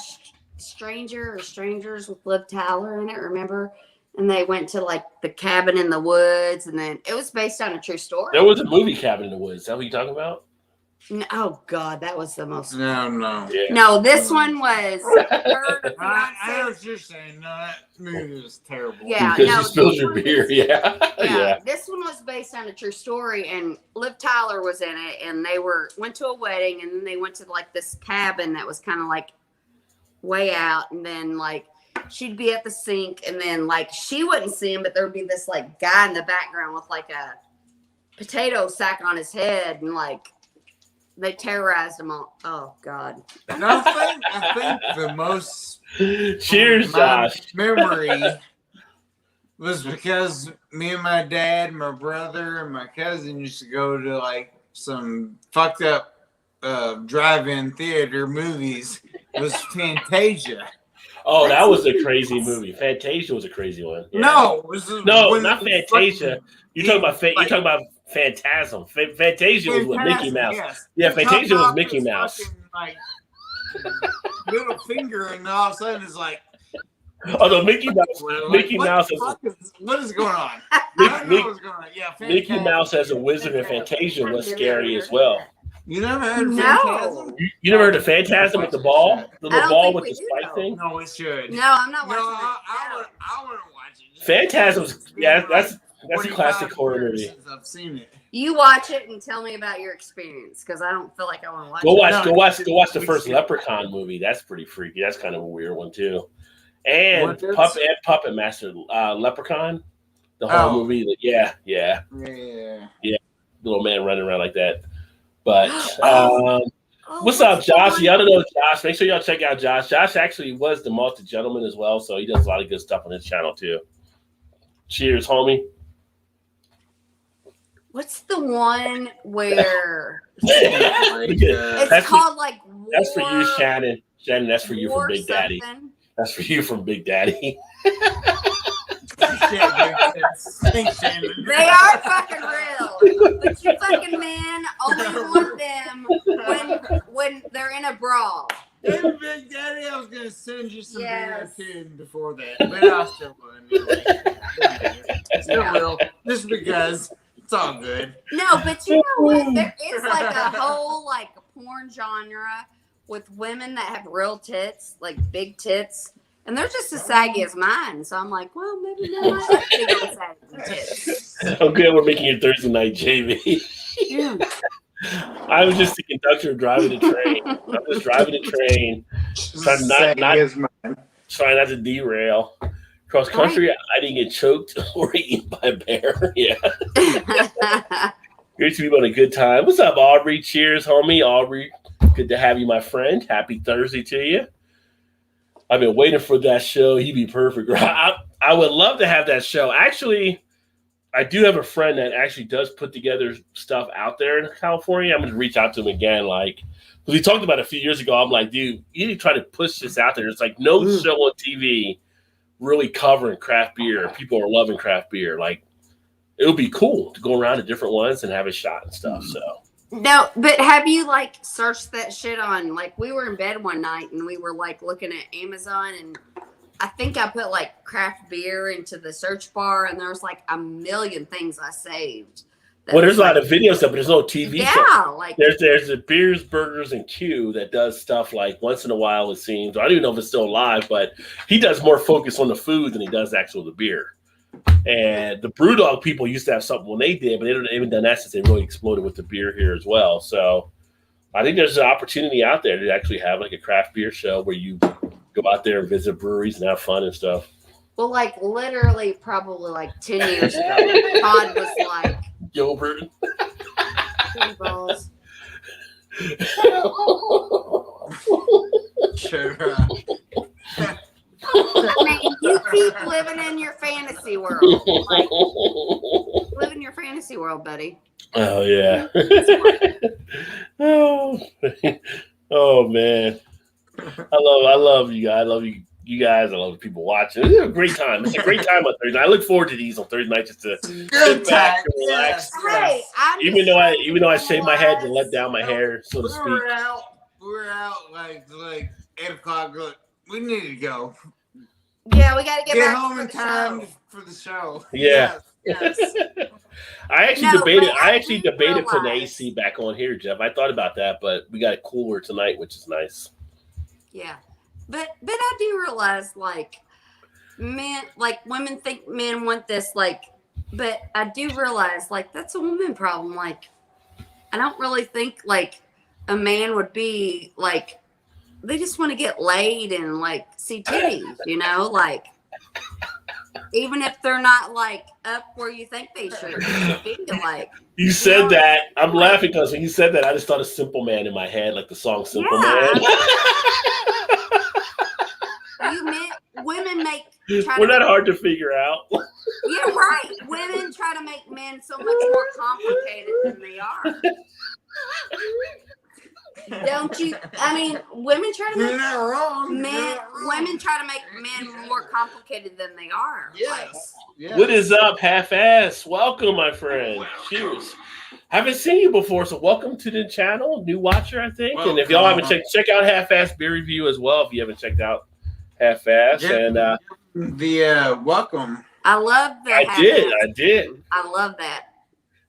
Stranger or Strangers with Liv Tyler in it? Remember? And they went to like the cabin in the woods, and then it was based on a true story. There was a movie, Cabin in the Woods. Is that what you're talking about? No, oh God, that was the most. No. Yeah. No, this one was. Her I know fiance- what you're saying. No, that movie was terrible. Yeah, Because no, you spilled this your one beer. was- Yeah. Yeah, this one was based on a true story, and Liv Tyler was in it, and they went to a wedding, and then they went to like this cabin that was kind of like way out, and then like she'd be at the sink, and then like she wouldn't see him, but there would be this like guy in the background with like a potato sack on his head, and like they terrorized him all. Oh God! And I think the most Cheers, Josh. memory was because me and my dad, my brother, and my cousin used to go to like some fucked up drive-in theater movies. It was Fantasia. Oh, that was a crazy movie. Fantasia was a crazy one. Yeah. No, Not Fantasia. You're talking about you're talking about Phantasm. Fantasia was with Mickey Mouse. Yes. Yeah, Fantasia was Mickey Mouse. Fucking, like, little finger, and all of a sudden it's like, oh no, Mickey Mouse. like, Mickey Mouse what is going on? I don't know what's going on. Yeah, Mickey Mouse as a wizard in Fantasia was scary as well. You never heard of No. Phantasm? You never heard of Phantasm with the ball? The I little don't ball think with we the do, spike though. thing? No, we should. No, I'm not No, watching I it. want to watch it. Phantasm's that's a 45 classic horror years movie. since I've seen it. You watch it and tell me about your experience, because I don't feel like I want to watch Go it. watch the first Leprechaun movie. That's pretty freaky. That's kind of a weird one too. And Puppet Master Leprechaun, the whole movie. Yeah, little man running around like that. But what's up, Josh? Y'all don't know Josh. Make sure y'all check out Josh. Josh actually was the Malta Gentleman as well, so he does a lot of good stuff on his channel too. Cheers, homie. What's the one where It's That's called like War? That's for you, Shannon. Shannon, that's for you from Big Daddy. something? That's for you from Big Daddy. They are fucking real, but you fucking men only want them when they're in a brawl. Hey, Big Daddy, I was gonna send you some Yes. beer before that, but I still wouldn't. Still will, just because it's all good. No, but you know what? There is like a whole like porn genre with women that have real tits, like big tits, and they're just as saggy as mine. So I'm like, well, maybe they might like big old saggy tits. I'm good. We're making it Thursday night, JV. Yeah. I was just the conductor driving the train. I'm just driving the train, trying not to derail. Cross country, I didn't get choked or eaten by a bear. Yeah. Great to be on a good time. What's up, Aubrey? Cheers, homie. Aubrey, good to have you, my friend. Happy Thursday to you. I've been waiting for that show. He'd be perfect. I would love to have that show. Actually, I do have a friend that actually does put together stuff out there in California. I'm going to reach out to him again. Like, because we talked about it a few years ago. I'm like, dude, you need to try to push this out there. It's like no show on TV really covering craft beer. People are loving craft beer. Like, it would be cool to go around to different ones and have a shot and stuff. So No, but have you like searched that shit on? Like, we were in bed one night and we were like looking at Amazon, and I think I put like craft beer into the search bar, and there was like a million things I saved. Well, there's a lot of video stuff, but there's no TV Yeah, show. like There's the Beers, Burgers, and Q that does stuff like once in a while, it seems. I don't even know if it's still live, but he does more focus on the food than he does actual the beer. And the Brewdog people used to have something when they did, but they haven't even done that since they really exploded with the beer here as well. So I think there's an opportunity out there to actually have like a craft beer show where you go out there and visit breweries and have fun and stuff. well, like literally probably like 10 years ago, Todd was like, Gilbert. "Two balls." Sure. I mean, you keep living in your fantasy world. Like, live in your fantasy world, buddy. Oh yeah. Oh man. I love you guys. I love you guys. I love the people watching. It's a great time. It's a great time on Thursday night. I look forward to these on Thursday night just to Good sit back time. and relax. Hey, I'm Even though I shave my head to let down my hair, so to speak. We're out like 8:00. Look, we need to go. Yeah, we got to get back home for in the time show. for the show. Yeah. Yes. I actually No, debated. but I I actually do debated putting realize- AC back on here, Jeff. I thought about that, but we got it cooler tonight, which is nice. Yeah, but I do realize like women think men want this, like, but I do realize like that's a woman problem. Like, I don't really think like a man would be like they just want to get laid and like see titties, you know, like even if they're not like up where you think they should be, like. You said that. I'm laughing because when you said that, I just thought of Simple Man in my head, like the song Simple Man. Women make. We're not hard to figure out. Yeah, right. Women try to make men so much more complicated than they are. Don't you? I mean, women try to make women try to make men more complicated than they are. Yes. Yes. What is up, half-ass? Welcome, my friend. Cheers. Haven't seen you before, so welcome to the channel. New watcher, I think. And if y'all haven't check out Half-Ass Beer Review as well. If you haven't checked out Half-Ass, welcome. I love that. I did. I love that.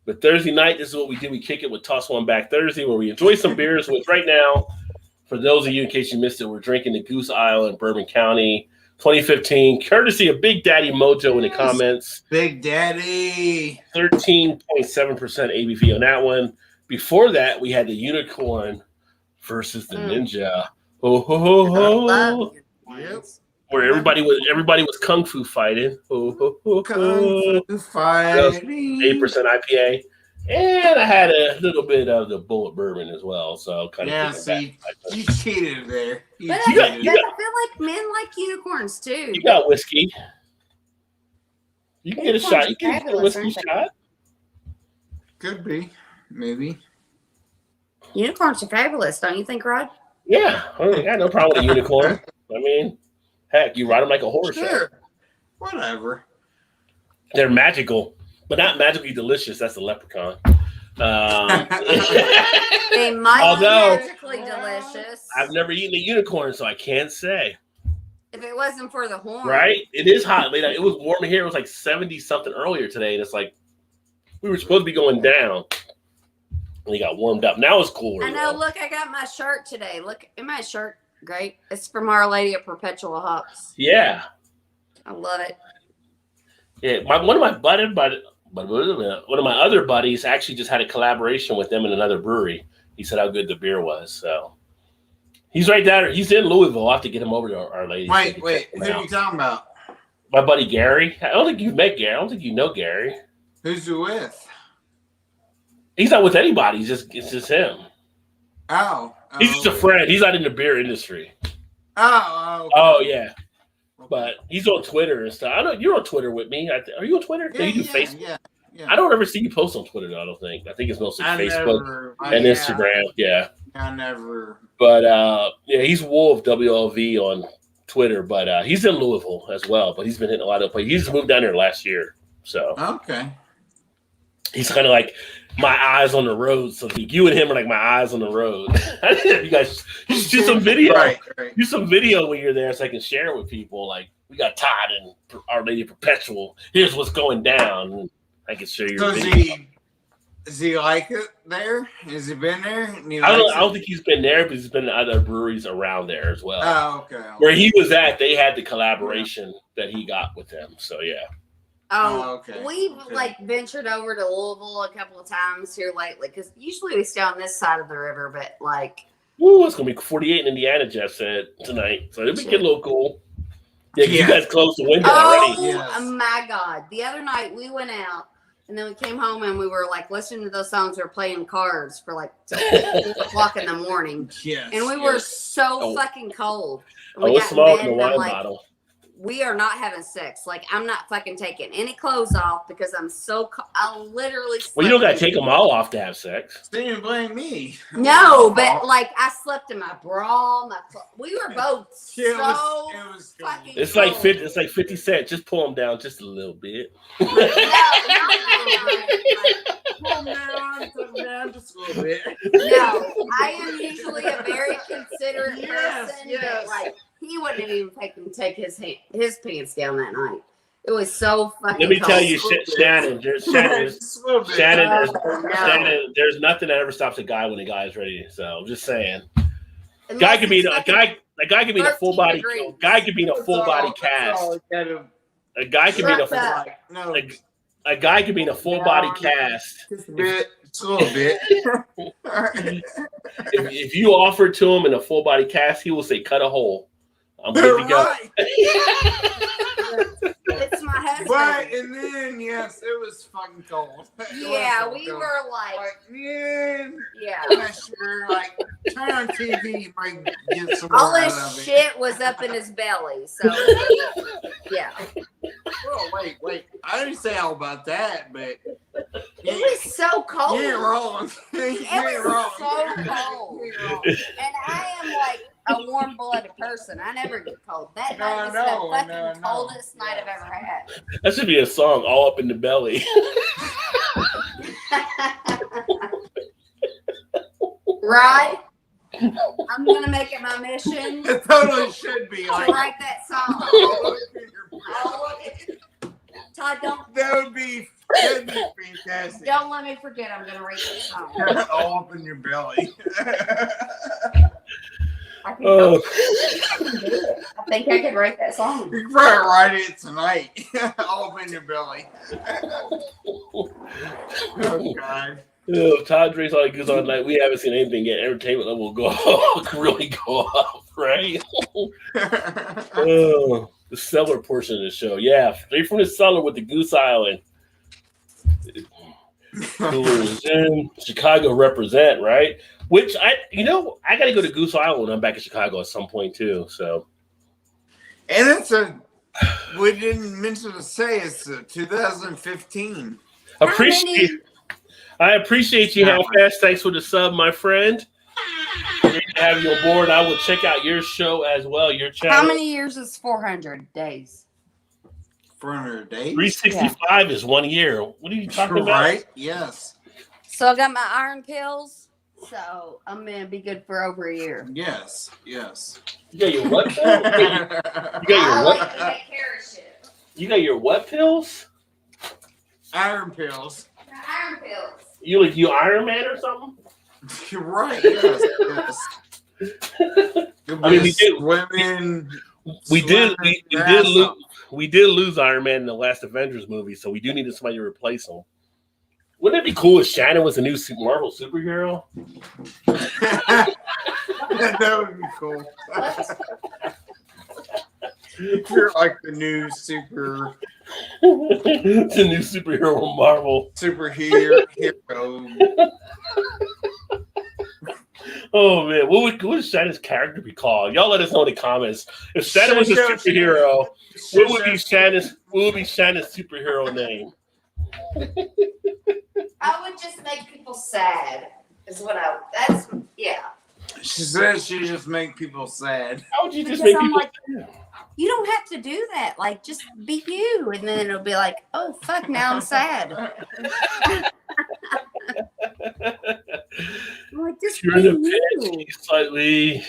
But Thursday night, this is what we do. We kick it with Toss One Back Thursday, where we enjoy some beers. Which right now, for those of you, in case you missed it, we're drinking the Goose Isle in Bourbon County 2015, courtesy of Big Daddy Mojo in the comments. Big Daddy. 13.7% ABV on that one. Before that, we had the Unicorn versus the Ninja. Oh, ho, ho, ho. Yep. Where everybody was kung fu fighting. Kung fu fighting. 8% IPA. And I had a little bit of the bullet bourbon as well. So kind of see, you cheated there. I feel like men like unicorns too. You got whiskey. You can get a shot. You can get a whiskey shot. Could be. Maybe. Unicorns are fabulous, don't you think, Rod? Yeah. I got no problem with a unicorn. I mean, heck, you ride them like a horse. Sure. Whatever. They're magical, but not magically delicious. That's the leprechaun. They might be magically delicious. I've never eaten a unicorn, so I can't say. If it wasn't for the horn. Right? It is hot. It was warm here. It was like 70-something earlier today. And it's like, we were supposed to be going down. And it got warmed up. Now it's cooler. I know. Look, I got my shirt today. Look at my shirt. Great. It's from Our Lady of Perpetual Hops. Yeah. I love it. Yeah. One of my other buddies actually just had a collaboration with them in another brewery. He said how good the beer was. So he's right there. He's in Louisville. I'll have to get him over to Our Lady. Wait. Who are you talking about? My buddy Gary. I don't think you've met Gary. I don't think you know Gary. Who's you with? He's not with anybody. It's just him. Oh. He's just a friend. He's not in the beer industry. Oh, yeah. But he's on Twitter and stuff. I know you're on Twitter with me. Are you on Twitter? Yeah, you do Facebook? Yeah. I don't ever see you post on Twitter, though, I don't think. I think it's mostly Facebook and Instagram. Yeah. I never. But, he's Wolf WLV on Twitter. But he's in Louisville as well. But he's been hitting a lot of places. He just moved down there last year. So. Okay. He's kind of like my eyes on the road. So you and him are like my eyes on the road. You guys just do some video. Right. Do some video when you're there so I can share it with people. Like, we got Todd and Our Lady Perpetual. Here's what's going down. And I can show you. Does he like it there? Has he been there? I don't think he's been there, but he's been to other breweries around there as well. Oh, okay. Where he was at, they had the collaboration that he got with them. So, yeah. Okay. We've ventured over to Louisville a couple of times here lately because usually we stay on this side of the river, but it's gonna be 48 in Indiana, Jeff said tonight, so it'll be getting a little cool. Yeah, you guys closed the window already. Oh my God! The other night we went out and then we came home and we were listening to those songs. We were playing cards for 4 o'clock in the morning. Yes, and we were so fucking cold. And we got smoking a wine bottle. We are not having sex. I'm not fucking taking any clothes off because I'm so. I literally. Well, you don't gotta take them all off to have sex. They didn't blame me. No, but I slept in my bra. We were both fucking. It's like 50. It's like 50 Cent. Just pull them down just a little bit. Pull them down just a little bit. No, I am usually a very considerate person. But he wouldn't even take his pants down that night. It was so fucking. Let me tell you, Shannon. There's nothing that ever stops a guy when a guy is ready. So I'm just saying, a guy could be in a full body. Guy could be in a full body cast. A guy could be in a full body cast. Just a bit. Just a little bit. If you offer it to him in a full body cast, he will say, "Cut a hole. I'm good to go." Right. It's my husband. But and then yes, it was fucking cold. Yeah, we were like, man, yeah. I'm not sure. Like, turn on TV, you might get some All more this out of it. shit was up in his belly. So, yeah. Oh, wait. I didn't say all about that, but It was so cold. you ain't wrong. You It ain't was wrong. so cold. You ain't wrong. And I am like a warm-blooded person. I never get cold. That night was No, the fucking no. coldest night I've ever had. That should be a song, "All Up in the Belly." Right? I'm gonna make it my mission It totally should be to like write that song. Todd, that'd be fantastic. don't let me forget. I'm gonna write that song. All up in your belly. I think, Oh, I think I could write that song. You can probably write it tonight. All up in your belly. Oh God. if Todd drinks all he goes on night, we haven't seen anything yet. Entertainment level will go really go up, right? Oh, the cellar portion of the show. Yeah, straight from the cellar with the Goose Island. Coolers in. Chicago represent, right? Which I got to go to Goose Island when I'm back in Chicago at some point too. So, And we didn't mention to say it's 2015. I appreciate you, Half-Ass. Thanks for the sub, my friend. Great to have you on board. I will check out your show as well. Your channel. How many years is 400 days? 400 days? 365 is 1 year. What are you talking about? Right? Yes. So I got my iron pills. So I'm gonna be good for over a year. Yes. You got your what? You got your I what? like to take care of shit. You got your what pills? Iron pills. My iron pills. You Iron Man or something? You're right. Yes. I mean, we did. Women. We did lose Iron Man in the last Avengers movie, so we do need somebody to replace him. Wouldn't it be cool if Shannon was a new Marvel superhero? That would be cool. You're like the new It's a new superhero from Marvel. superhero. Oh man, what would Shannon's character be called? Y'all let us know in the comments. If Shannon was a superhero, what would be Shannon's superhero name? I would just make people sad. She says she just make people sad. How would you just Because make I'm people like, you don't have to do that. Like, just be you. And then it'll be like, oh, fuck, now I'm sad. I'm like, just You're be in a you. pinch, slightly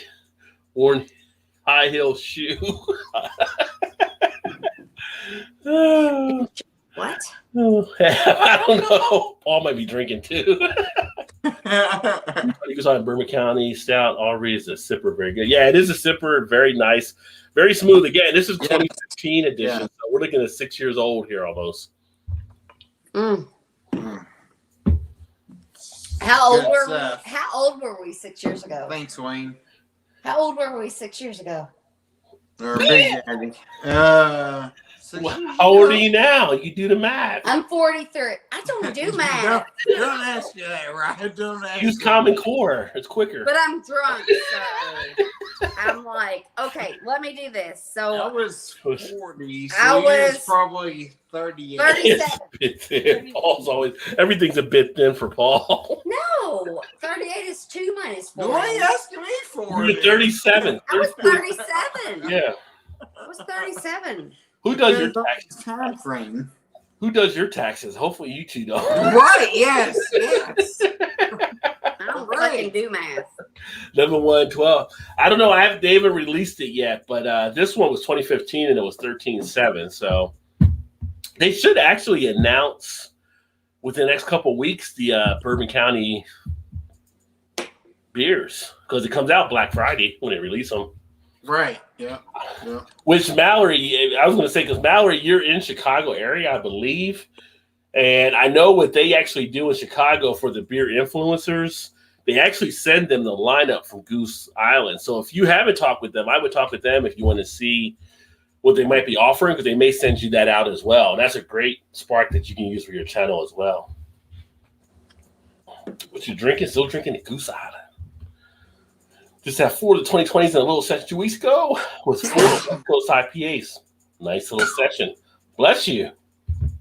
worn high heel shoe. What? I don't know. Paul might be drinking too. He goes on Bourbon County Stout. All reads a sipper, very good. Yeah, it is a sipper, very nice, very smooth. Again, this is 2015 edition, so we're looking at 6 years old here almost. Mm. How old were we 6 years ago? Thanks, Wayne. How old were we 6 years ago? Or Big Daddy. How old are you now? You do the math. I'm 43. I don't do math. Don't ask you that, right? Don't ask Use you Common that. Core. It's quicker. But I'm drunk, so I'm like, okay, let me do this. I So was 40, so I you was was probably 38. 37. It's a bit thin. Paul's always everything's a bit thin for Paul. No, 38 is 2 minus 4. What are you asking me for? You're 37. I was 37. Yeah. I was 37. Who does your There's taxes? time frame. Who does your taxes? Hopefully you two don't. Right, yes. I don't fucking do math. 11, 1, 12. I don't know. I haven't. They haven't released it yet, but this one was 2015 and it was 13.7. So they should actually announce within the next couple of weeks the Bourbon County beers because it comes out Black Friday when they release them. Right, yeah. Which Mallory, I was going to say, because Mallory, you're in Chicago area, I believe. And I know what they actually do in Chicago for the beer influencers. They actually send them the lineup from Goose Island. So if you haven't talked with them, I would talk with them if you want to see what they might be offering, because they may send you that out as well. And that's a great spark that you can use for your channel as well. What you drinking? Still drinking the Goose Island. Just had 4 of the 2020s in a little session 2 weeks ago with 4 West Coast IPAs. Nice little session. Bless you.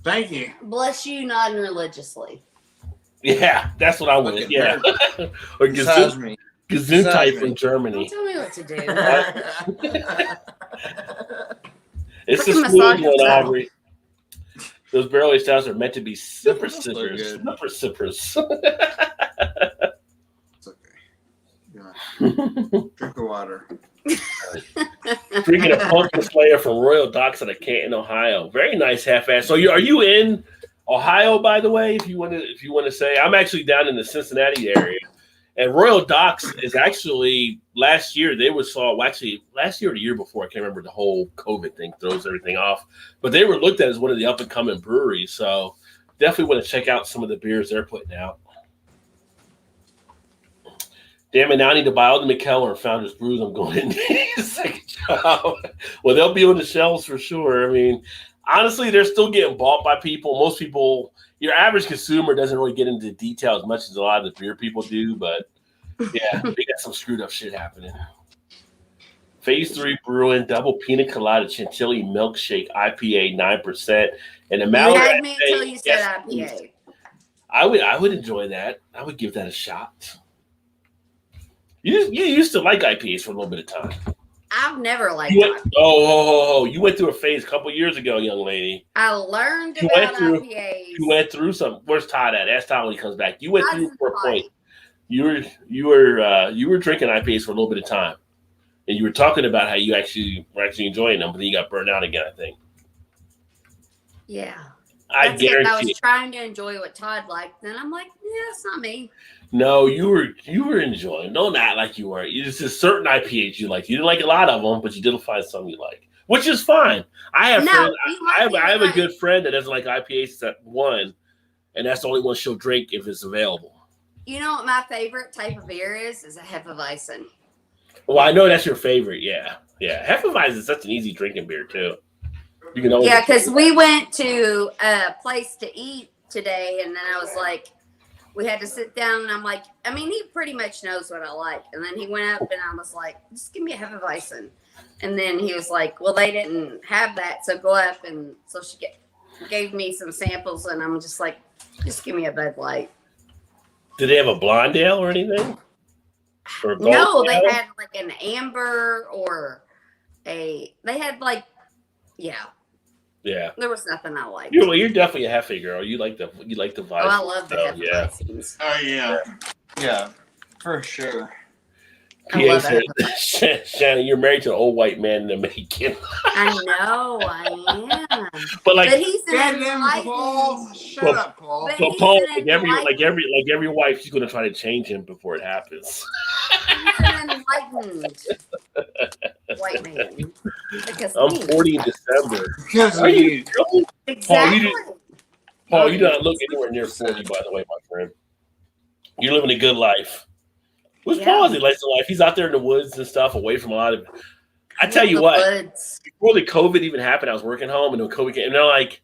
Thank you. Bless you, non-religiously. Yeah, that's what I wanted. Yeah. Or Gesundheit from Germany. Don't tell me what to do. It's the smooth one, Aubrey. Those barrel-aged styles are meant to be sipper sippers. Sipper sippers. It's okay. Yeah. Drink the water. Drinking a pumpkin slayer from Royal Docks out of Canton, Ohio. Very nice half-ass. So are you in Ohio, by the way? If you want to say, I'm actually down in the Cincinnati area, and Royal Docks is actually last year or the year before, I can't remember, the whole COVID thing throws everything off, but they were looked at as one of the up and coming breweries. So definitely want to check out some of the beers they're putting out. Damn it, now I need to buy all the McKellar and Founders Brews. I'm going in the second job. Well, they'll be on the shelves for sure. I mean, honestly, they're still getting bought by people. Most people, your average consumer doesn't really get into detail as much as a lot of the beer people do, but yeah, they got some screwed up shit happening. Phase 3 Brewing, double pina colada chantilly milkshake IPA 9%. And the You had me until you said IPA. I would enjoy that. I would give that a shot. You used to like IPAs for a little bit of time. I've never liked IPAs. You went through a phase a couple years ago, young lady. I learned about IPAs. You went through some. Where's Todd at? Ask Todd when he comes back. You went through for a point. You were drinking IPAs for a little bit of time, and you were talking about how you were actually enjoying them, but then you got burned out again, I think. Yeah. I guarantee. I was trying to enjoy what Todd liked, and I'm like, yeah, it's not me. No, you were enjoying. No, not like you weren't. It's just certain IPAs you like. You didn't like a lot of them, but you did find some you like, which is fine. I have a good friend that doesn't like IPAs except one, and that's the only one she'll drink if it's available. You know what my favorite type of beer is a Hefeweizen. Well, I know that's your favorite. Yeah. Hefeweizen is such an easy drinking beer too. You can always because we went to a place to eat today, and then I was like, we had to sit down, and I'm like, I mean, he pretty much knows what I like. And then he went up, and I was like, just give me a Hefeweizen. And then he was like, well, they didn't have that, so go up. And so she gave me some samples, and I'm just like, just give me a Bud Light. Did they have a blonde ale or anything? Or no, they had like an amber or they had like, yeah. There was nothing I liked. You're definitely a Hefe girl. You like the vibe. Oh, I love the Hefeweizens. Yeah, for sure. PA said, Shannon, you're married to an old white man in the making. I know, I am. But he's an enlightened. Shut up, Paul. So Paul, like every wife, she's gonna try to change him before it happens. He's an enlightened white man. I'm 40 in December. Because of you. Exactly. Paul, you don't look anywhere near 40, by the way, my friend. You're living a good life. Who's Paul? He likes the life. He's out there in the woods and stuff, away from a lot of. I tell you what, before the COVID even happened, I was working home, and when COVID came, and they're like,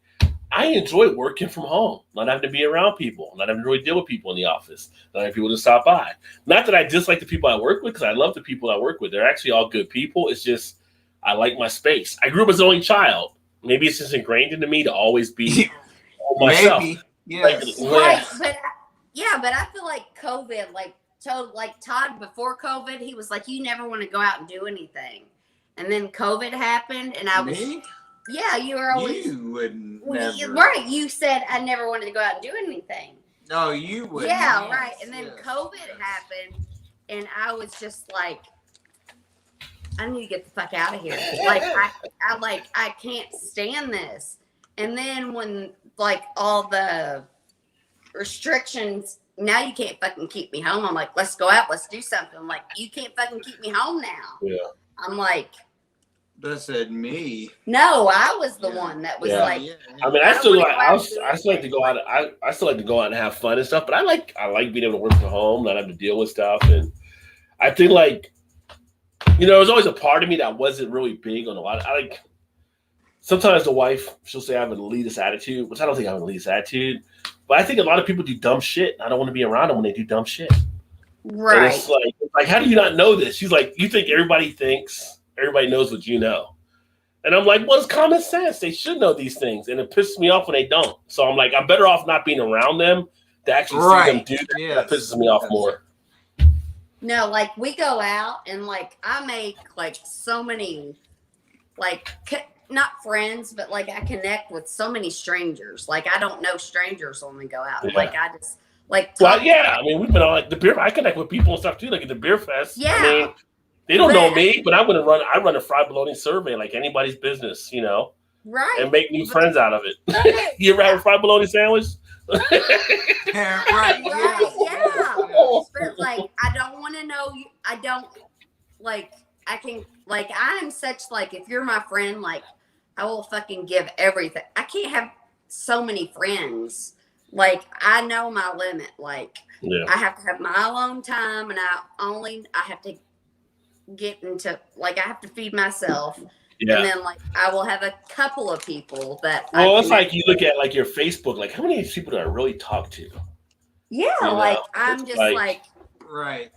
I enjoy working from home, not having to be around people, not having to really deal with people in the office, not having people to stop by. Not that I dislike the people I work with, because I love the people I work with. They're actually all good people. It's just I like my space. I grew up as an only child. Maybe it's just ingrained into me to always be myself. Maybe, yes. But I feel like COVID, like Todd before COVID, he was like, you never want to go out and do anything. And then COVID happened, and I was, you were always, you wouldn't, never. Right? You said I never wanted to go out and do anything. No, you wouldn't. Yeah, right. And then COVID happened, and I was just like, I need to get the fuck out of here. Like I can't stand this. And then when all the restrictions. Now you can't fucking keep me home. I'm like, let's go out. Let's do something. I'm like, you can't fucking keep me home now. Yeah. I'm like, That said me. No, I was the Yeah. one that was Yeah. like, I mean, I I don't still wanna like. go out and do I still like to go out. I still like to go out and have fun and stuff. But I like being able to work from home, not have to deal with stuff. And I think like, there's always a part of me that wasn't really big on a lot. I like sometimes the wife she'll say I have an elitist attitude, which I don't think I have an elitist attitude. But I think a lot of people do dumb shit. I don't want to be around them when they do dumb shit. right. And it's like, how do you not know this? She's like, you think everybody knows what you know. And I'm like, well, it's common sense. They should know these things. And it pisses me off when they don't. So I'm like, I'm better off not being around them to actually see them do that. Yes. That pisses me off more. No, like we go out and like I make like so many, like not friends, but like I connect with so many strangers. Like I don't know strangers when we go out. Yeah. Like I just like Well, yeah. I mean, we've been on like the beer. I connect with people and stuff too, like at the beer fest. Yeah. I mean, they don't know me, but I run a fried bologna survey like anybody's business, right. and make new friends out of it. You ever have a fried bologna sandwich? Yeah, right. Yeah. But like I don't want to know you. I don't like I can like I am such like if you're my friend, like I will fucking give everything. I can't have so many friends. Like I know my limit. Like I have to have my alone time, and I have to get into like I have to feed myself. Yeah. And then like I will have a couple of people that it's like you look at like your Facebook, like how many people do I really talk to? Yeah, like I'm just like right.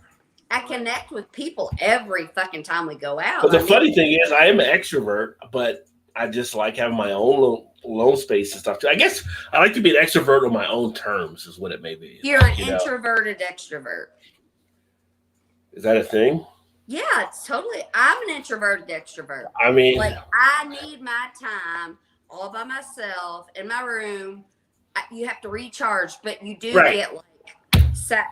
I connect with people every fucking time we go out. But the funny thing is I am an extrovert, but I just like having my own alone space and stuff too. I guess I like to be an extrovert on my own terms is what it may be. You're an introverted extrovert. Is that a thing? Yeah, it's totally. I'm an introverted extrovert. I mean, like I need my time all by myself in my room. You have to recharge, but you do get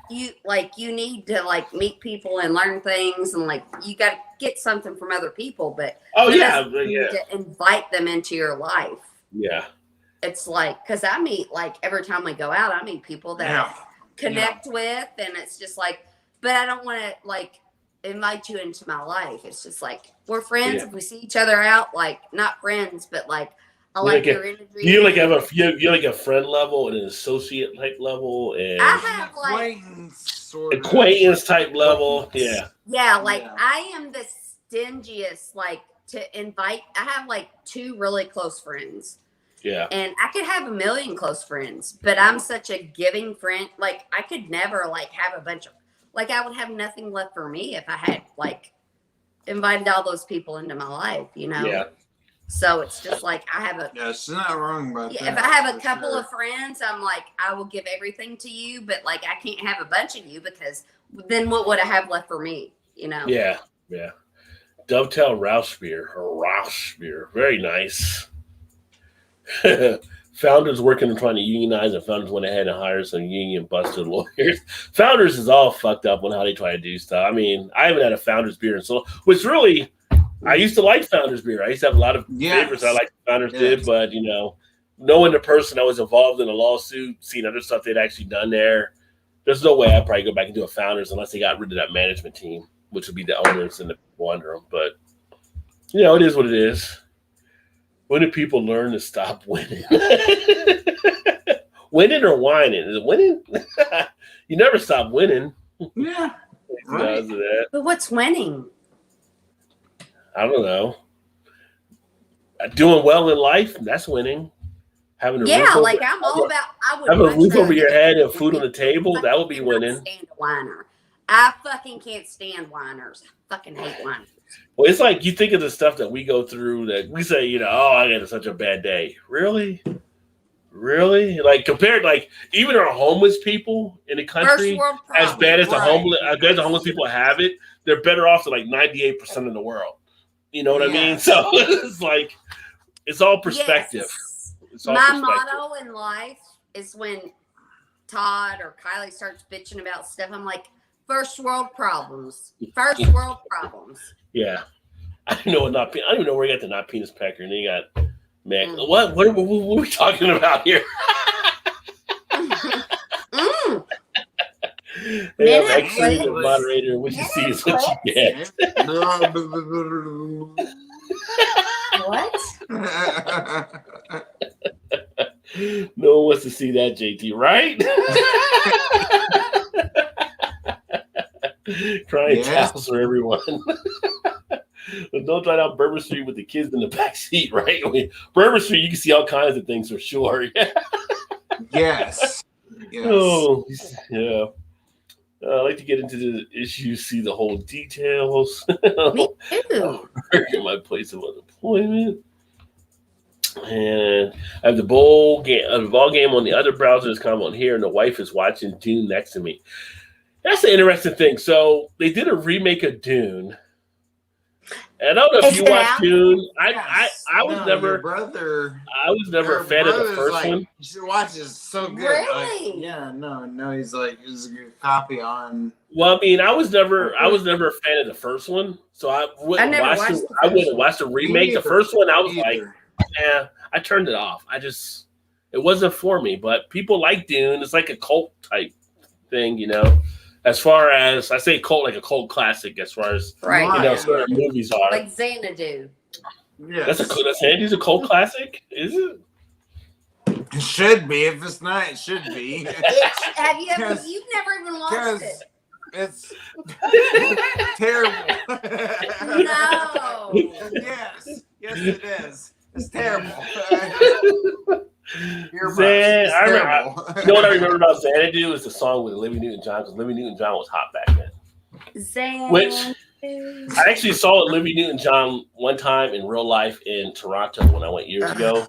you need to like meet people and learn things, and like you got to get something from other people. But you need to invite them into your life. Yeah, it's like because I meet like every time we go out, I meet people that I connect with, and it's just like, but I don't want to like invite you into my life. It's just like we're friends if we see each other out, like not friends, but like I like your energy. You like have you're like a friend level and an associate type level, and I have like acquaintance type level. Yeah, like I am the stingiest like to invite. I have like 2 really close friends. Yeah. And I could have 1 million close friends, but I'm such a giving friend. Like I could never like have a bunch of like I would have nothing left for me if I had like invited all those people into my life, Yeah. So it's just like I have a. Yeah, it's not wrong about that. If I have a couple of friends, I'm like I will give everything to you, but like I can't have a bunch of you because then what would I have left for me? Yeah. Yeah. Dovetail Roush beer, very nice. Founders working and trying to unionize, and Founders went ahead and hired some union busted lawyers. Founders is all fucked up on how they try to do stuff. I mean, I haven't had a Founders beer in so long, which really, I used to like Founders beer. I used to have a lot of favorites I like Founders did, but knowing the person that was involved in a lawsuit, seeing other stuff they'd actually done there, there's no way I'd probably go back and do a Founders unless they got rid of that management team, which would be the owners and the people under them. But it is what it is. When do people learn to stop winning? Winning or whining? Is it winning? You never stop winning. Yeah. Right. But what's winning? I don't know. Doing well in life, that's winning. Having a roof over, I'm all about. I would have a roof over your head and food on the table. That would be winning. Stand a whiner. I fucking can't stand whiners. I fucking hate whiners. Well, it's like you think of the stuff that we go through that we say, I had such a bad day. Really? Like compared, like even our homeless people in the country, as bad as the homeless people have it, they're better off than like 98% of the world. You know what I mean? So it's like it's all perspective. Yes. It's all perspective. Motto in life is when Todd or Kylie starts bitching about stuff, I'm like, first world problems. First world problems. Yeah. I don't even know where you got the not penis pecker, and then you got What are we talking about here? Actually, the moderator, what you see is what you get. What? No one wants to see that, JT, right? Crying towels for everyone. But don't try out Bourbon Street with the kids in the back seat, right? I mean, Bourbon Street, you can see all kinds of things for sure. Yes. Oh, yeah. I like to get into the issues, see the whole details. Me too. At my place of unemployment. And I have the ball game on the other browser is kind of on here, and the wife is watching Dune next to me. That's an interesting thing. So they did a remake of Dune. And I don't know if you watched Dune. I was never a fan of the first one. You should watch it. It's so good. Really? He's like, it's a good copy on. Well, I mean, I was never a fan of the first one, so I wouldn't watch the remake. The first one, I was like, yeah, I turned it off. It wasn't for me. But people like Dune. It's like a cult type thing, you know. As far as I say, cult, like a cult classic. As far as certain movies are, like Xanadu. Yeah, that's Xanadu's a cult classic. Is it? It should be. If it's not, it should be. Have you ever? You've never even watched it. It's terrible. No. Yes, it is. It's terrible. You know what I remember about Xanadu is the song with Olivia Newton-John, because Olivia Newton-John was hot back then. Xanadu. Which I actually saw Olivia Newton-John one time in real life in Toronto when I went years ago.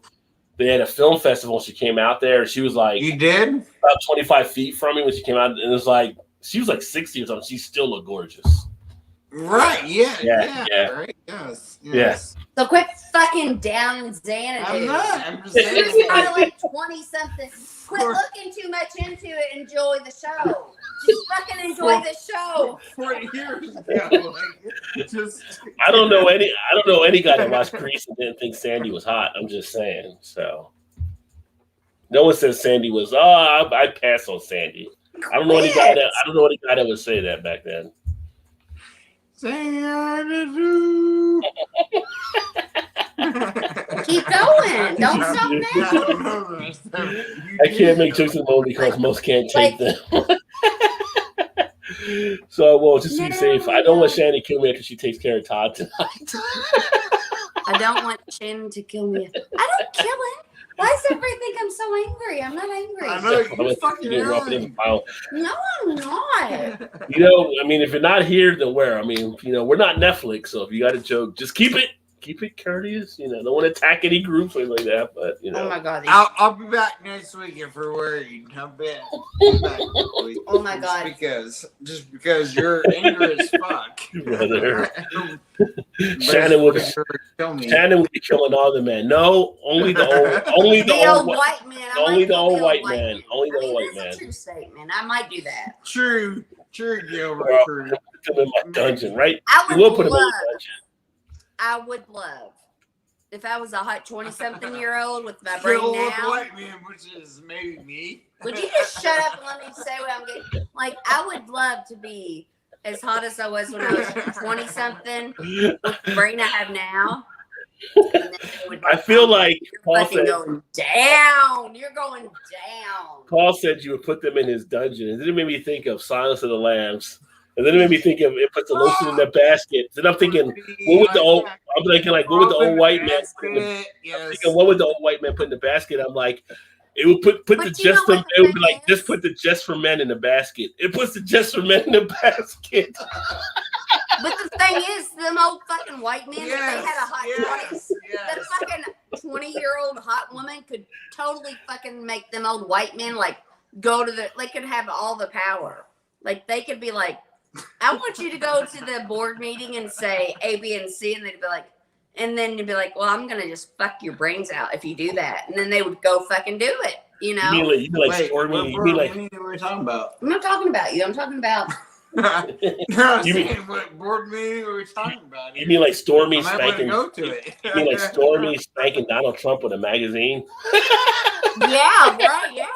They had a film festival. She came out there. She was like, you did? About 25 feet from me when she came out, and it was like she was like 60 or something. She still looked gorgeous. Right? Yeah. Right? Yes. So quit fucking down Xanadu. I'm not. I'm just saying. You're probably like 20-something. Quit looking too much into it. Enjoy the show. Just fucking enjoy the show. 40 years ago. I don't know any guy that watched Grease and didn't think Sandy was hot. I'm just saying. So no one says Sandy was. I'd pass on Sandy. I don't know any guy that would say that back then. Xanadu. Keep going. Don't stop now. I can't make jokes anymore because most can't take them. So, just to be safe, I don't want Shannon to kill me after she takes care of Todd tonight. I don't want Shannon to kill me. I don't kill him. Why does everybody think I'm so angry? I'm not angry. I know, you're fucking angry. No, I'm not. You know, I mean, if you're not here, then where? I mean, you know, we're not Netflix, so if you got a joke, just keep it courteous. You know, don't want to attack any groups or anything like that. But you know, oh my god, I'll be back next week if we're worried. I'll bet. Oh my god, just because you're angry as fuck, brother. Shannon would be killing all the men. No, only the old white man. Only the old white man. Only the old white man. That's a true statement. I might do that. True, Gilbert. Well, true. Put them in my dungeon, right? I would put them in the dungeon. I would love if I was a hot 20-something-year-old with my brain now. White man, which is maybe me. Would you just shut up and let me say what I'm getting? Like, I would love to be as hot as I was when I was 20-something with the brain I have now. I feel like Paul said, going down. You're going down. Paul said you would put them in his dungeon. And then it made me think of Silence of the Lambs. And then it made me think of it puts the lotion in the basket. Then I'm thinking, what would the old white man put in the, I'm thinking, what would the old white man put in the basket? I'm like, it would put the just for, it would be like, just put the just for men in the basket. It puts the just for men in the basket. But the thing is, them old fucking white men, if they had a hot 20s, that fucking 20-year-old hot woman could totally fucking make them old white men like go to they could have all the power. Like they could be like, I want you to go to the board meeting and say A, B, and C, and they'd be like, and then you'd be like, well, I'm gonna just fuck your brains out if you do that, and then they would go fucking do it, you know? You'd be like, Stormy. You'd be like, what are we talking about? I'm not talking about you. I'm talking about. What board meeting are we talking about? You mean like Stormy spanking? Go to it. You mean like Stormy spanking Donald Trump with a magazine? Yeah, right. Yeah.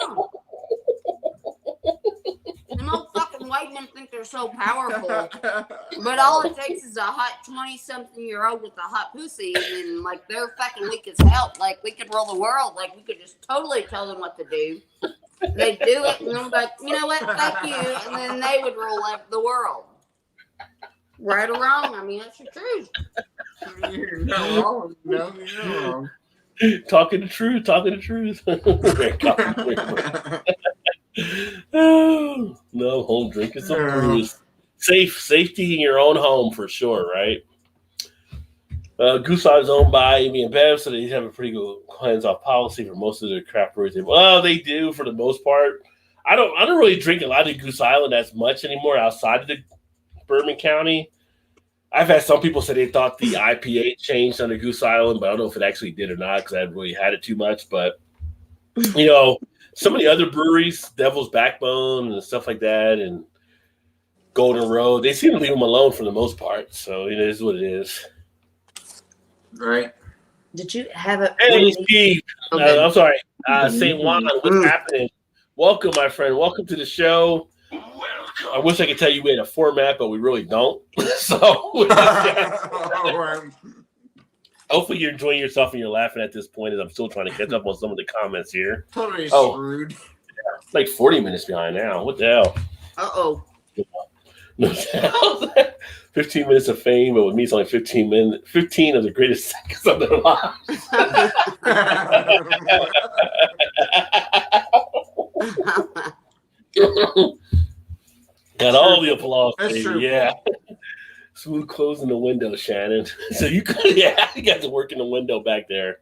Them old fucking white men think they're are so powerful. But all it takes is a hot 20-something-year-old with a hot pussy, and then, like, they're fucking weak as hell. Like, we could rule the world. Like, we could just totally tell them what to do. They do it, and I'm like, you know what? Fuck you. And then they would rule the world. Right or wrong? I mean, that's the truth. You're not wrong. No, you're not wrong. Talking the truth. Oh, no, home drinking some brews. Safety in your own home for sure, right? Goose Island is owned by Amy and Bev, so they have a pretty good hands-off policy for most of their craft breweries. Well, they do for the most part. I don't really drink a lot of Goose Island as much anymore outside of the Bourbon County. I've had some people say they thought the IPA changed under Goose Island, but I don't know if it actually did or not because I haven't really had it too much. But, you know, some of the other breweries, Devil's Backbone and stuff like that, and Golden Road, they seem to leave them alone for the most part. So it is what it is. Right. Did you have it? Hey, Steve. I'm sorry. St. Juan, what's happening? Welcome, my friend. Welcome to the show. I wish I could tell you we had a format, but we really don't. So hopefully you're enjoying yourself and you're laughing at this point as I'm still trying to catch up on some of the comments here. Totally screwed. It's like 40 minutes behind now. What the hell? Uh-oh. No doubt. 15 minutes of fame, but with me it's only 15 of the greatest seconds of their lives. Got all the applause. That's true. Yeah. Smooth closing the window, Shannon. So you got to work in the window back there.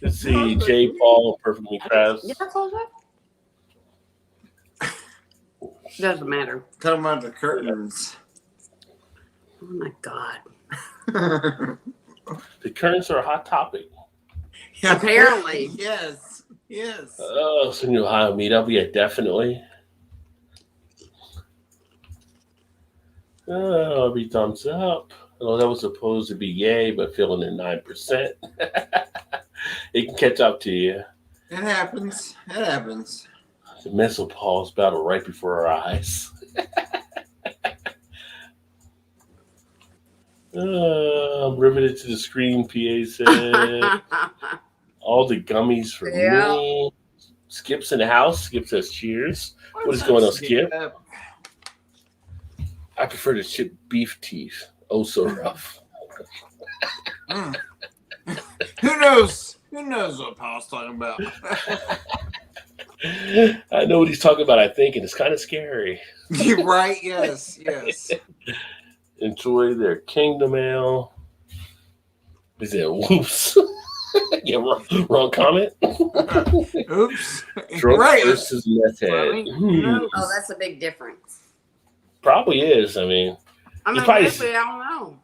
Let's see, J. Paul, Perfectly Crafts. Did I close that? Doesn't matter. Talking about the curtains. Oh my God. The curtains are a hot topic. Apparently. Yes. Oh, so new Ohio meetup? Yeah, definitely. Oh, every thumbs up. Well, that was supposed to be yay, but feeling at 9%. It can catch up to you. It happens. The mental pause battle right before our eyes. I'm riveted to the screen, PA said. All the gummies for me. Skip's in the house. Skip says cheers. What is going on, Skip? I prefer the chipped beef teeth. Oh, so rough. Who knows what Paul's talking about? I know what he's talking about, I think, and it's kind of scary. You're right, yes. Enjoy their Kingdom Ale. Is it whoops? Yeah, wrong comment. Oops. Drunk Right. versus meth head. Oh, that's a big difference. Probably is. I mean, I probably, don't know.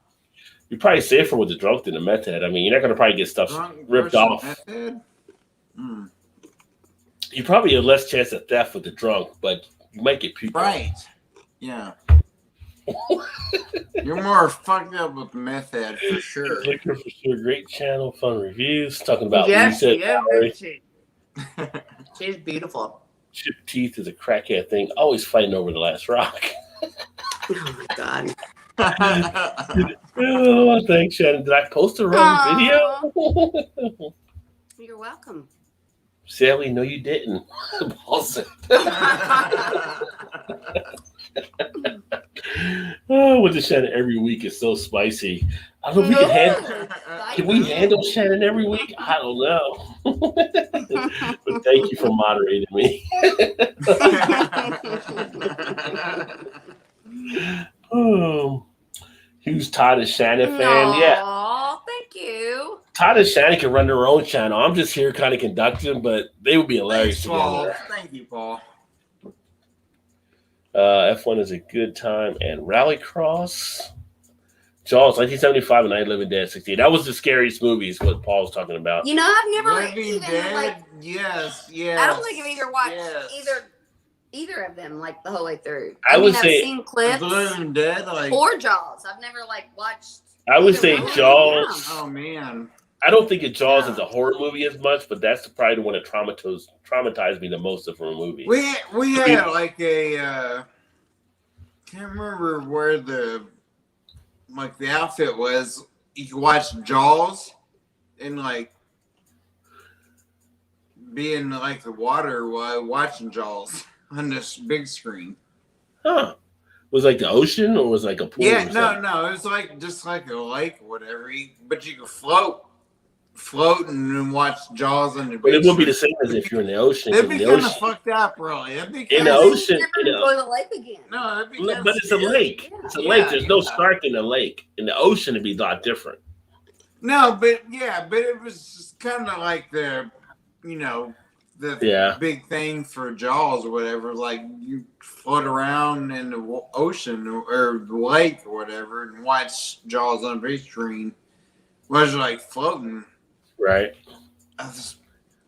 you're probably safer with the drunk than the meth head. I mean, you're not going to probably get stuff ripped off. You probably have less chance of theft with the drunk, but you might get people. Right. Yeah. You're more fucked up with meth head for sure. Liquor for sure. Great channel, fun reviews. Talking about She's beautiful. Chipped teeth is a crackhead thing. Always fighting over the last rock. Oh my God. Oh, thanks, Shannon. Did I post the wrong video? You're welcome. Sally, no, you didn't. Oh, with the Shannon every week is so spicy. I don't know if we can handle. Can we handle Shannon every week? I don't know. But thank you for moderating me. Oh, huge Todd and Shannon fan. Yeah. Aw, thank you. Todd and Shannon can run their own channel. I'm just here kind of conducting, but they would be hilarious together. Thank you, Paul. F1 is a good time and Rallycross. Jaws, 1975 and I Live and Dead 68. That was the scariest movie is what Paul's talking about. You know, I've never Living Dead. Yes. I don't think I've either watched either of them like the whole way through. I've seen clips. Living Dead, or Jaws. I've never watched. I would say Jaws. Oh man. I don't think of Jaws as a horror movie as much, but that's probably the one that traumatized me the most from a movie. We had like a can't remember where the outfit was. You could watch Jaws and like be in like the water while watching Jaws on this big screen. Huh. Was it like the ocean or was it like a pool? Yeah, no. It was like just like a lake or whatever. But you could float and then watch Jaws on the beach. But it wouldn't be the same as if you're in the ocean. That'd be kind of fucked up, really. In the ocean, never go to the lake again. No, that'd be but it's a lake. Yeah. It's a lake. There's no shark in the lake. In the ocean, it'd be a lot different. No, but it was just kind of like the big thing for Jaws or whatever. Like you float around in the ocean or the lake or whatever and watch Jaws on the beach screen. Was like floating. Right. I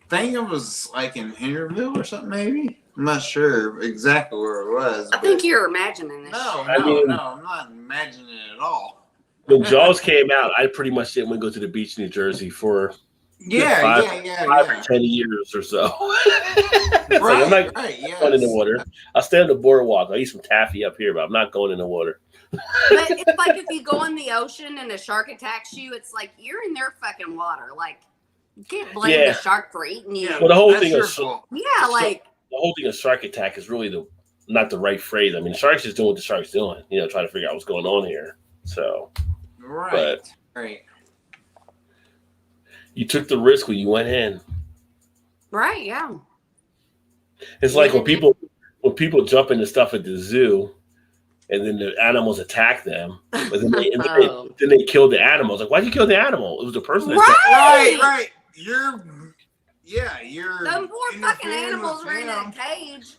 think it was like in Henryville or something, maybe. I'm not sure exactly where it was. I think you're imagining this. No, I mean, I'm not imagining it at all. When Jaws came out, I pretty much didn't want to go to the beach in New Jersey for 5 or 10 years or so. I'm not going in the water. I'll stay on the boardwalk. I'll eat some taffy up here, but I'm not going in the water. But it's like if you go in the ocean and a shark attacks you, it's like you're in their fucking water. Like you can't blame the shark for eating you. Well, the whole thing like the whole thing of shark attack is really not the right phrase. I mean, sharks just doing what the shark's doing. Trying to figure out what's going on here. So, right. You took the risk when you went in. Right. Yeah. It's like when people jump into stuff at the zoo. And then the animals attack them, but then they kill the animals. Like, why'd you kill the animal? It was the person. Right. You're. Them poor fucking animals were in a cage.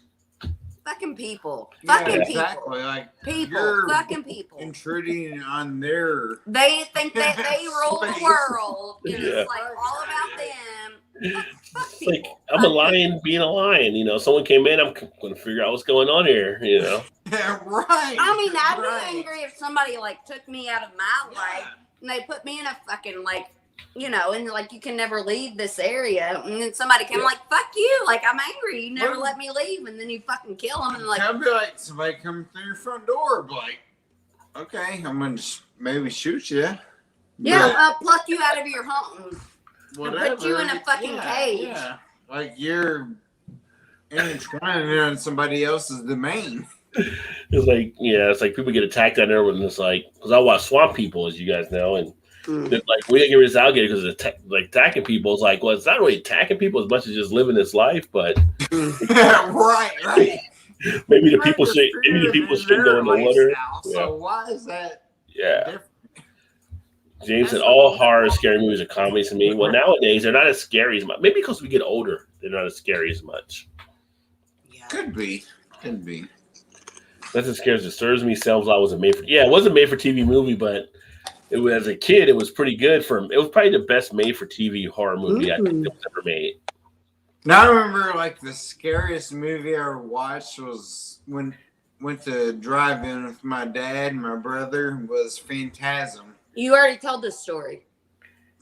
Fucking people. Exactly. Like fucking people. Intruding on their. They think that they rule the world. And it's like all about them. It's like I'm a lion being a lion. Someone came in, I'm going to figure out what's going on here. Yeah, right. I mean, I'd be angry if somebody like took me out of my life and they put me in a fucking and like you can never leave this area, and then somebody came like fuck you, like I'm angry, you never let me leave, and then you fucking kill them, and like I'd be like somebody come through your front door, be like, okay, I'm gonna maybe shoot you. Yeah, I'll pluck you out of your home. Whatever. And put you in a fucking cage. Yeah. Like you're intertwining on somebody else's domain. It's like people get attacked down there when it's like, because I watch Swamp People, as you guys know, and they're like, we didn't get rid of this alligator because it's attacking people. It's like, well, it's not really attacking people as much as just living this life, but right. Maybe the people should go in the water. So why is that? Yeah. Different? James said all horror scary movies are comedies to me. Well, nowadays they're not as scary as much. Maybe because we get older, they're not as scary as much. Yeah. Could be. That's as scary as it serves me. Sells I was a made for. Yeah, it wasn't made for TV movie, but it was, as a kid, it was pretty good. It was probably the best made for TV horror movie I think that was ever made. Now I remember like the scariest movie I ever watched was when went to drive-in with my dad and my brother was Phantasm. You already told this story.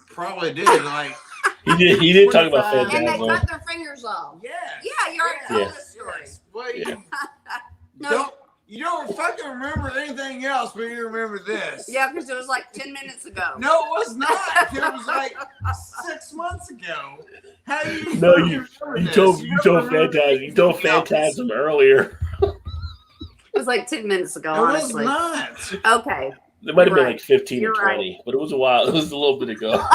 Probably did. Like he did talk about Phantasm. And they cut their fingers off. Yeah. Yeah, you already told this story. Well, you don't fucking remember anything else, but you remember this. Yeah, because it was like 10 minutes ago. No, it was not. It was like 6 months ago. How do you? No, you told Phantasm. You told Phantasm earlier. It was like 10 minutes ago. It honestly. was not. Okay. It might have been like 15 or 20, but it was a while. It was a little bit ago.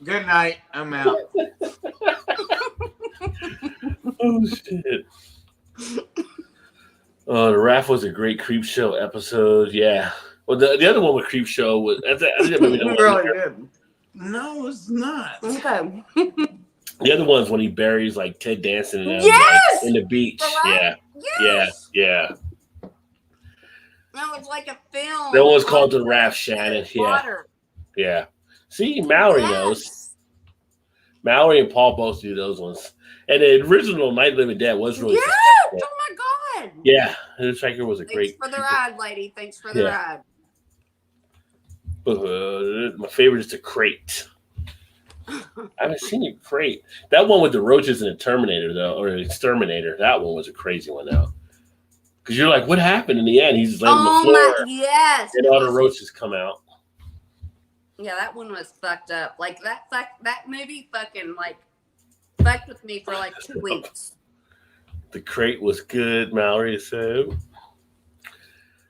Good night. I'm out. Oh shit! The Raft was a great Creep Show episode. Yeah. Well, the other one with Creep Show was. I think maybe really good. No, it's not. Okay. The other one's when he buries like Ted Danson in the beach. Yeah. Yes. Yeah. That was like a film. That was called The Raft, Shannon. Water. Yeah. See, Mallory knows. Mallory and Paul both do those ones. And the original Night of the Living Dead was really Oh my ride. Yeah, Hitchhiker was a Thanks for the ride, lady. Thanks for the ride. My favorite is the Crate. I haven't seen a Crate. That one with the roaches and the Terminator, though, or the Exterminator. That one was a crazy one, though. Because you're like, what happened in the end? He's just laying on the floor. Yes. And all the roaches come out. Yeah, that one was fucked up. Like that movie fucking like fucked with me for like 2 weeks. The Crate was good, Mallory said.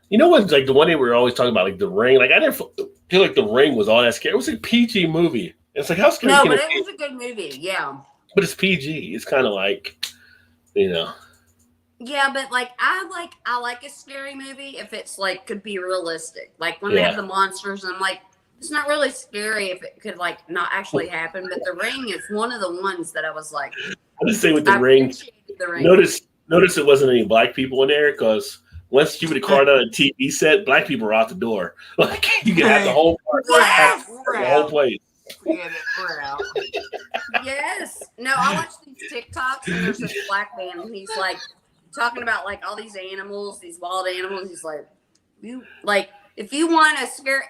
You know what's like the one day we were always talking about, like The Ring? Like I didn't feel like The Ring was all that scary. It was a PG movie. It's like how scary? No, but it was a good movie. Yeah. But it's PG. It's kind of like, you know. Yeah, but like I like a scary movie if it's like could be realistic. Like when they have the monsters, and I'm like, it's not really scary if it could like not actually happen. But The Ring is one of the ones that I was like. I just say with The Ring. Notice it wasn't any black people in there because. Once you would have called out a TV set, black people were out the door. Like you can have the whole part, the whole place. Yes. No, I watch these TikToks and there's this black man and he's like talking about like all these animals, these wild animals. He's like, if you want to scare,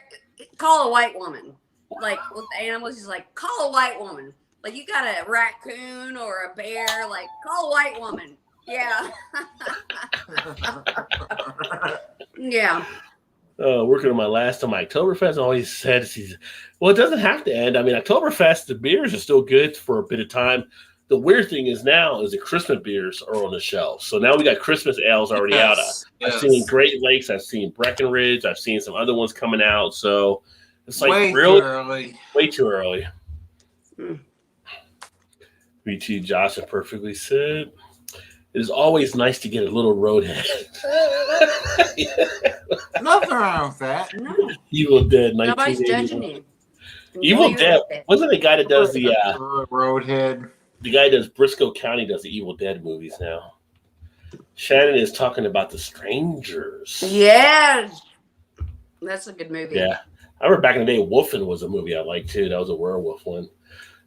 call a white woman. Like with the animals, he's like, call a white woman. Like you got a raccoon or a bear, like call a white woman. Yeah. Yeah. Working on my last on my Oktoberfest, I always said, well, it doesn't have to end. I mean, Oktoberfest, the beers are still good for a bit of time. The weird thing is now is the Christmas beers are on the shelf. So now we got Christmas ales already out. I've seen Great Lakes. I've seen Breckenridge. I've seen some other ones coming out. So it's like way too early. BT Josh and perfectly said. It is always nice to get a little roadhead. Nothing wrong with that. No. Evil Dead. Nobody's judging you. Evil Dead. Wasn't the guy that does the roadhead? The guy that does Briscoe County does the Evil Dead movies now. Shannon is talking about The Strangers. Yes. That's a good movie. Yeah. I remember back in the day, Wolfen was a movie I liked too. That was a werewolf one.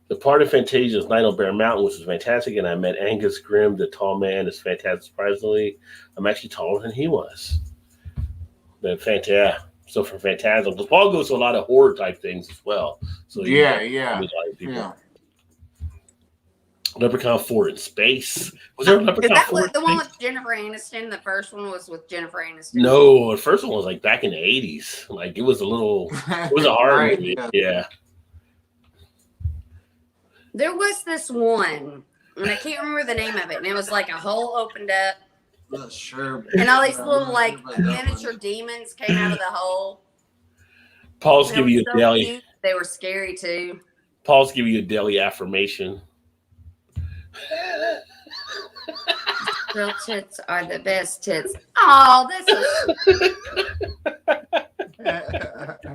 The part of Fantasia's Night on Bear Mountain, which was fantastic, and I met Angus Grimm, the tall man, is fantastic. Surprisingly, I'm actually taller than he was. But so for Phantasm, because Paul goes to a lot of horror type things as well. So yeah. Leprechaun 4 in space. Was there a Leprechaun 4? The one with Jennifer Aniston. The first one was with Jennifer Aniston. No, the first one was like back in the 80s. Like it was a horror movie. Yeah. There was this one, and I can't remember the name of it, and it was like a hole opened up. Sure. And all these little like miniature demons came out of the hole. Paul's giving you a daily. Cute. They were scary too. Paul's giving you a daily affirmation. Real tits are the best tits. Oh, this is.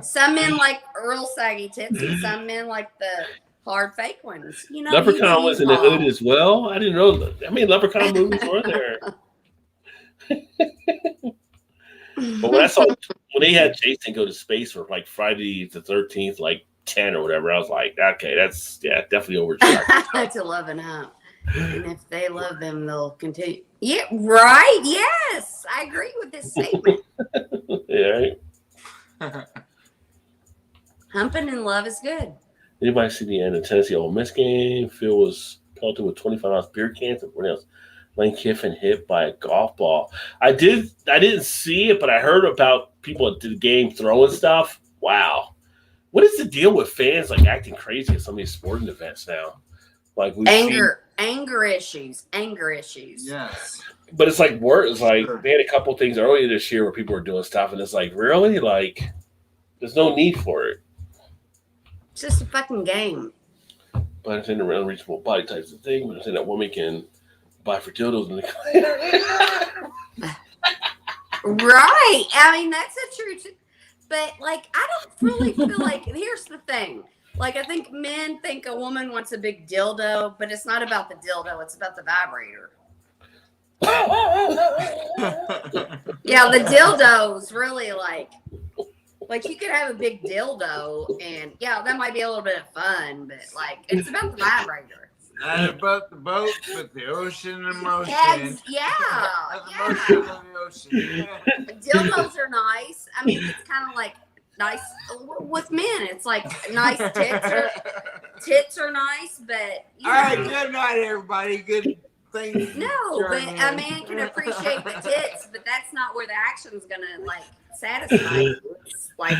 Some men like real saggy tits, and some men like the hard fake ones. You know, Leprechaun was in the hood as well. I didn't know. I mean, Leprechaun movies were there. But when I saw when they had Jason go to space for like Friday the 13th, like 10 or whatever, I was like, okay, that's definitely overcharged. That's 11 up. And if they love them, they'll continue. Yeah, right. Yes, I agree with this statement. Yeah. Right? Humping in love is good. Anybody see the end of the Tennessee Ole Miss game? Phil was pelted with 25-ounce beer cans and what else? Lane Kiffin hit by a golf ball. I didn't see it, but I heard about people at the game throwing stuff. Wow. What is the deal with fans like acting crazy at some of these sporting events now? Like anger issues. Yes. But it's like they had a couple things earlier this year where people were doing stuff, and it's like, really? Like, there's no need for it. It's just a fucking game. But it's in the unreachable body types of thing. But it's in that woman can buy for dildos in the Right. I mean, that's a true. But like, I don't really feel like. Here's the thing. Like, I think men think a woman wants a big dildo, but it's not about the dildo. It's about the vibrator. Yeah, the dildo's really like you could have a big dildo, and yeah, that might be a little bit of fun, but like, it's about the vibrator. Not about the boat, but the ocean in motion. Yeah. The motion of the ocean. Dildos are nice. I mean, it's kind of like nice with men. It's like nice tits are nice, but all right, good night, everybody. Good things. No, but a man can appreciate the tits, but that's not where the action's gonna like satisfy you. It's like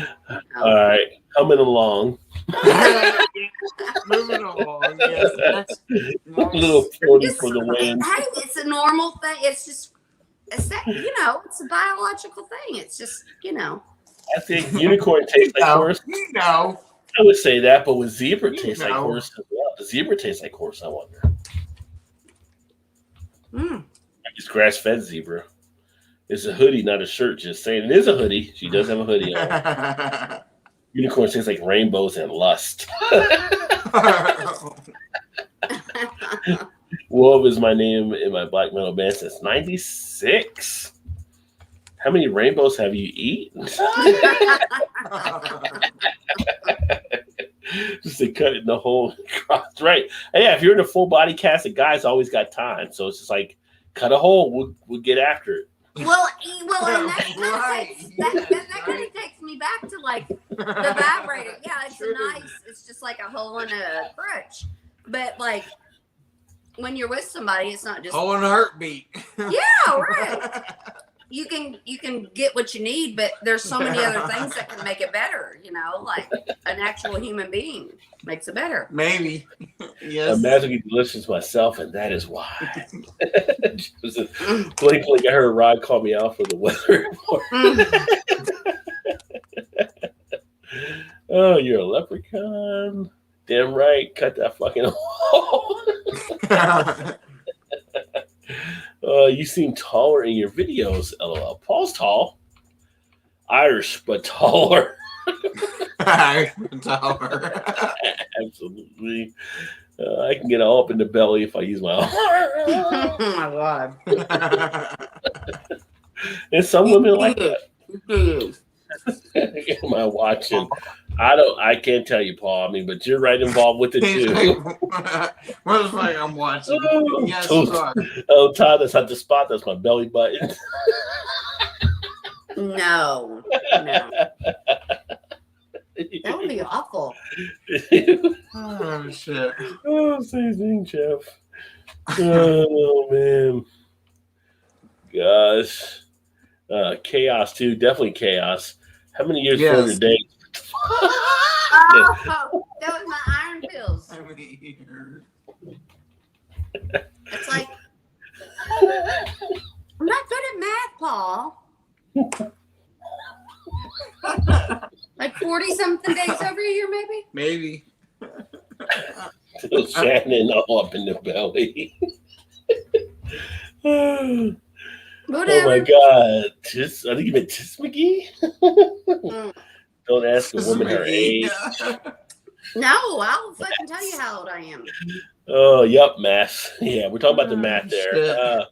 all right, coming along. Moving along. Yes, that's A little 40 for the win. Hey, it's a normal thing. It's just, it's a biological thing. It's just, I think unicorn tastes like horse. I would say that, but with zebra tastes like horse as well. The zebra tastes like horse, I wonder. It's grass-fed zebra. It's a hoodie, not a shirt. Just saying, it is a hoodie. She does have a hoodie on. Unicorn tastes like rainbows and lust. Wolf is my name in my black metal band since '96. How many rainbows have you eaten? Just to cut in the whole cross, right? And yeah, if you're in a full body cast, the guy's always got time, so it's just like cut a hole. We'll get after it. Well, and that kind of takes me back to like the vibrator. Yeah, it's it's just like a hole in a crutch. But like when you're with somebody, it's not just hole in a heartbeat. Yeah, right. You can get what you need, but there's so many other things that can make it better. Like an actual human being makes it better. Maybe. Yes. I'm magically delicious myself, and that is why. Blink, I heard Rod call me out for the weather report. Oh, you're a leprechaun. Damn right. Cut that fucking hole. You seem taller in your videos, LOL. Paul's tall. Irish, but taller. Irish, but taller. Absolutely. I can get all up in the belly if I use my arm. Oh my God. And some women like that. Am I watching? I can't tell you, Paul. I mean, but you're right involved with it too. What is like I'm watching? Yes, Todd, that's not the spot. That's my belly button. No. That would be awful. Oh shit. Oh, same thing, Jeff. Oh man. Gosh. Chaos too. Definitely chaos. How many years for your date? Oh, that was my iron pills. How many years? It's like I'm not good at math, Paul. Like 40-something days over a year, maybe? Maybe. Shannon all up in the belly. Whatever. Oh my God. I think you meant Tis McGee? Don't ask a woman her age. No, I'll fucking tell you how old I am. Oh, yup, math. Yeah, we're talking about the math there.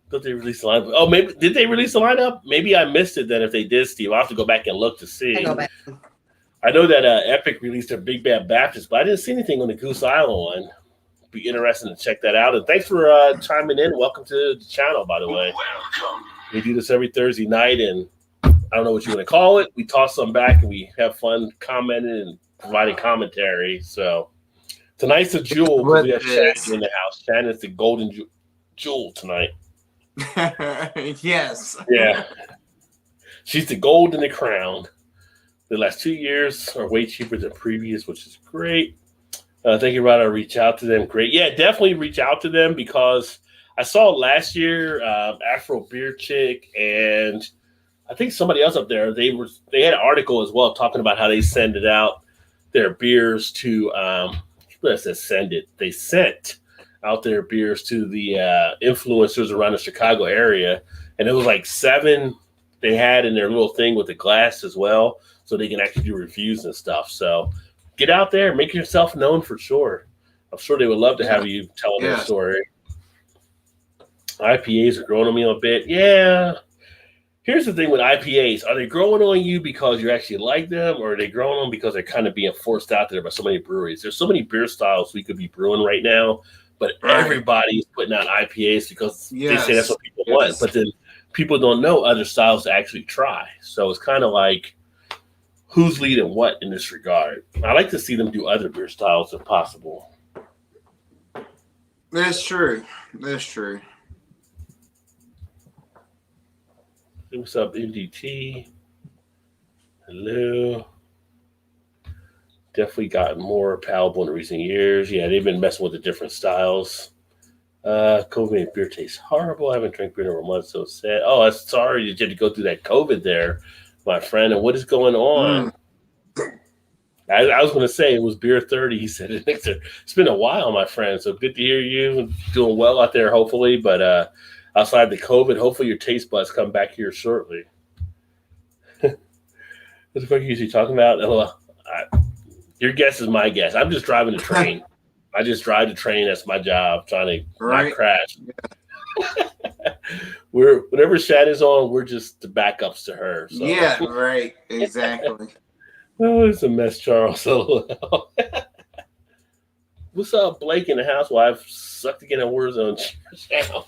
Don't they release the lineup? Oh, maybe did they release the lineup? Maybe I missed it then if they did, Steve. I'll have to go back and look to see. I know that Epic released their Big Bad Baptist, but I didn't see anything on the Goose Island one. Be interesting to check that out. And thanks for chiming in. Welcome to the channel, by the way. Welcome. We do this every Thursday night, and I don't know what you want to call it. We toss some back, and we have fun commenting and providing commentary. So tonight's a jewel. We have Shannon in the house. Shannon's the golden jewel tonight. Yes. Yeah. She's the gold in the crown. The last 2 years are way cheaper than previous, which is great. Thank you, Rod. I reach out to them. Great. Yeah, definitely reach out to them because I saw last year Afro Beer Chick and I think somebody else up there. They had an article as well talking about how they send it out their beers to They sent out their beers to the influencers around the Chicago area, and it was like 7 they had in their little thing with the glass as well, so they can actually do reviews and stuff. So get out there, make yourself known for sure. I'm sure they would love to have you tell their story. IPAs are growing on me a bit. Yeah. Here's the thing with IPAs. Are they growing on you because you actually like them, or are they growing on because they're kind of being forced out there by so many breweries? There's so many beer styles we could be brewing right now, but Right. everybody's putting out IPAs because they say that's Yes. what people want. Yes. But then people don't know other styles to actually try. So it's kind of like who's leading what in this regard. I like to see them do other beer styles if possible. That's true. That's true. What's up, MDT? Hello. Definitely gotten more palatable in recent years. Yeah, they've been messing with the different styles. COVID made beer taste horrible. I haven't drank beer in a month, so sad. Oh, I'm sorry you had to go through that COVID there, my friend. And what is going on? I was going to say it was beer 30. He said it's been a while, my friend. So good to hear you doing well out there, hopefully. But outside the COVID, hopefully your taste buds come back here shortly. What's the fuck are you usually talking about? Your guess is my guess. I'm just driving the train. I just drive the train. That's my job, trying to not crash. Yeah. Whenever Shannon's on, we're just the backups to her. So. Yeah, right. Exactly. Oh, it's a mess, Charles. What's up, Blake in the house? Well, I've sucked again at Warzone channel.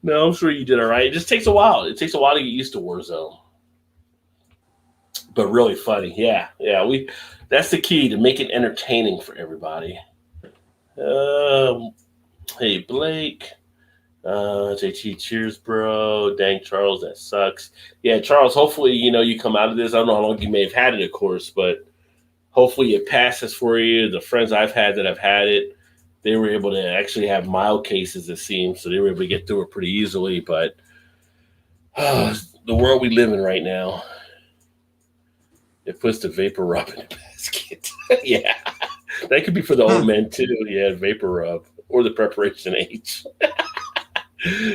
No, I'm sure you did all right. It just takes a while. It takes a while to get used to Warzone. But really funny. Yeah. That's the key to make it entertaining for everybody. Hey, Blake. JT, cheers, bro. Dang, Charles, that sucks. Yeah, Charles, hopefully, you come out of this. I don't know how long you may have had it, of course, but hopefully it passes for you. The friends I've had that have had it, they were able to actually have mild cases, it seems, so they were able to get through it pretty easily. But the world we live in right now, it puts the vapor rub in the basket. Yeah, that could be for the old men too. Yeah, vapor rub or the preparation H.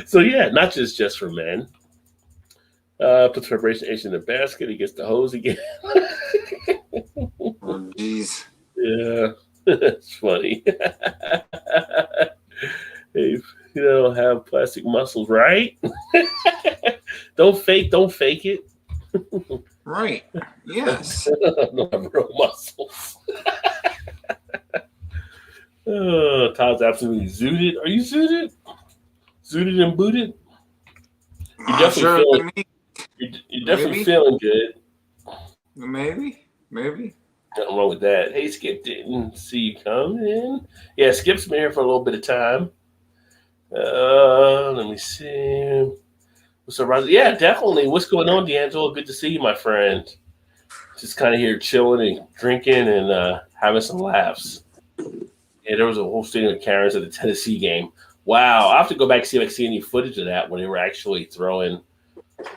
So yeah, not just for men. Puts preparation H in the basket. He gets the hose again. Oh, jeez. Yeah, it's funny. Hey, you don't have plastic muscles, right? Don't fake it. Right. Yes. Don't have real muscles. Todd's absolutely zooted. Are you zooted? Zooted and booted? You're definitely feeling good. Maybe. Nothing wrong with that. Hey, Skip, didn't see you coming. Yeah, Skip's been here for a little bit of time. Let me see. What's up, Roger? Yeah, definitely. What's going on, D'Angelo? Good to see you, my friend. Just kind of here chilling and drinking and having some laughs. Yeah, there was a whole stadium of Karens at the Tennessee game. Wow, I have to go back and see if I can see any footage of that when they were actually throwing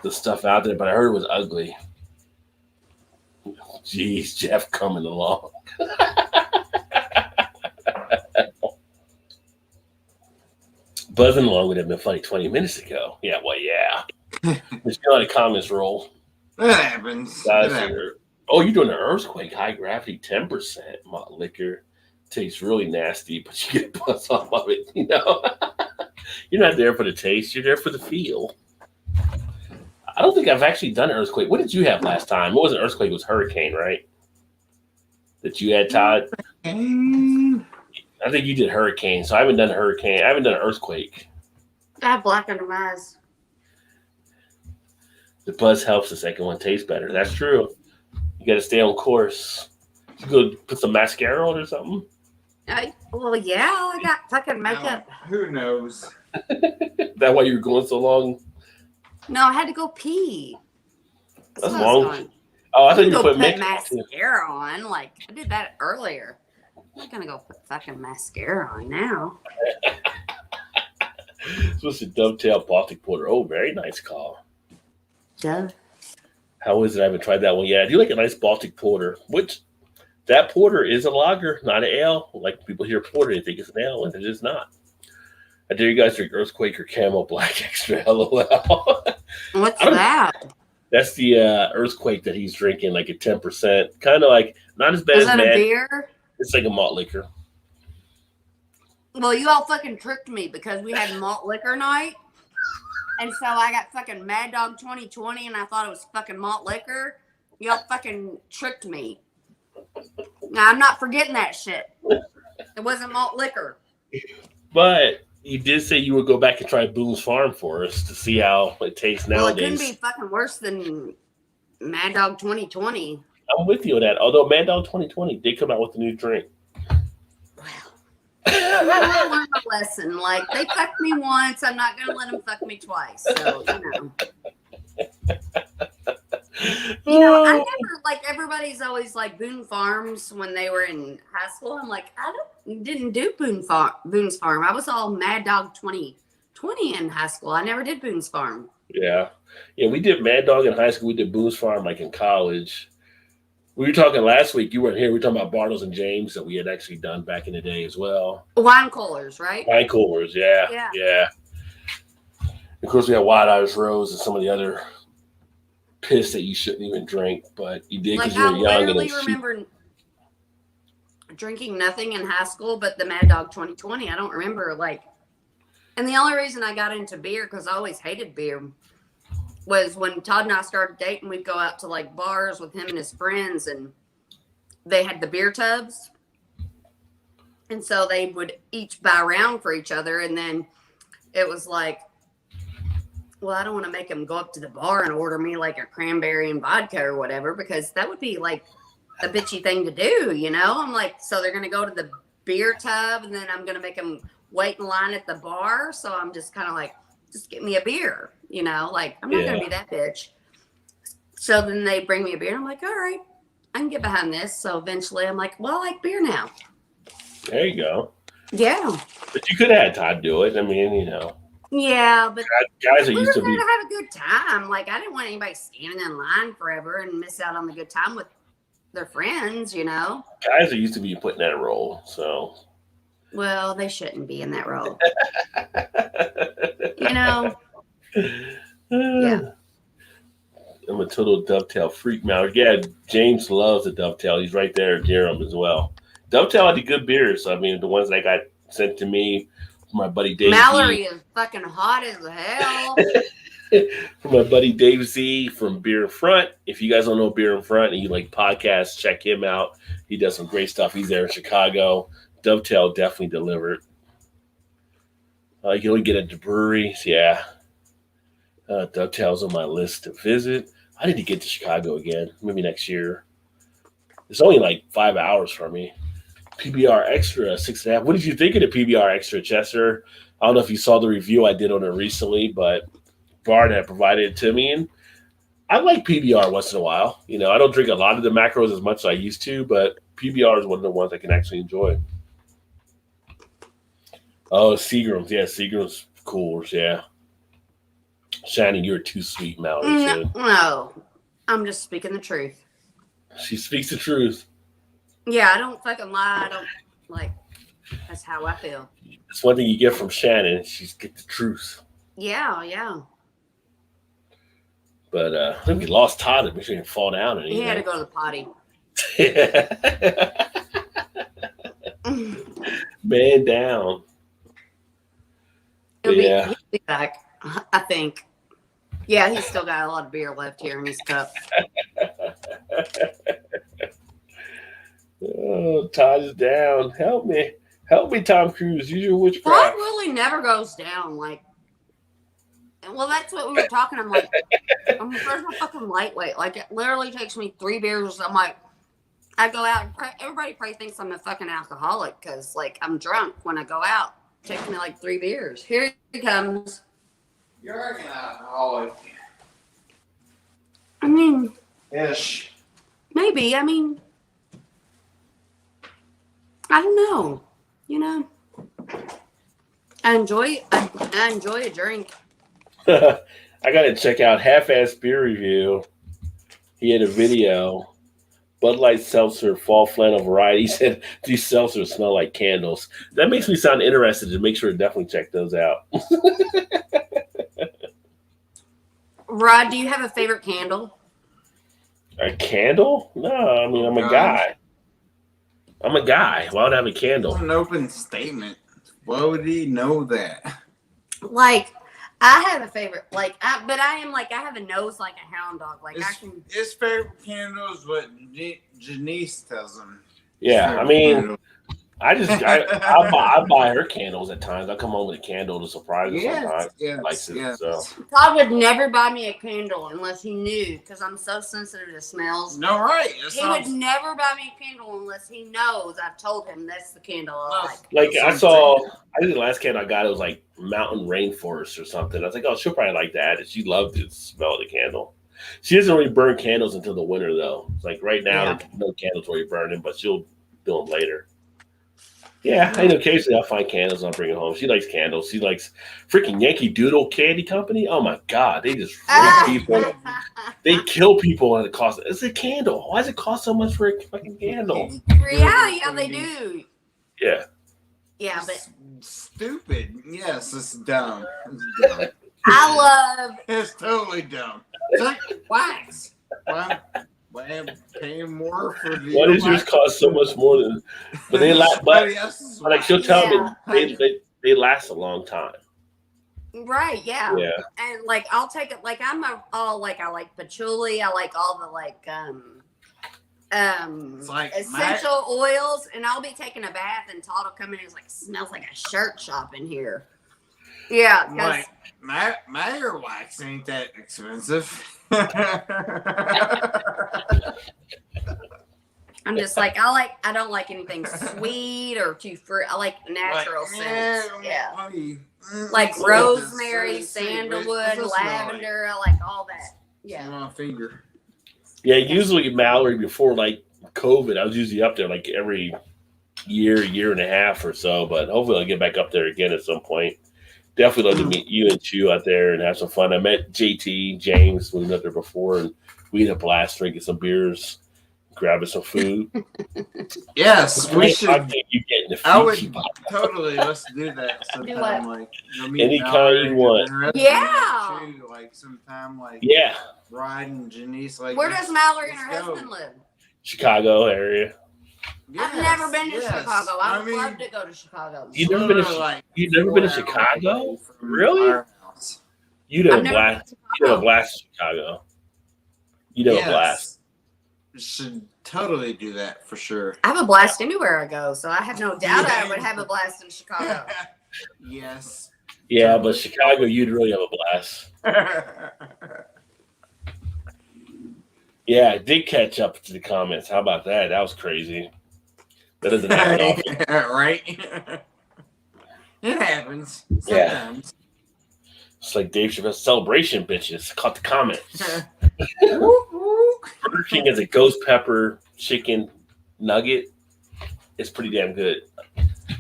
the stuff out there, but I heard it was ugly. Jeez, Jeff coming along. Buzzing along would have been funny 20 minutes ago. Yeah, well, yeah. There's not a comments roll. That happens. Oh, you're doing an earthquake, high gravity, 10% malt liquor. Tastes really nasty, but you get a buzz off of it, You're not there for the taste. You're there for the feel. I don't think I've actually done an earthquake. What did you have last time? It wasn't an earthquake. It was hurricane, right? That you had, Todd? I think you did hurricane, so I haven't done a hurricane. I haven't done an earthquake. I have black under my eyes. The buzz helps the second one taste better. That's true. You got to stay on course. You go put some mascara on or something? Well, yeah, I got fucking makeup. Who knows? That why you were going so long? No, I had to go pee. That's long. Oh, I thought you put mascara on. Like, I did that earlier. I'm not going to go put fucking mascara on now. Supposed to dovetail Baltic Porter. Oh, very nice call. Yeah. How is it? I haven't tried that one yet. I do like a nice Baltic Porter, which that porter is a lager, not an ale. Like people hear porter, they think it's an ale, and it is not. I dare you guys drink Earthquake or Camel Black Extra. LOL. What's that? That's the Earthquake that he's drinking, like at 10%. Kind of like not as bad as Mad. Is that a beer? It's like a malt liquor. Well, you all fucking tricked me because we had malt liquor night. And so I got fucking Mad Dog 2020 and I thought it was fucking malt liquor. Y'all fucking tricked me. Now, I'm not forgetting that shit. It wasn't malt liquor. But you did say you would go back and try Boone's Farm for us to see how it tastes Well, it couldn't nowadays. be fucking worse than Mad Dog 2020. I'm with you on that. Although Mad Dog 2020 did come out with a new drink. I learned a lesson. Like, they fucked me once. I'm not going to let them fuck me twice. So, I never, like, everybody's always like Boone Farms when they were in high school. I'm like, didn't do Boone's Farm. I was all Mad Dog 2020 in high school. I never did Boone's Farm. Yeah. Yeah, we did Mad Dog in high school. We did Boone's Farm like in college. We were talking last week. You weren't here. We were talking about Bartles and James that we had actually done back in the day as well. Wine coolers, right? Wine coolers, yeah. Of course, we had Wild Irish Rose and some of the other piss that you shouldn't even drink, but you did because you were young. I literally remember drinking nothing in high school but the Mad Dog 2020. I don't remember, like, and the only reason I got into beer, because I always hated beer, was when Todd and I started dating. We'd go out to like bars with him and his friends, and they had the beer tubs, and so they would each buy a round for each other. And then it was like, well, I don't want to make them go up to the bar and order me like a cranberry and vodka or whatever, because that would be like a bitchy thing to do, I'm like, so they're gonna go to the beer tub, and then I'm gonna make them wait in line at the bar. So I'm just kind of like, just get me a beer. Like, I'm not going to be that bitch. So then they bring me a beer. And I'm like, all right, I can get behind this. So eventually I'm like, well, I like beer now. There you go. Yeah. But you could have had Todd do it. I mean, Yeah, but guys are we used to were there to have a good time. Like, I didn't want anybody standing in line forever and miss out on the good time with their friends, Guys are used to be put in that role, so. Well, they shouldn't be in that role. Yeah. I'm a total dovetail freak now. Yeah, James loves the dovetail. He's right there near him as well. Dovetail had the good beers. I mean, the ones that got sent to me from my buddy Dave Mallory is fucking hot as hell. From my buddy Dave Z from Beer in Front. If you guys don't know Beer in Front and you like podcasts, check him out. He does some great stuff. He's there in Chicago. Dovetail definitely delivered. You can only get at the breweries. Yeah. Dovetail's on my list to visit. I need to get to Chicago again, maybe next year. It's only like 5 hours from me. PBR Extra, 6.5. What did you think of the PBR Extra, Chester? I don't know if you saw the review I did on it recently, but Bart had provided it to me, and I like PBR once in a while. I don't drink a lot of the macros as much as I used to, but PBR is one of the ones I can actually enjoy. Oh, Seagram's. Yeah, Seagram's coolers, yeah. Shannon, you're too sweet, Mallory. No, I'm just speaking the truth. She speaks the truth. Yeah, I don't fucking lie. I don't, like, that's how I feel. That's one thing you get from Shannon. She's get the truth. Yeah. But I think we lost Todd. Make sure he didn't fall down. He had to go to the potty. Man down. He'll be back, I think. Yeah, he's still got a lot of beer left here in his cup. Oh, Todd is down. Help me, Tom Cruise. Use your witchcraft. Todd really never goes down. Like, well, that's what we were talking. I'm like, where's my fucking lightweight? Like, it literally takes me 3 beers. I'm like, I go out. Everybody probably thinks I'm a fucking alcoholic because, like, I'm drunk when I go out. It takes me like 3 beers. Here he comes. You're an alcoholic. I mean, Ish. maybe. I mean, I don't know. I enjoy a drink. I gotta check out Half-Ass Beer Review. He had a video. Bud Light Seltzer Fall Flannel Variety. He said these seltzers smell like candles. That makes me sound interested to make sure to definitely check those out. Rod, do you have a favorite candle? A candle? No, I mean, I'm a guy. Why would I have a candle? It's an open statement. Why would he know that? Like, I have a favorite. Like, but I am like, I have a nose like a hound dog. Like, His favorite candle is what Janice tells him. Yeah, I mean, I buy her candles at times. I come home with a candle to surprise her sometimes. Likes it, so. Todd would never buy me a candle unless he knew, because I'm so sensitive to smells. No, right. He would never buy me a candle unless he knows I've told him that's the candle I like. Like I think the last candle I got, it was like Mountain Rainforest or something. I was like, oh, she'll probably like that. And she loved the smell of the candle. She doesn't really burn candles until the winter, though. It's like right now, there's no candles really burning, but she'll do them later. Yeah, I know occasionally I'll find candles and I'll bring it home. She likes candles. She likes freaking Yankee Doodle Candy Company. Oh my God, they just people. They kill people and it costs. It's a candle. Why does it cost so much for a fucking candle? Yeah, they do. Yeah, but stupid. Yes, it's dumb. It's dumb. It's totally dumb. It's like wax. Why paying more for the? Why does yours cost so much more than? But they last. But like she'll tell me, they last a long time. Right. Yeah. Yeah. And like I'll take it. Like I like patchouli. I like all the essential oils, and I'll be taking a bath, and Todd will come in and it's like smells like a shirt shop in here. Yeah. Like my hair wax ain't that expensive. I'm just like I don't like anything sweet or too fruit. I like natural scents. Yeah. Like rosemary, sandalwood, lavender. I like all that. Yeah. My finger. Yeah, usually Mallory before like COVID, I was usually up there like every year and a half or so. But hopefully I'll get back up there again at some point. Definitely love to meet you and Chew out there and have some fun. I met JT, James, we were up there before, and we had a blast drinking some beers, grabbing some food. Yes, we should. I would totally. Let's do that sometime. Like any kind you want. Yeah. Like sometime, like Ryan and Janice. Like where does Mallory and her husband live? Chicago area. Yes, I've never been to Chicago. I would love to go to Chicago. You've never been to Chicago? Really? You'd have a blast. You'd have a blast in Chicago. You'd have a blast. Should totally do that for sure. I have a blast anywhere I go, so I have no doubt I would have a blast in Chicago. Yes. Yeah, but Chicago, you'd really have a blast. Yeah, I did catch up to the comments. How about that? That was crazy. That doesn't happen often. Right? It happens sometimes. Yeah. It's like Dave Chappelle's celebration, bitches. Caught the comments. Burger King has a ghost pepper chicken nugget. It's pretty damn good.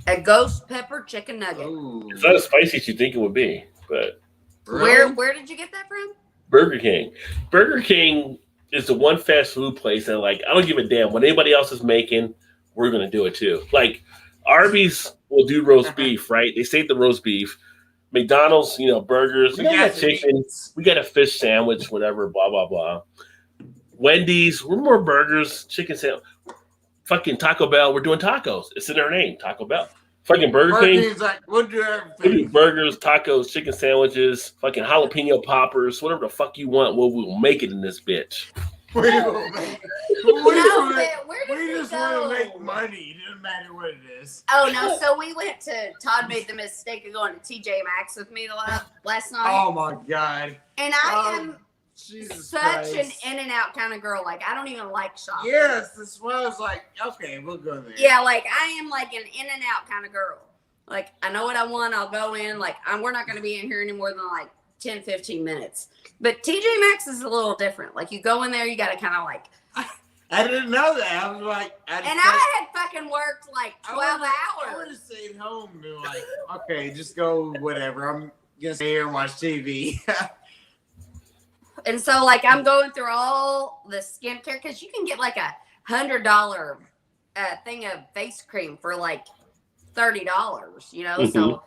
A ghost pepper chicken nugget. Ooh. It's not as spicy as you think it would be, but where did you get that from? Burger King. Burger King is the one fast food place that, like, I don't give a damn what anybody else is making. We're gonna do it too. Like Arby's will do roast beef, right? They save the roast beef. McDonald's, burgers. We got chicken. We got a fish sandwich, whatever. Blah blah blah. Wendy's, we're more burgers, chicken sandwich. Fucking Taco Bell, we're doing tacos. It's in their name, Taco Bell. Fucking Burger King, like, we'll do everything. We do burgers, tacos, chicken sandwiches, fucking jalapeno poppers, whatever the fuck you want. We'll make it in this bitch. We just want to make money. It doesn't matter what it is. Oh, no. So we went to, Todd made the mistake of going to TJ Maxx with me last night. Oh, my God. And I am Jesus such Christ. an in-and-out kind of girl. Like, I don't even like shopping. Yes, that's why I was like, okay, we'll go there. Yeah, like, I am like an in-and-out kind of girl. Like, I know what I want. I'll go in. Like, we're not going to be in here any more than like 10, 15 minutes. But TJ Maxx is a little different. Like, you go in there, you got to kind of like. I didn't know that. I was like. I had fucking worked like 12 hours. I would have stayed home and been like, okay, just go whatever. I'm going to stay here and watch TV. And so, like, I'm going through all the skincare because you can get like $100 thing of face cream for like $30, Mm-hmm. So.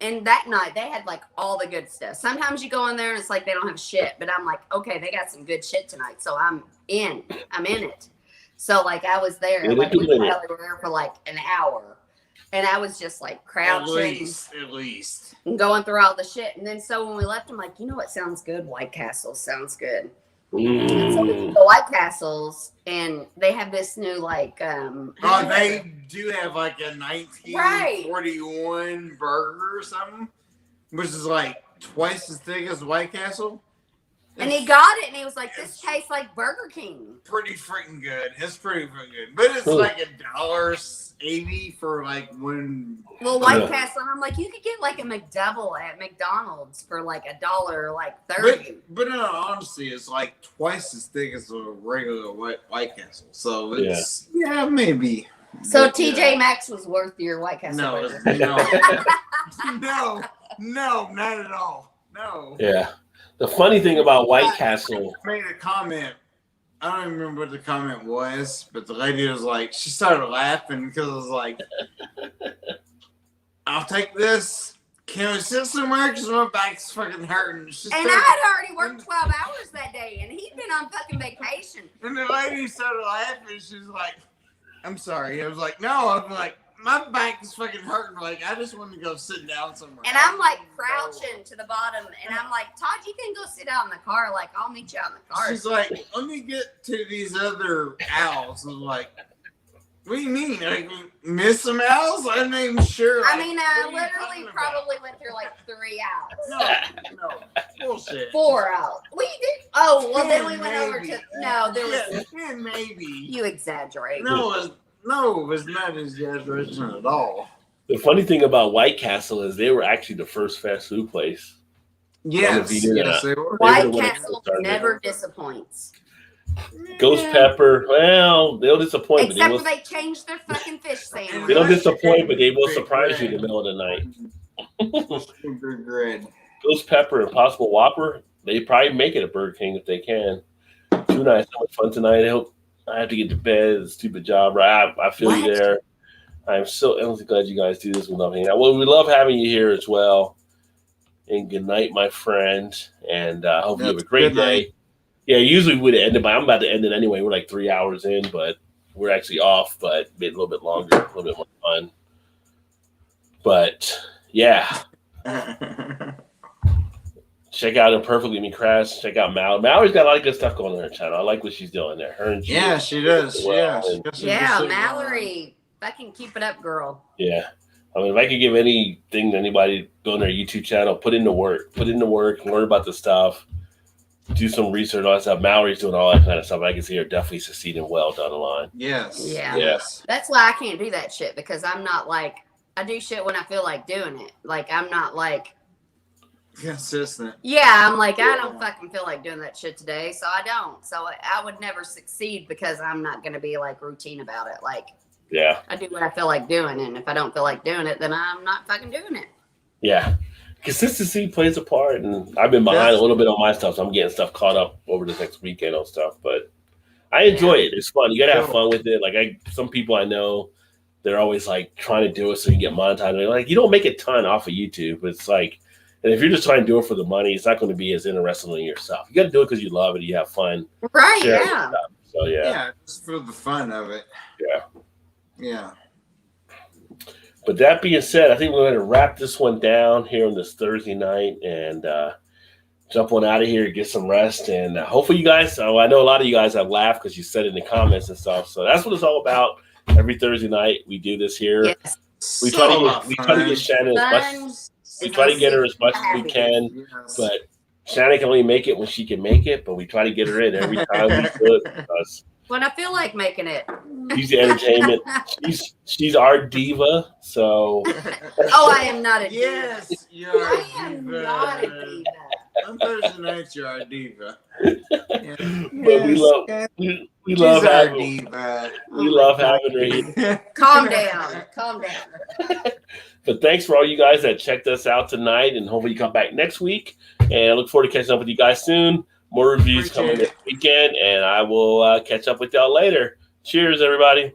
And that night they had like all the good stuff. Sometimes you go in there and it's like they don't have shit, but I'm like, okay, they got some good shit tonight, so I'm in it. So like I was there, like we probably were there for like an hour, and I was just like crouching, at least, and going through all the shit. And then so when we left, I'm like, you know what sounds good? White Castle sounds good. And so we do the White Castles, and they have this new like they do have like a 1941 burger or something, which is like twice as thick as White Castle. And he got it, and he was like, "This tastes like Burger King." Pretty freaking good. It's pretty freaking good, but it's like $1.80 for like one. Well, White Castle, and I'm like, you could get like a McDouble at McDonald's for like $1.30. But in all honesty, it's like twice as thick as a regular White Castle. So it's maybe. So TJ Maxx was worth your White Castle burger. No, not at all. No. Yeah. The funny thing about White Castle. I made a comment. I don't even remember what the comment was, but the lady was like, she started laughing because I was like, I'll take this. Can we sit somewhere? Because my back's fucking hurting. I had already worked 12 hours that day, and he'd been on fucking vacation. And the lady started laughing. She was like, I'm sorry. I was like, no. I'm like, my back is fucking hurting. Like, I just want to go sit down somewhere. And I'm like crouching to the bottom, and I'm like, Todd, you can go sit out in the car. Like, I'll meet you out in the car. She's like, let me get to these other owls. I was like, what do you mean? Like, miss some owls? I'm not even sure. Like, I mean, I literally probably went through like 3 owls. No, bullshit. 4 owls. We did. Oh, well, then we went over to. No, there was. Yeah, maybe. You exaggerate. No, it was not an exaggeration at all. The funny thing about White Castle is they were actually the first fast food place. Yes, they were. White Castle never disappoints. Ghost Pepper, well, they'll disappoint. Except for they changed their fucking fish sandwich. They don't disappoint, but they will surprise you in the middle of the night. Ghost Pepper, Impossible Whopper, they probably make it a Burger King if they can. Tuna, I had so much fun tonight. I hope I have to get to bed. It's a stupid job, right? I feel you there. I'm so honestly glad you guys do this. We love hanging out. Well, we love having you here as well. And good night, my friend. And I hope you have a great day. Yeah, usually we would end it, but I'm about to end it anyway. We're like 3 hours in, but we're actually off, but a little bit longer, a little bit more fun. But yeah. Check out Imperfectly Me Crash. Check out Mallory. Mallory's got a lot of good stuff going on her channel. I like what she's doing there. Her and she does. Well. Yeah, Mallory. Fucking keep it up, girl. Yeah. I mean, if I could give anything to anybody building their YouTube channel, put in the work. Put in the work, learn about the stuff. Do some research on that stuff. Mallory's doing all that kind of stuff. I can see her definitely succeeding well down the line. Yes. Yeah. Yes. That's why I can't do that shit, because I'm not like, I do shit when I feel like doing it. Like, I'm not like consistent. Yeah, I'm like, I don't fucking feel like doing that shit today, so I don't. So I would never succeed because I'm not going to be like routine about it. Like, yeah, I do what I feel like doing, and if I don't feel like doing it, then I'm not fucking doing it. Yeah. Consistency plays a part, and I've been behind a little bit on my stuff, so I'm getting stuff caught up over this next weekend on stuff. But I enjoy it. It's fun. You gotta have fun with it. Like some people I know, they're always like trying to do it so you get monetized. They're like, you don't make a ton off of YouTube. It's like, and if you're just trying to do it for the money, it's not going to be as interesting in yourself. You got to do it because you love it, you have fun, right? Yeah. So yeah, just for the fun of it. Yeah. But that being said, I think we're going to wrap this one down here on this Thursday night and jump on out of here, get some rest. And hopefully you guys, I know a lot of you guys have laughed because you said it in the comments and stuff. So that's what it's all about. Every Thursday night, we do this here. Yes. We try to get Shannon as much. We try to get her as much as we can. But Shannon can only make it when she can make it. But we try to get her in every time we do it. Because when I feel like making it. She's the entertainment. She's our diva. So. Oh, I am not a diva. Yes, I am not a diva. On Thursday nights, you're our diva. Yeah. But we love having diva. We love having her here. Calm down. But thanks for all you guys that checked us out tonight, and hopefully you come back next week. And I look forward to catching up with you guys soon. More reviews coming this weekend, and I will catch up with y'all later. Cheers, everybody.